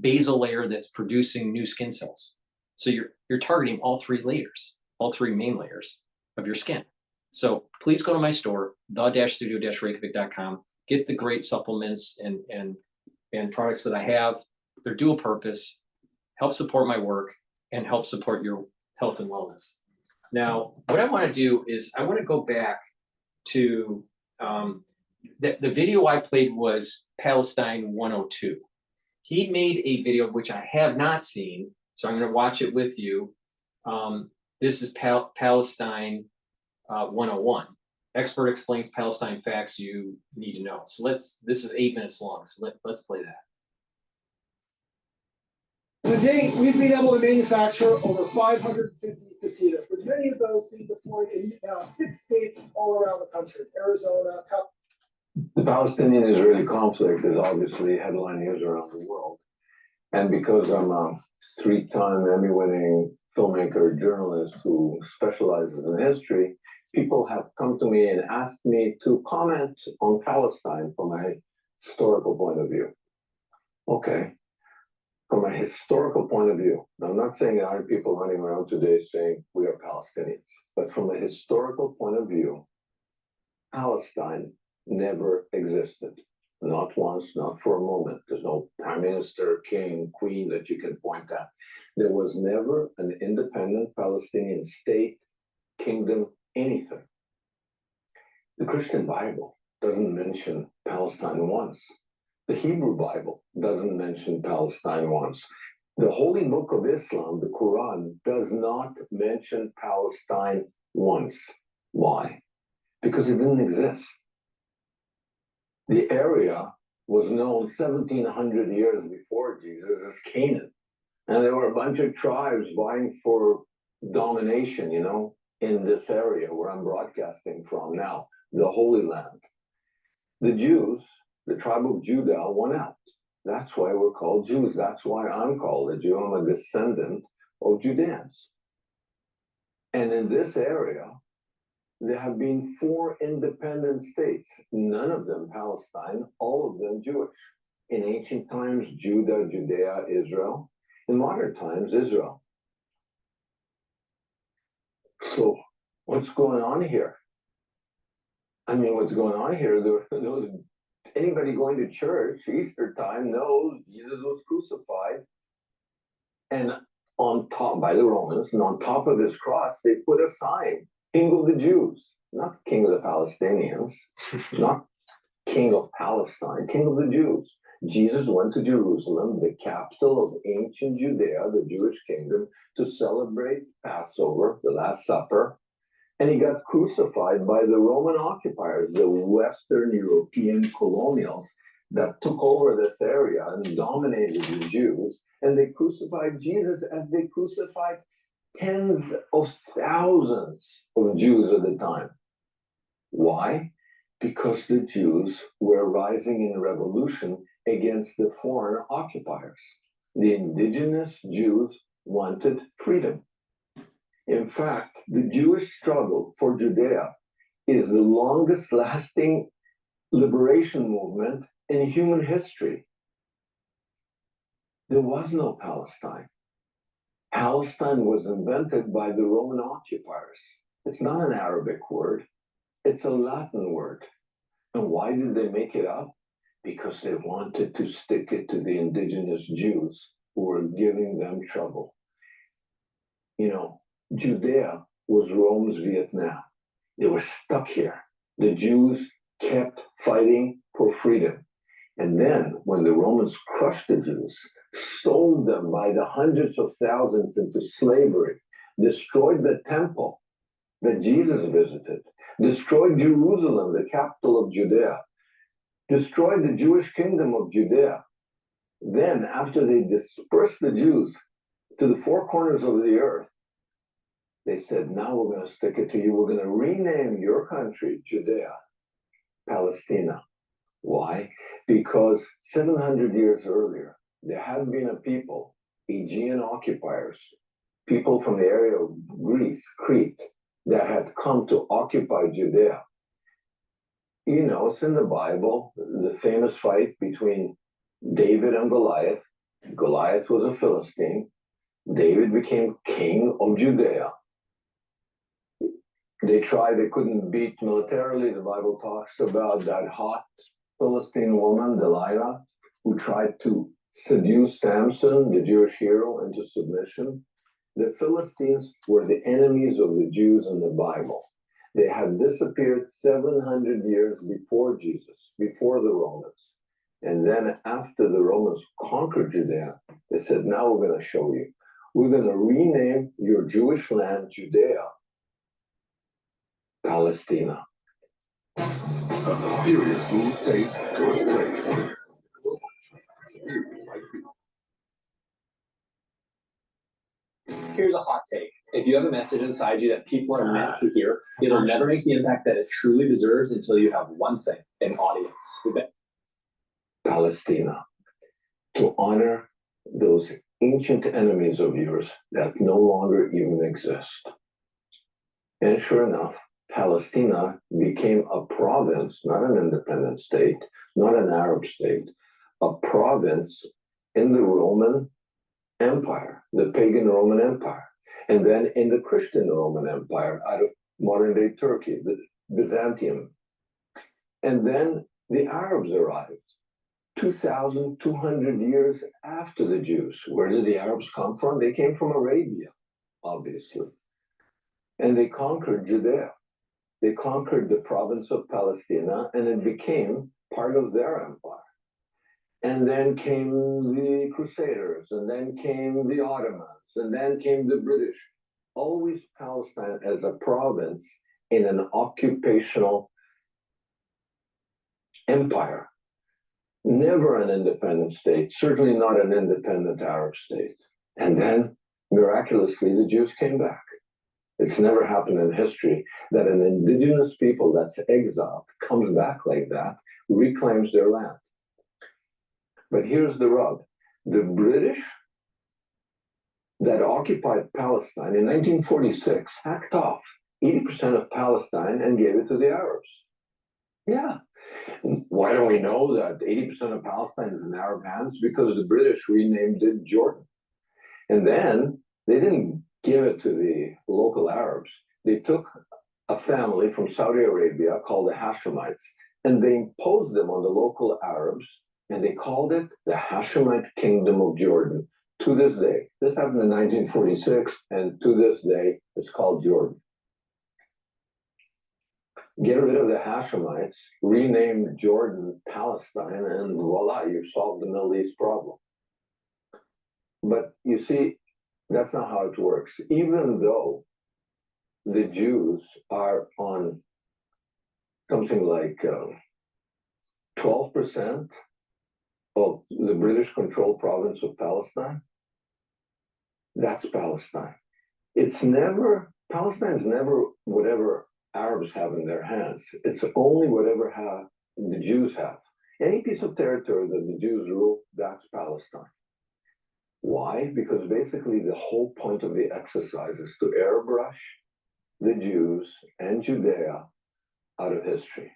S6: basal layer that's producing new skin cells. So you're targeting all three layers, all three main layers of your skin. So please go to my store, the-studio-reykjavik.com. Get the great supplements and products that I have. They're dual purpose, help support my work, and help support your health and wellness. Now, what I want to do is I want to go back to the video I played was Palestine 102. He made a video which I have not seen, so I'm going to watch it with you. This is Palestine 101. Expert explains Palestine facts you need to know. So this is 8 minutes long, so let's play that.
S14: To date, we've been able to manufacture over 550 casitas, with many of those being deployed in 6 states all around the country: Arizona.
S12: The Palestinian-Israeli conflict is obviously headline news around the world. And because I'm a 3-time Emmy-winning filmmaker, journalist who specializes in history, people have come to me and asked me to comment on Palestine from a historical point of view. Okay. From a historical point of view, now, I'm not saying there aren't people running around today saying we are Palestinians, but from a historical point of view, Palestine never existed. Not once, not for a moment. There's no prime minister, king, queen that you can point at. There was never an independent Palestinian state, kingdom, anything. The Christian Bible doesn't mention Palestine once. The Hebrew Bible doesn't mention Palestine once. The Holy Book of Islam, the Quran, does not mention Palestine once. Why? Because it didn't exist. The area was known 1,700 years before Jesus as Canaan. And there were a bunch of tribes vying for domination, you know, in this area where I'm broadcasting from now, the Holy Land. The Jews, the tribe of Judah, won out. That's why we're called Jews. That's why I'm called a Jew. I'm a descendant of Judeans. And in this area, there have been 4 independent states, none of them Palestine, all of them Jewish. In ancient times, Judah, Judea, Israel. In modern times, Israel. So what's going on here? I mean, what's going on here, anybody going to church Easter time knows Jesus was crucified. And on top, by the Romans, and on top of his cross, they put a sign, King of the Jews, not King of the Palestinians, not King of Palestine, King of the Jews. Jesus went to Jerusalem, the capital of ancient Judea, the Jewish kingdom, to celebrate Passover, the Last Supper, and he got crucified by the Roman occupiers, the Western European colonials that took over this area and dominated the Jews, and they crucified Jesus as they crucified tens of thousands of Jews at the time. Why? Because the Jews were rising in revolution against the foreign occupiers. The indigenous Jews wanted freedom. In fact, the Jewish struggle for Judea is the longest lasting liberation movement in human history. There was no Palestine. Palestine was invented by the Roman occupiers. It's not an Arabic word, it's a Latin word. And why did they make it up? Because they wanted to stick it to the indigenous Jews who were giving them trouble. You know, Judea was Rome's Vietnam. They were stuck here. The Jews kept fighting for freedom. And then when the Romans crushed the Jews, sold them by the hundreds of thousands into slavery, destroyed the temple that Jesus visited, destroyed Jerusalem, the capital of Judea, destroyed the Jewish kingdom of Judea. Then, after they dispersed the Jews to the four corners of the earth, they said, now we're going to stick it to you. We're going to rename your country, Judea, Palestina. Why? Because 700 years earlier, there had been a people, Aegean occupiers, people from the area of Greece, Crete, that had come to occupy Judea. You know, it's in the Bible, the famous fight between David and Goliath. Goliath was a Philistine. David became king of Judea. They tried, they couldn't beat militarily. The Bible talks about that hot Philistine woman, Delilah, who tried to seduce Samson, the Jewish hero, into submission. The Philistines were the enemies of the Jews in the Bible. They had disappeared 700 years before Jesus, before the Romans. And then after the Romans conquered Judea, they said, now we're going to show you. We're going to rename your Jewish land, Judea, Palestina.
S3: A superior smooth taste, good flavor.
S10: Here's a hot take. If you have a message inside you that people are meant to hear, it'll never make the impact that it truly deserves until you have one thing, an audience.
S12: Palestina. To honor those ancient enemies of yours that no longer even exist. And sure enough, Palestina became a province, not an independent state, not an Arab state, a province in the Roman Empire, the pagan Roman Empire, and then in the Christian Roman Empire out of modern day Turkey, the Byzantium. And then the Arabs arrived 2,200 years after the Jews. Where did the Arabs come from? They came from Arabia, obviously. And they conquered Judea. They conquered the province of Palestina, and it became part of their empire. And then came the Crusaders, and then came the Ottomans, and then came the British. Always Palestine as a province in an occupational empire. Never an independent state, certainly not an independent Arab state. And then, miraculously, the Jews came back. It's never happened in history that an indigenous people that's exiled comes back like that, reclaims their land. But here's the rub. The British that occupied Palestine in 1946 hacked off 80% of Palestine and gave it to the Arabs. Yeah. Why do we know that 80% of Palestine is in Arab hands? Because the British renamed it Jordan. And then they didn't give it to the local Arabs. They took a family from Saudi Arabia called the Hashemites, and they imposed them on the local Arabs, and they called it the Hashemite Kingdom of Jordan. To this day, this happened in 1946, and to this day, it's called Jordan. Get rid of the Hashemites, rename Jordan Palestine, and voila, you've solved the Middle East problem. But you see, that's not how it works. Even though the Jews are on something like 12% of the British-controlled province of Palestine, that's Palestine. It's never, Palestine's never whatever Arabs have in their hands. It's only whatever the Jews have. Any piece of territory that the Jews rule, that's Palestine. Why? Because basically the whole point of the exercise is to airbrush the Jews and Judea out of history.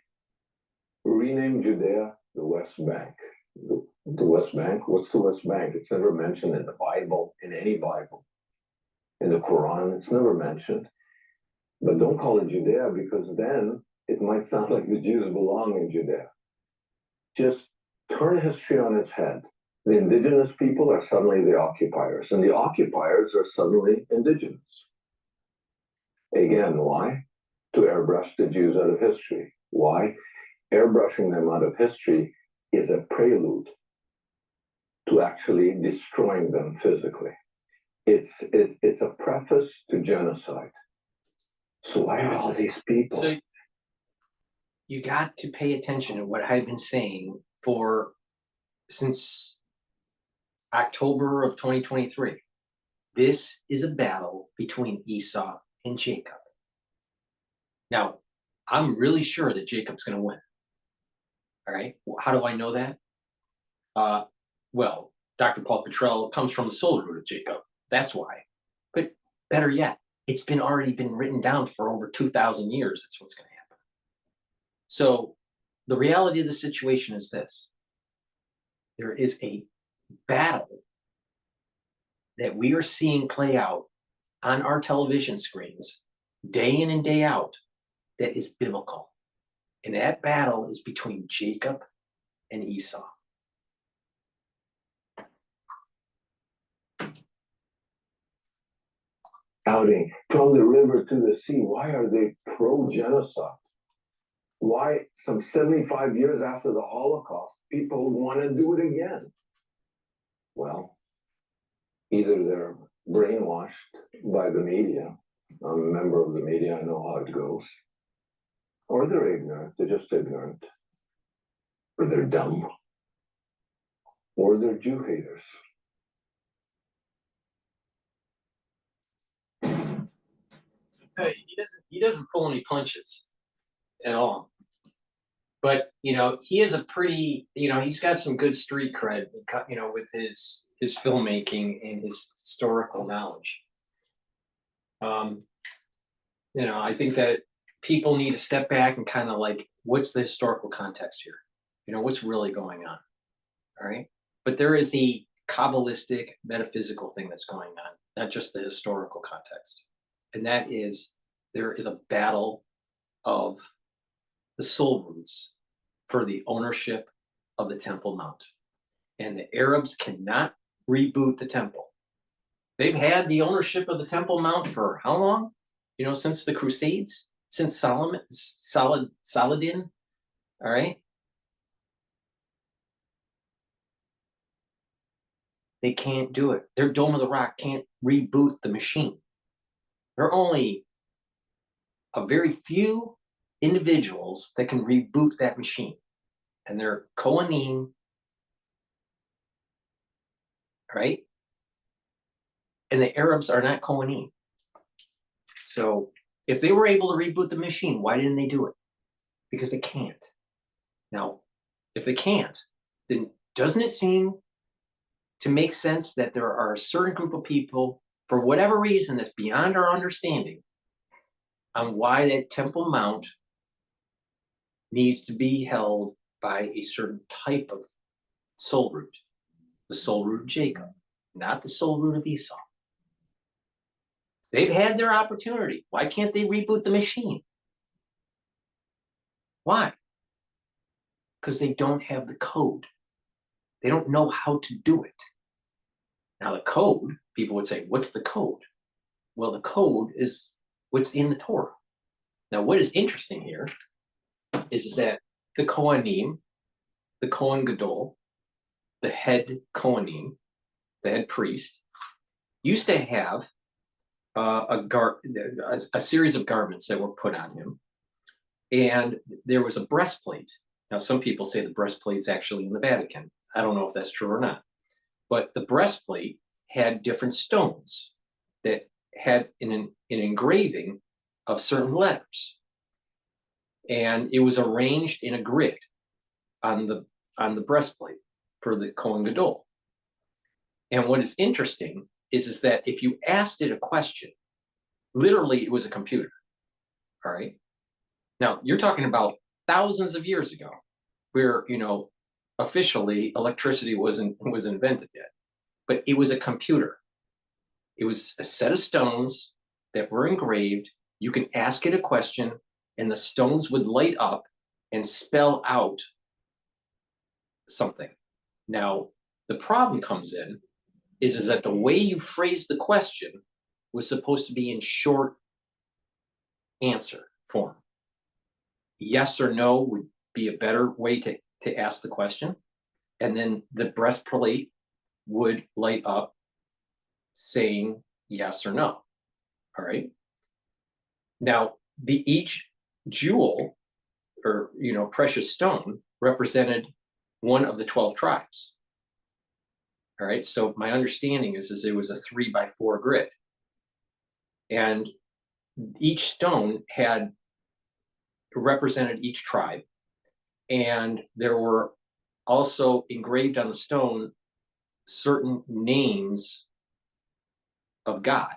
S12: Rename Judea the West Bank. The West Bank? What's the West Bank? It's never mentioned in the Bible, in any Bible. In the Quran, it's never mentioned. But don't call it Judea because then it might sound like the Jews belong in Judea. Just turn history on its head. The indigenous people are suddenly the occupiers, and the occupiers are suddenly indigenous. Again, why? To airbrush the Jews out of history. Why? Airbrushing them out of history is a prelude to actually destroying them physically. It's a preface to genocide. So why are all these people?
S6: So you got to pay attention to what I've been saying since October of 2023. This is a battle between Esau and Jacob. Now, I'm really sure that Jacob's going to win. All right. How do I know that? Well, DrPaulCottrell comes from the soul root of Jacob. That's why. But better yet, it's already been written down for over 2,000 years. That's what's going to happen. So the reality of the situation is this. There is a battle that we are seeing play out on our television screens day in and day out that is biblical. And that battle is between Jacob and Esau.
S12: Outing from the river to the sea. Why are they pro-genocide? Why, some 75 years after the Holocaust, people want to do it again? Well, either they're brainwashed by the media. I'm a member of the media, I know how it goes. Or they're ignorant, they're just ignorant. Or they're dumb. Or they're Jew haters.
S6: He doesn't pull any punches at all. But he is a pretty, he's got some good street cred, with his filmmaking and his historical knowledge. I think that people need to step back and kind of what's the historical context here? What's really going on? All right. But there is the Kabbalistic metaphysical thing that's going on, not just the historical context. And that is, there is a battle of the soul roots for the ownership of the Temple Mount. And the Arabs cannot reboot the temple. They've had the ownership of the Temple Mount for how long? Since the Crusades, since Saladin, all right? They can't do it. Their Dome of the Rock can't reboot the machine. There are only a very few individuals that can reboot that machine. And they're Kohanim, right? And the Arabs are not Kohanim. So if they were able to reboot the machine, why didn't they do it? Because they can't. Now, if they can't, then doesn't it seem to make sense that there are a certain group of people, for whatever reason that's beyond our understanding, on why that Temple Mount needs to be held by a certain type of soul root, the soul root of Jacob, not the soul root of Esau. They've had their opportunity. Why can't they reboot the machine? Why? Because they don't have the code. They don't know how to do it. Now, the code, people would say, what's the code? Well, the code is what's in the Torah. Now, what is interesting here is that the Kohanim, the Kohen Gadol, the head Kohanim, the head priest, used to have a series of garments that were put on him. And there was a breastplate. Now, some people say the breastplate's actually in the Vatican. I don't know if that's true or not. But the breastplate had different stones that had an engraving of certain letters. And it was arranged in a grid on the breastplate for the Kohen Gadol. And what is interesting is that if you asked it a question, literally it was a computer. All right. Now you're talking about thousands of years ago, where officially electricity was invented yet, but it was a computer. It was a set of stones that were engraved. You can ask it a question, and the stones would light up and spell out something. Now, the problem comes in is that the way you phrase the question was supposed to be in short answer form. Yes or no would be a better way to ask the question. And then the breastplate would light up saying yes or no. All right. Now, each jewel or precious stone represented one of the 12 tribes. All right. So my understanding is it was a 3x4 grid. And each stone represented each tribe. And there were also engraved on the stone certain names of God.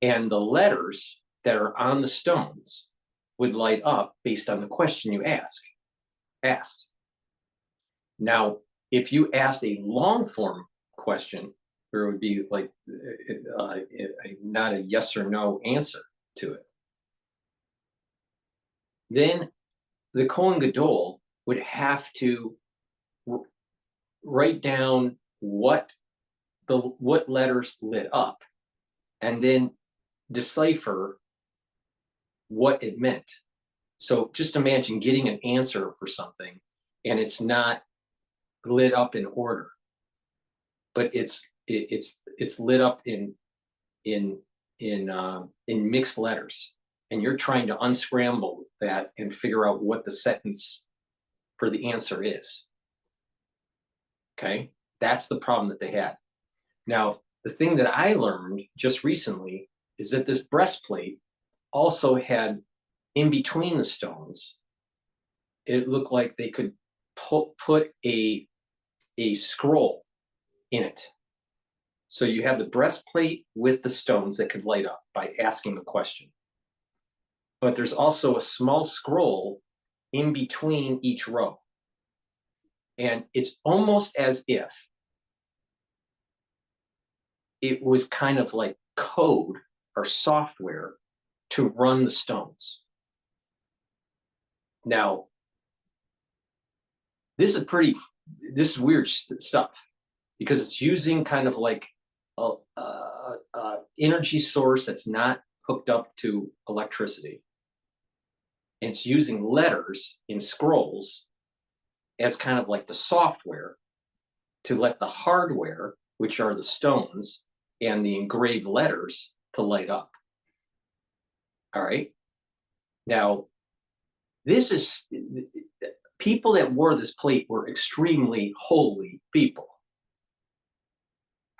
S6: And the letters that are on the stones would light up based on the question you asked. Now, if you asked a long form question, there would be like not a yes or no answer to it. Then the Kohen Gadol would have to write down what letters lit up, and then decipher what it meant. So just imagine getting an answer for something, and it's not lit up in order, but it's lit up in mixed letters, and you're trying to unscramble that and figure out what the sentence for the answer is. Okay, that's the problem that they had. Now, the thing that I learned just recently is that this breastplate also had, in between the stones, it looked like they could put a scroll in it. So you have the breastplate with the stones that could light up by asking a question. But there's also a small scroll in between each row. And it's almost as if it was kind of like code or software to run the stones. Now, this is weird stuff, because it's using kind of like a energy source that's not hooked up to electricity. And it's using letters in scrolls as kind of like the software to let the hardware, which are the stones and the engraved letters, to light up. All right. Now, this is people that wore this plate were extremely holy people.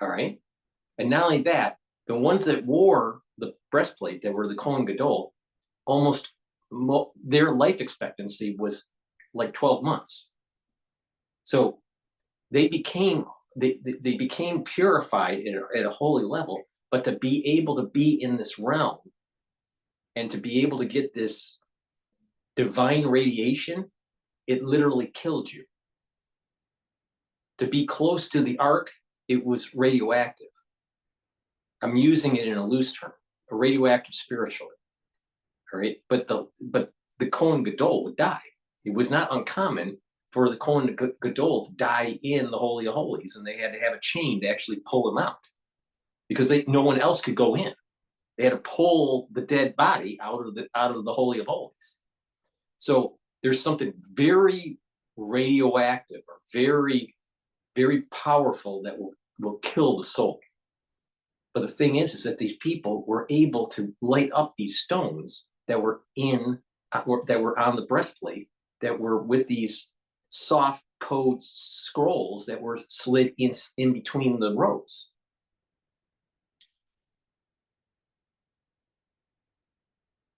S6: All right. And not only that, the ones that wore the breastplate, that were the Kohen Gadol, their life expectancy was like 12 months. So they became purified at a holy level, but to be able to be in this realm and to be able to get this divine radiation, it literally killed you. To be close to the ark, it was radioactive. I'm using it in a loose term, a radioactive spiritually. All right, but the Kohen Gadol would die. It was not uncommon for the Kohen Gadol to die in the Holy of Holies, and they had to have a chain to actually pull him out, because no one else could go in. They had to pull the dead body out of the Holy of Holies. So there's something very radioactive or very, very powerful that will kill the soul. But the thing is that these people were able to light up these stones that were on the breastplate, that were with these soft code scrolls that were slid in between the rows.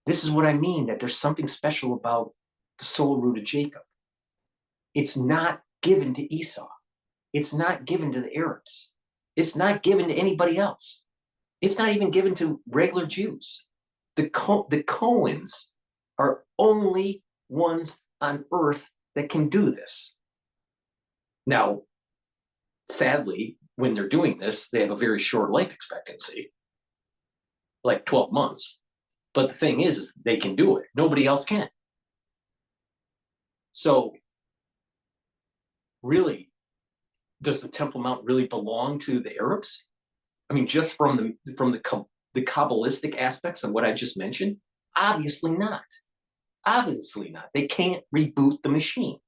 S6: This is what I mean, that there's something special about the soul root of Jacob. It's not given to Esau. It's not given to the Arabs. It's not given to anybody else. It's not even given to regular Jews. The Cohens are only ones on earth that can do this. Now, sadly, when they're doing this, they have a very short life expectancy, like 12 months. But the thing is they can do it. Nobody else can. So, really, does the Temple Mount really belong to the Arabs? I mean, just from the Kabbalistic aspects of what I just mentioned? Obviously not. Obviously not. They can't reboot the machine.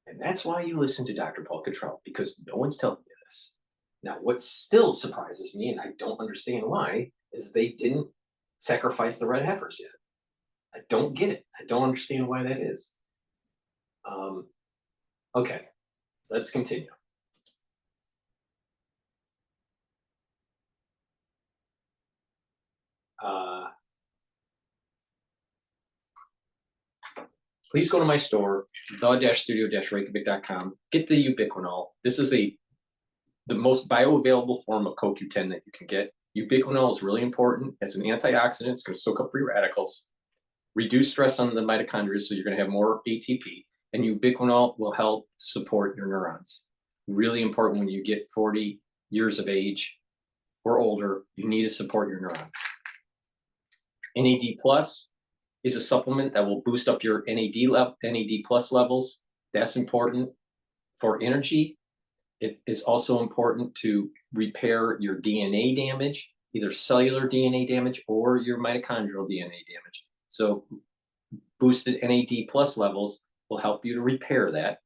S6: And that's why you listen to Dr. Paul Cottrell, because no one's telling you this. Now, what still surprises me, and I don't understand why, is they didn't sacrifice the red heifers yet. I don't get it. I don't understand why that is. Okay, let's continue. Please go to my store, the-studio-reykjavik.com. Get the ubiquinol. This is the most bioavailable form of CoQ10 that you can get. Ubiquinol is really important as an antioxidant. It's going to soak up free radicals, reduce stress on the mitochondria, so you're going to have more ATP. And ubiquinol will help support your neurons. Really important when you get 40 years of age or older, you need to support your neurons. NAD plus is a supplement that will boost up your NAD plus levels. That's important for energy. It is also important to repair your DNA damage, either cellular DNA damage or your mitochondrial DNA damage. So boosted NAD plus levels will help you to repair that.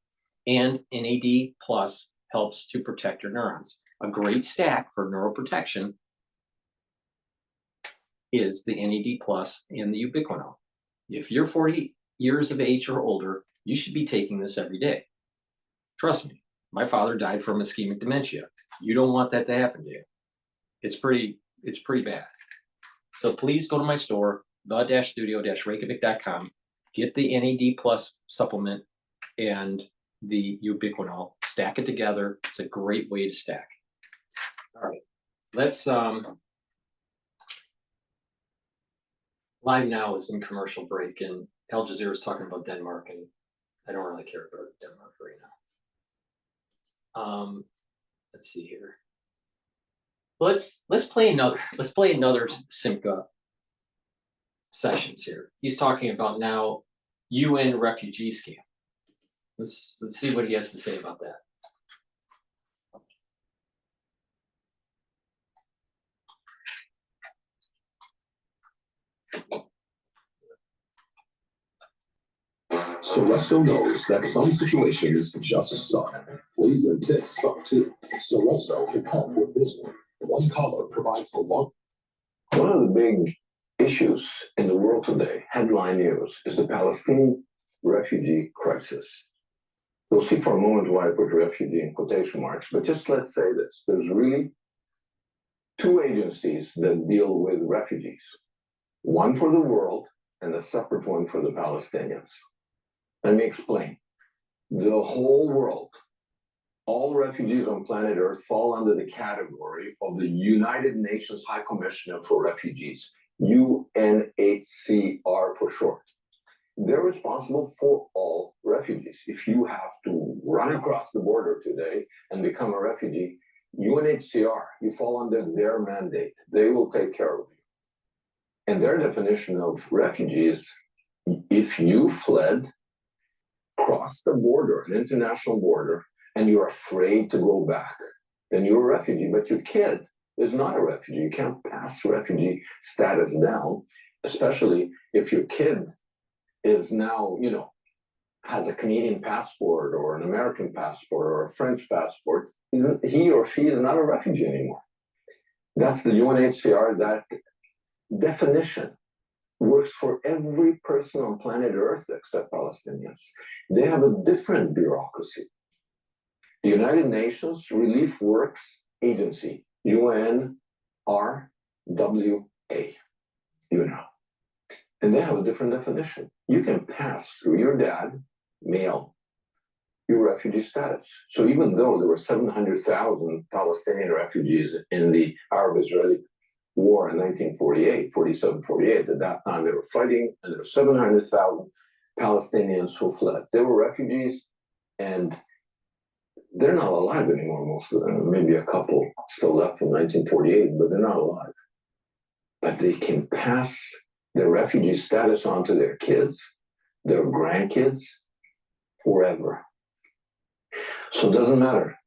S6: And NAD plus helps to protect your neurons. A great stack for neuroprotection is the NAD plus and the ubiquinol. If you're 40 years of age or older, you should be taking this every day. Trust me, my father died from ischemic dementia. You don't want that to happen to you. It's pretty bad. So please go to my store, the-studio-reykjavik.com, get the NAD plus supplement and the ubiquinol, stack it together. It's a great way to stack. All right, let's live now is in commercial break, and Al Jazeera is talking about Denmark, and I don't really care about Denmark right now. Let's see here. Let's play another Simca sessions here. He's talking about now UN refugee scam. Let's see what he has to say about that.
S3: Soresto knows that some situations just suck. Fleas and ticks suck too. Soresto can help with this one. One collar provides the long.
S12: One of the big issues in the world today, headline news, is the Palestinian refugee crisis. You'll see for a moment why I put refugee in quotation marks, but just let's say this. There's really two agencies that deal with refugees. One for the world and a separate one for the Palestinians. Let me explain. The whole world, all refugees on planet Earth fall under the category of the United Nations High Commissioner for Refugees, UNHCR for short. They're responsible for all refugees. If you have to run across the border today and become a refugee, UNHCR, you fall under their mandate. They will take care of you. And their definition of refugees, if you fled, crossed the border, an international border, and you're afraid to go back, then you're a refugee. But your kid is not a refugee. You can't pass refugee status down, especially if your kid is now, has a Canadian passport or an American passport or a French passport. He or she is not a refugee anymore. That's the UNHCR. That definition works for every person on planet Earth except Palestinians. They have a different bureaucracy. The United Nations Relief Works Agency, UNRWA, And they have a different definition. You can pass through your dad, male, your refugee status. So even though there were 700,000 Palestinian refugees in the Arab-Israeli war in 1948, 47, 48, at that time they were fighting, and there were 700,000 Palestinians who fled. They were refugees, and they're not alive anymore, most of them. Maybe a couple still left from 1948, but they're not alive. But they can pass their refugee status on to their kids, their grandkids, forever. So it doesn't matter.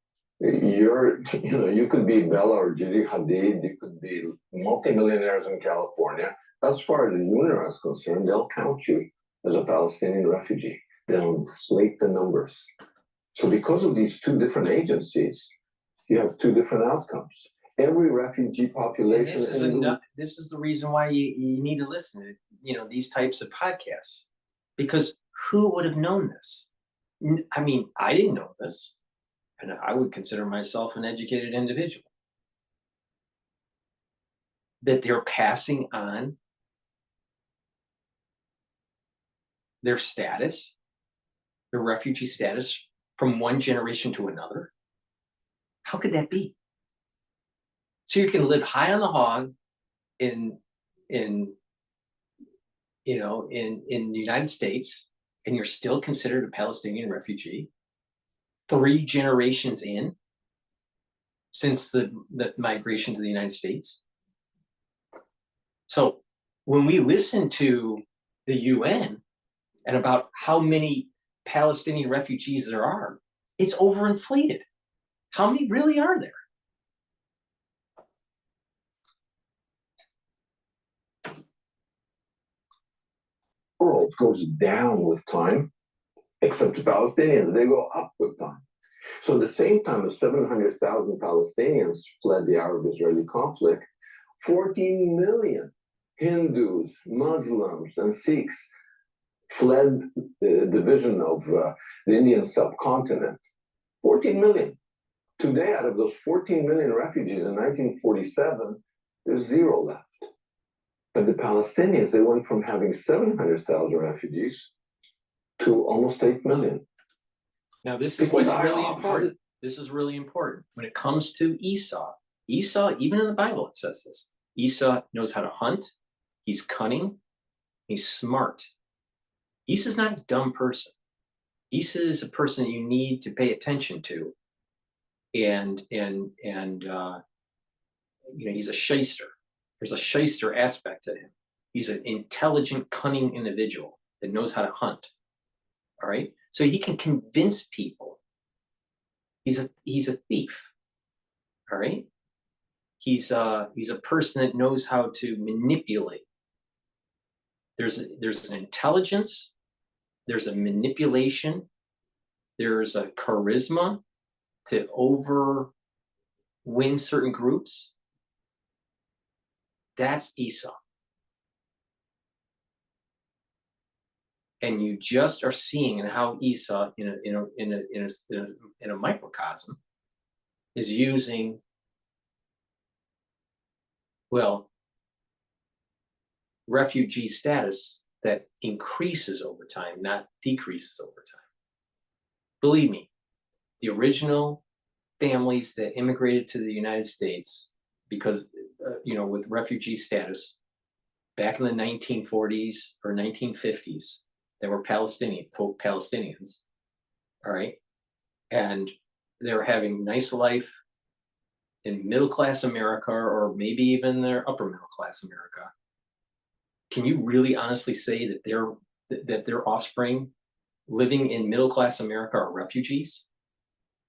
S12: You could be Bella or Gigi Hadid, you could be multimillionaires in California. As far as the UNRWA is concerned, they'll count you as a Palestinian refugee. They'll inflate the numbers. So because of these two different agencies, you have two different outcomes. Every refugee population.
S6: This is the reason why you need to listen to these types of podcasts, because who would have known this? I mean, I didn't know this, and I would consider myself an educated individual. That they're passing on their status, their refugee status, from one generation to another. How could that be? So you can live high on the hog in the United States, and you're still considered a Palestinian refugee 3 generations in since the migration to the United States. So when we listen to the UN and about how many Palestinian refugees there are, it's overinflated. How many really are there?
S12: World goes down with time, except the Palestinians, they go up with time. So at the same time as 700,000 Palestinians fled the Arab-Israeli conflict, 14 million Hindus, Muslims, and Sikhs fled the division of the Indian subcontinent. 14 million. Today, out of those 14 million refugees in 1947, there's 0 left. But the Palestinians, they went from having 700,000 refugees to almost 8 million.
S6: Now, this is what's really important. This is really important. When it comes to Esau, even in the Bible, it says this. Esau knows how to hunt. He's cunning. He's smart. Esau's not a dumb person. Esau is a person you need to pay attention to. And he's a shyster. There's a shyster aspect to him. He's an intelligent, cunning individual that knows how to hunt. All right, so he can convince people. He's a thief. All right, he's a person that knows how to manipulate. There's an intelligence. There's a manipulation. There's a charisma to win certain groups. That's Esau. And you just are seeing in how Esau, in a microcosm, is using, refugee status that increases over time, not decreases over time. Believe me, the original families that immigrated to the United States because, with refugee status back in the 1940s or 1950s, they were Palestinians, all right? And they were having nice life in middle-class America, or maybe even their upper middle-class America. Can you really honestly say that their offspring living in middle-class America are refugees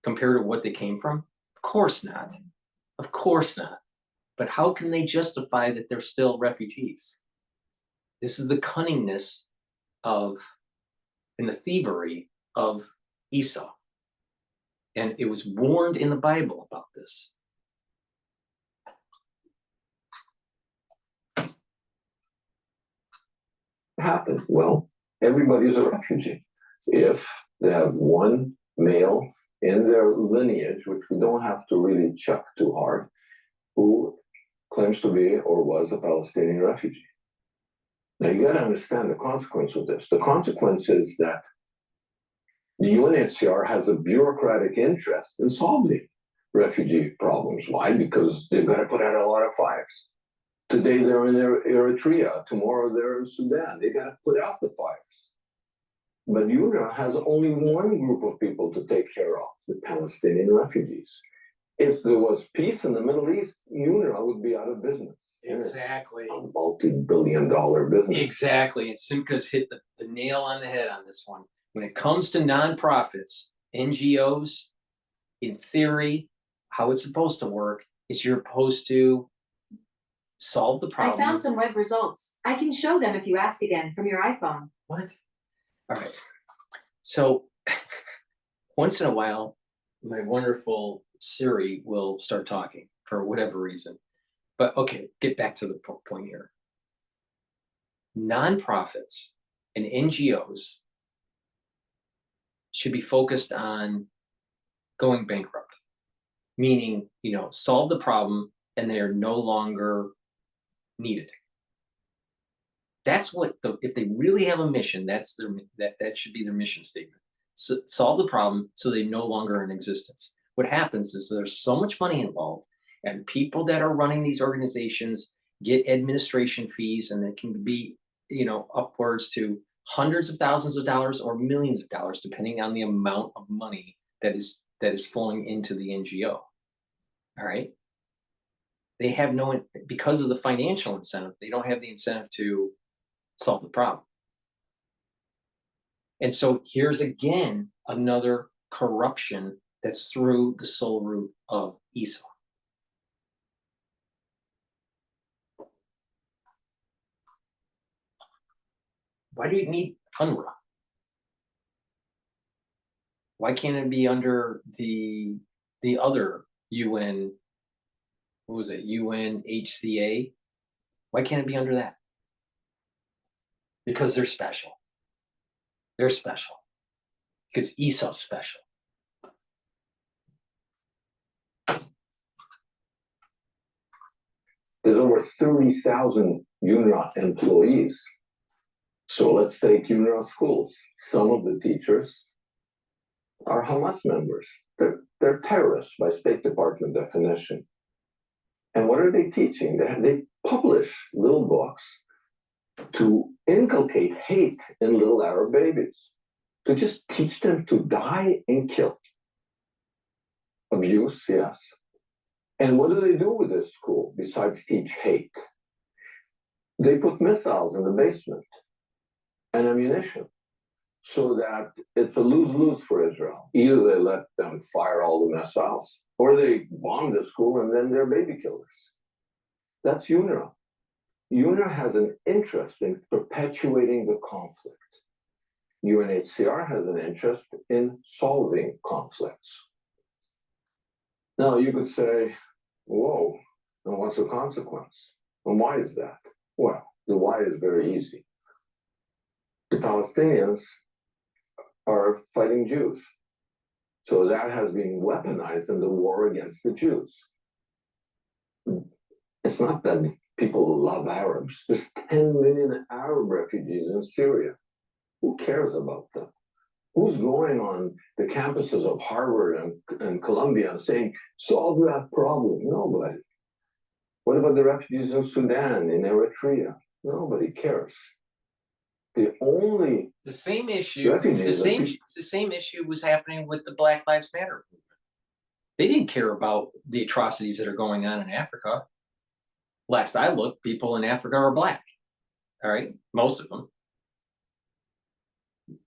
S6: compared to what they came from? Of course not. Of course not. But how can they justify that they're still refugees? This is the cunningness and the thievery of Esau. And it was warned in the Bible about this.
S12: Happened? Well, everybody's a refugee. If they have one male in their lineage, which we don't have to really check too hard, who claims to be or was a Palestinian refugee. Now you gotta understand the consequence of this. The consequence is that the UNHCR has a bureaucratic interest in solving refugee problems. Why? Because they've got to put out a lot of fires. Today they're in Eritrea, tomorrow they're in Sudan. They got to put out the fires. But UNRWA has only one group of people to take care of, the Palestinian refugees. If there was peace in the Middle East, UNRWA would be out of business.
S6: Exactly.
S12: A multi-billion-dollar business.
S6: Exactly. And Simca's hit the nail on the head on this one. When it comes to nonprofits, NGOs, in theory, how it's supposed to work is you're supposed to solve the problem.
S16: I found some web results. I can show them if you ask again from your iPhone.
S6: What? All right. So once in a while, my wonderful Siri will start talking for whatever reason. But okay, get back to the point here. Nonprofits and NGOs should be focused on going bankrupt, meaning, solve the problem and they are no longer needed. That's what if they really have a mission, that should be their mission statement. So, solve the problem so they no longer are in existence. What happens is there's so much money involved, and people that are running these organizations get administration fees, and it can be, upwards to hundreds of thousands of dollars or millions of dollars, depending on the amount of money that is flowing into the NGO. All right. They have because of the financial incentive, they don't have the incentive to solve the problem. And so here's again another corruption that's through the soul root of Esau. Why do you need UNRWA? Why can't it be under the other UN? What was it? UNHCA? Why can't it be under that? Because they're special. They're special. Because Esau's special.
S12: There's over 30,000 UNRWA employees. So let's take UNRWA schools. Some of the teachers are Hamas members. They're terrorists by State Department definition. And what are they teaching? They publish little books to inculcate hate in little Arab babies, to just teach them to die and kill. Abuse, yes. And what do they do with this school besides teach hate? They put missiles in the basement and ammunition so that it's a lose-lose for Israel. Either they let them fire all the missiles or they bomb the school and then they're baby killers. That's UNRWA. UNRWA has an interest in perpetuating the conflict. UNHCR has an interest in solving conflicts. Now you could say, whoa, and what's the consequence? And why is that? Well, the why is very easy. The Palestinians are fighting Jews. So that has been weaponized in the war against the Jews. It's not that people love Arabs. There's 10 million Arab refugees in Syria. Who cares about them? Who's going on the campuses of Harvard and Columbia and saying, solve that problem? Nobody. What about the refugees in Sudan, in Eritrea? Nobody cares. The
S6: same issue was happening with the Black Lives Matter movement. They didn't care about the atrocities that are going on in Africa. Last I looked, people in Africa are black. All right, most of them.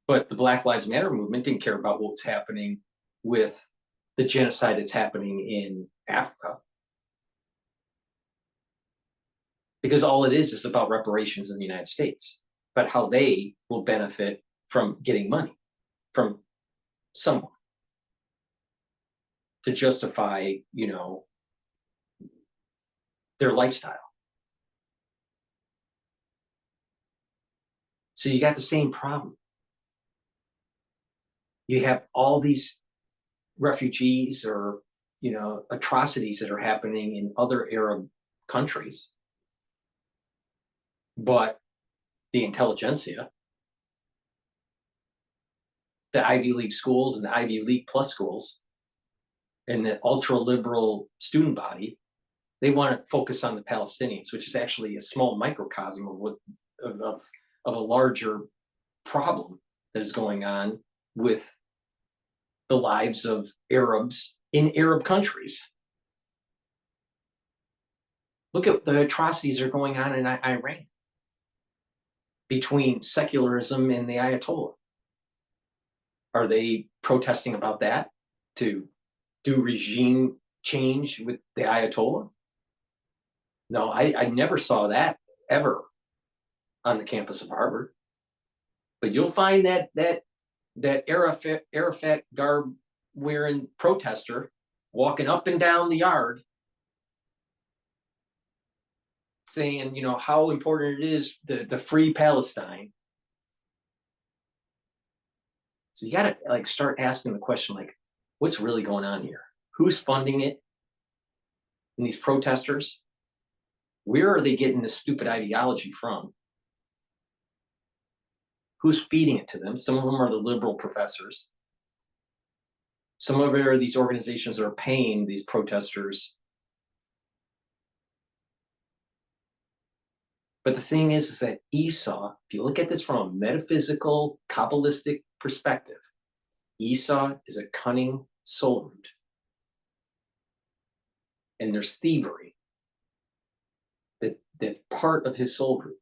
S6: But the Black Lives Matter movement didn't care about what's happening with the genocide that's happening in Africa. Because all it is about reparations in the United States, but how they will benefit from getting money from someone to justify, their lifestyle. So you got the same problem. You have all these refugees or, atrocities that are happening in other Arab countries. But the intelligentsia, the Ivy League schools and the Ivy League plus schools, and the ultra liberal student body, they want to focus on the Palestinians, which is actually a small microcosm of of a larger problem that is going on with the lives of Arabs in Arab countries. Look at the atrocities that are going on in Iran between secularism and the Ayatollah. Are they protesting about that to do regime change with the Ayatollah? No, I never saw that ever on the campus of Harvard. But you'll find that Arafat garb wearing protester walking up and down the yard saying, you know, how important it is to free Palestine. So you gotta like start asking the question, like, what's really going on here? Who's funding it? And these protesters? Where are they getting this stupid ideology from? Who's feeding it to them? Some of them are the liberal professors. Some of it are these organizations that are paying these protesters. But the thing is that Esau, if you look at this from a metaphysical, Kabbalistic perspective, Esau is a cunning soul root. And there's thievery that's part of his soul root.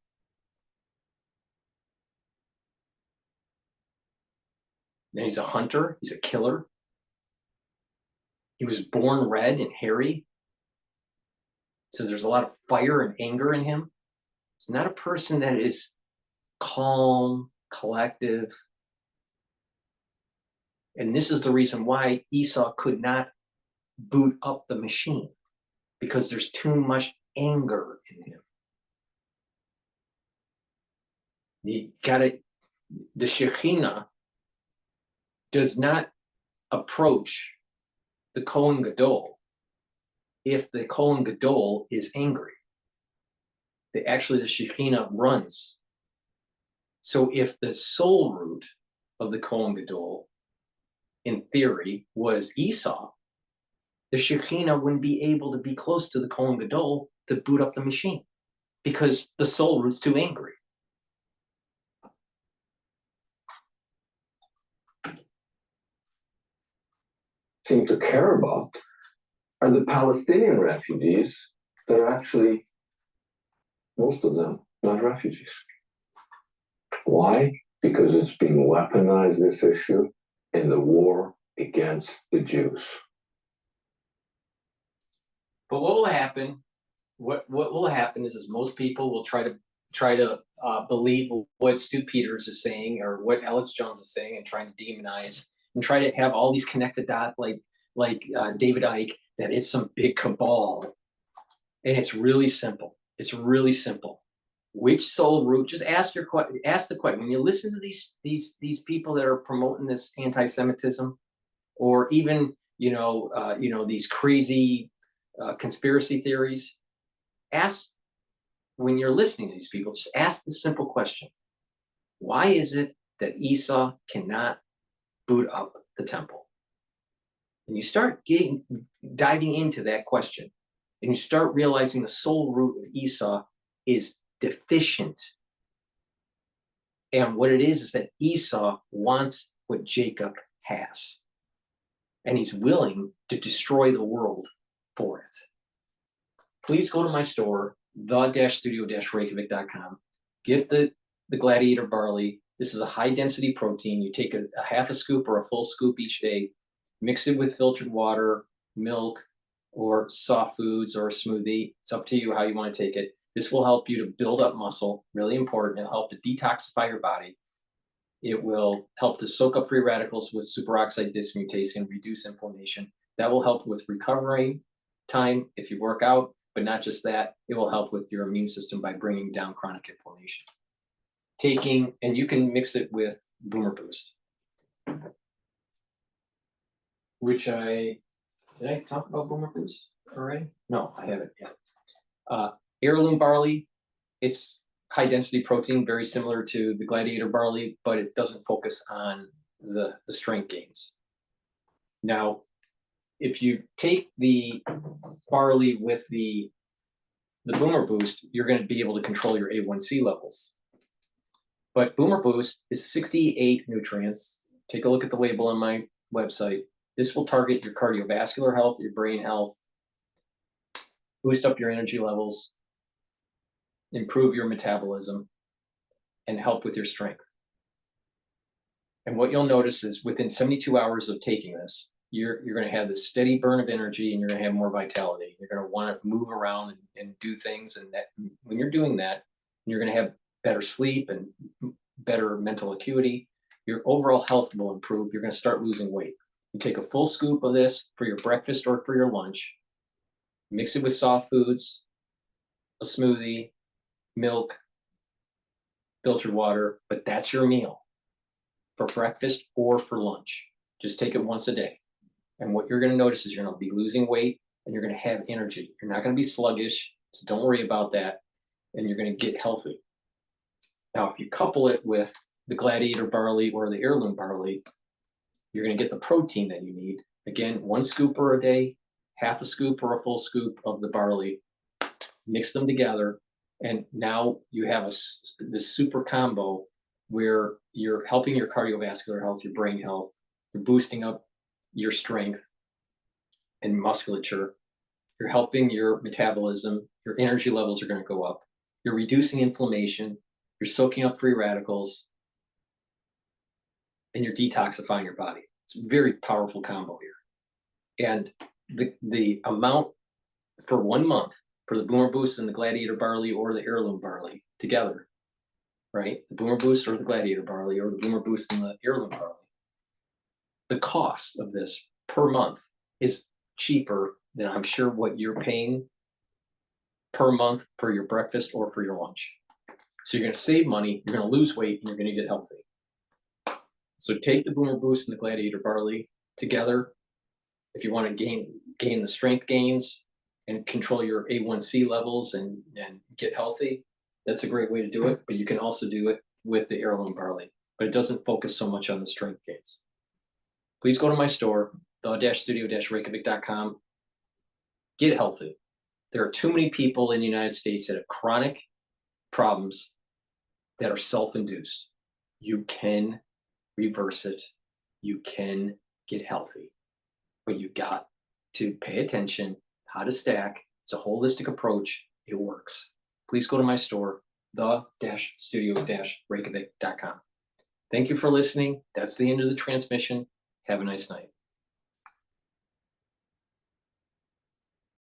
S6: And he's a hunter, he's a killer. He was born red and hairy. So there's a lot of fire and anger in him. It's not a person that is calm, collective. And this is the reason why Esau could not boot up the machine, because there's too much anger in him. You gotta, the Shekhinah does not approach the Kohen Gadol if the Kohen Gadol is angry. Actually, the Shekhinah runs. So if the soul root of the Kohen Gadol, in theory, was Esau, the Shekhinah wouldn't be able to be close to the Kohen Gadol to boot up the machine, because the soul root's too angry.
S12: Seem to care about are the Palestinian refugees that are actually, most of them, not refugees. Why? Because it's being weaponized, this issue, in the war against the Jews.
S6: But what will happen? What will happen is most people will try to believe what Stu Peters is saying or what Alex Jones is saying, and trying to demonize and try to have all these connected dots like David Icke, that it's some big cabal. And it's really simple. It's really simple. Which soul root? Just ask the question. When you listen to these people that are promoting this anti-Semitism, or even these crazy conspiracy theories, ask, when you're listening to these people, just ask the simple question: why is it that Esau cannot boot up the temple? And you start diving into that question, and you start realizing the soul root of Esau is deficient. And what it is that Esau wants what Jacob has. And he's willing to destroy the world for it. Please go to my store, the-studio-reykjavik.com. Get the Gladiator barley. This is a high density protein. You take a half a scoop or a full scoop each day, mix it with filtered water, milk, or soft foods, or a smoothie. It's up to you how you want to take it. This will help you to build up muscle, really important. It'll help to detoxify your body. It will help to soak up free radicals with superoxide dismutase and reduce inflammation. That will help with recovery time if you work out, but not just that, it will help with your immune system by bringing down chronic inflammation. And you can mix it with Boomer Boost, which did I talk about Boomer Boost already? No, I haven't yet. Heirloom barley, it's high density protein, very similar to the Gladiator barley, but it doesn't focus on the strength gains. Now, if you take the barley with the Boomer Boost, you're going to be able to control your A1C levels. But Boomer Boost is 68 nutrients. Take a look at the label on my website. This will target your cardiovascular health, your brain health, boost up your energy levels, improve your metabolism, and help with your strength. And what you'll notice is within 72 hours of taking this, you're going to have this steady burn of energy, and you're going to have more vitality. You're going to want to move around and do things. And that when you're doing that, you're going to have better sleep and better mental acuity. Your overall health will improve. You're going to start losing weight. You take a full scoop of this for your breakfast or for your lunch, mix it with soft foods, a smoothie, milk, filtered water, but that's your meal for breakfast or for lunch. Just take it once a day. And what you're going to notice is you're going to be losing weight and you're going to have energy. You're not going to be sluggish, so don't worry about that. And you're going to get healthy. Now, if you couple it with the Gladiator barley or the heirloom barley, you're going to get the protein that you need. Again, 1 scoop a day, half a scoop or a full scoop of the barley. Mix them together, and now you have this super combo where you're helping your cardiovascular health, your brain health, you're boosting up your strength and musculature, you're helping your metabolism, your energy levels are going to go up, you're reducing inflammation, you're soaking up free radicals, and you're detoxifying your body. It's a very powerful combo here. And the amount for 1 month for the Boomer Boost and the Gladiator barley or the heirloom barley together, right? The Boomer Boost or the Gladiator barley or the Boomer Boost and the heirloom barley. The cost of this per month is cheaper than I'm sure what you're paying per month for your breakfast or for your lunch. So you're going to save money, you're going to lose weight, and you're going to get healthy. So take the Boomer Boost and the Gladiator barley together. If you want to gain the strength gains and control your A1C levels and get healthy, that's a great way to do it. But you can also do it with the heirloom barley, but it doesn't focus so much on the strength gains. Please go to my store, the-studio-reykjavik.com. Get healthy. There are too many people in the United States that have chronic problems that are self-induced. You can reverse it. You can get healthy, but you got to pay attention how to stack. It's a holistic approach. It works. Please go to my store, the-studio-reykjavik.com. Thank you for listening. That's the end of the transmission. Have a nice night.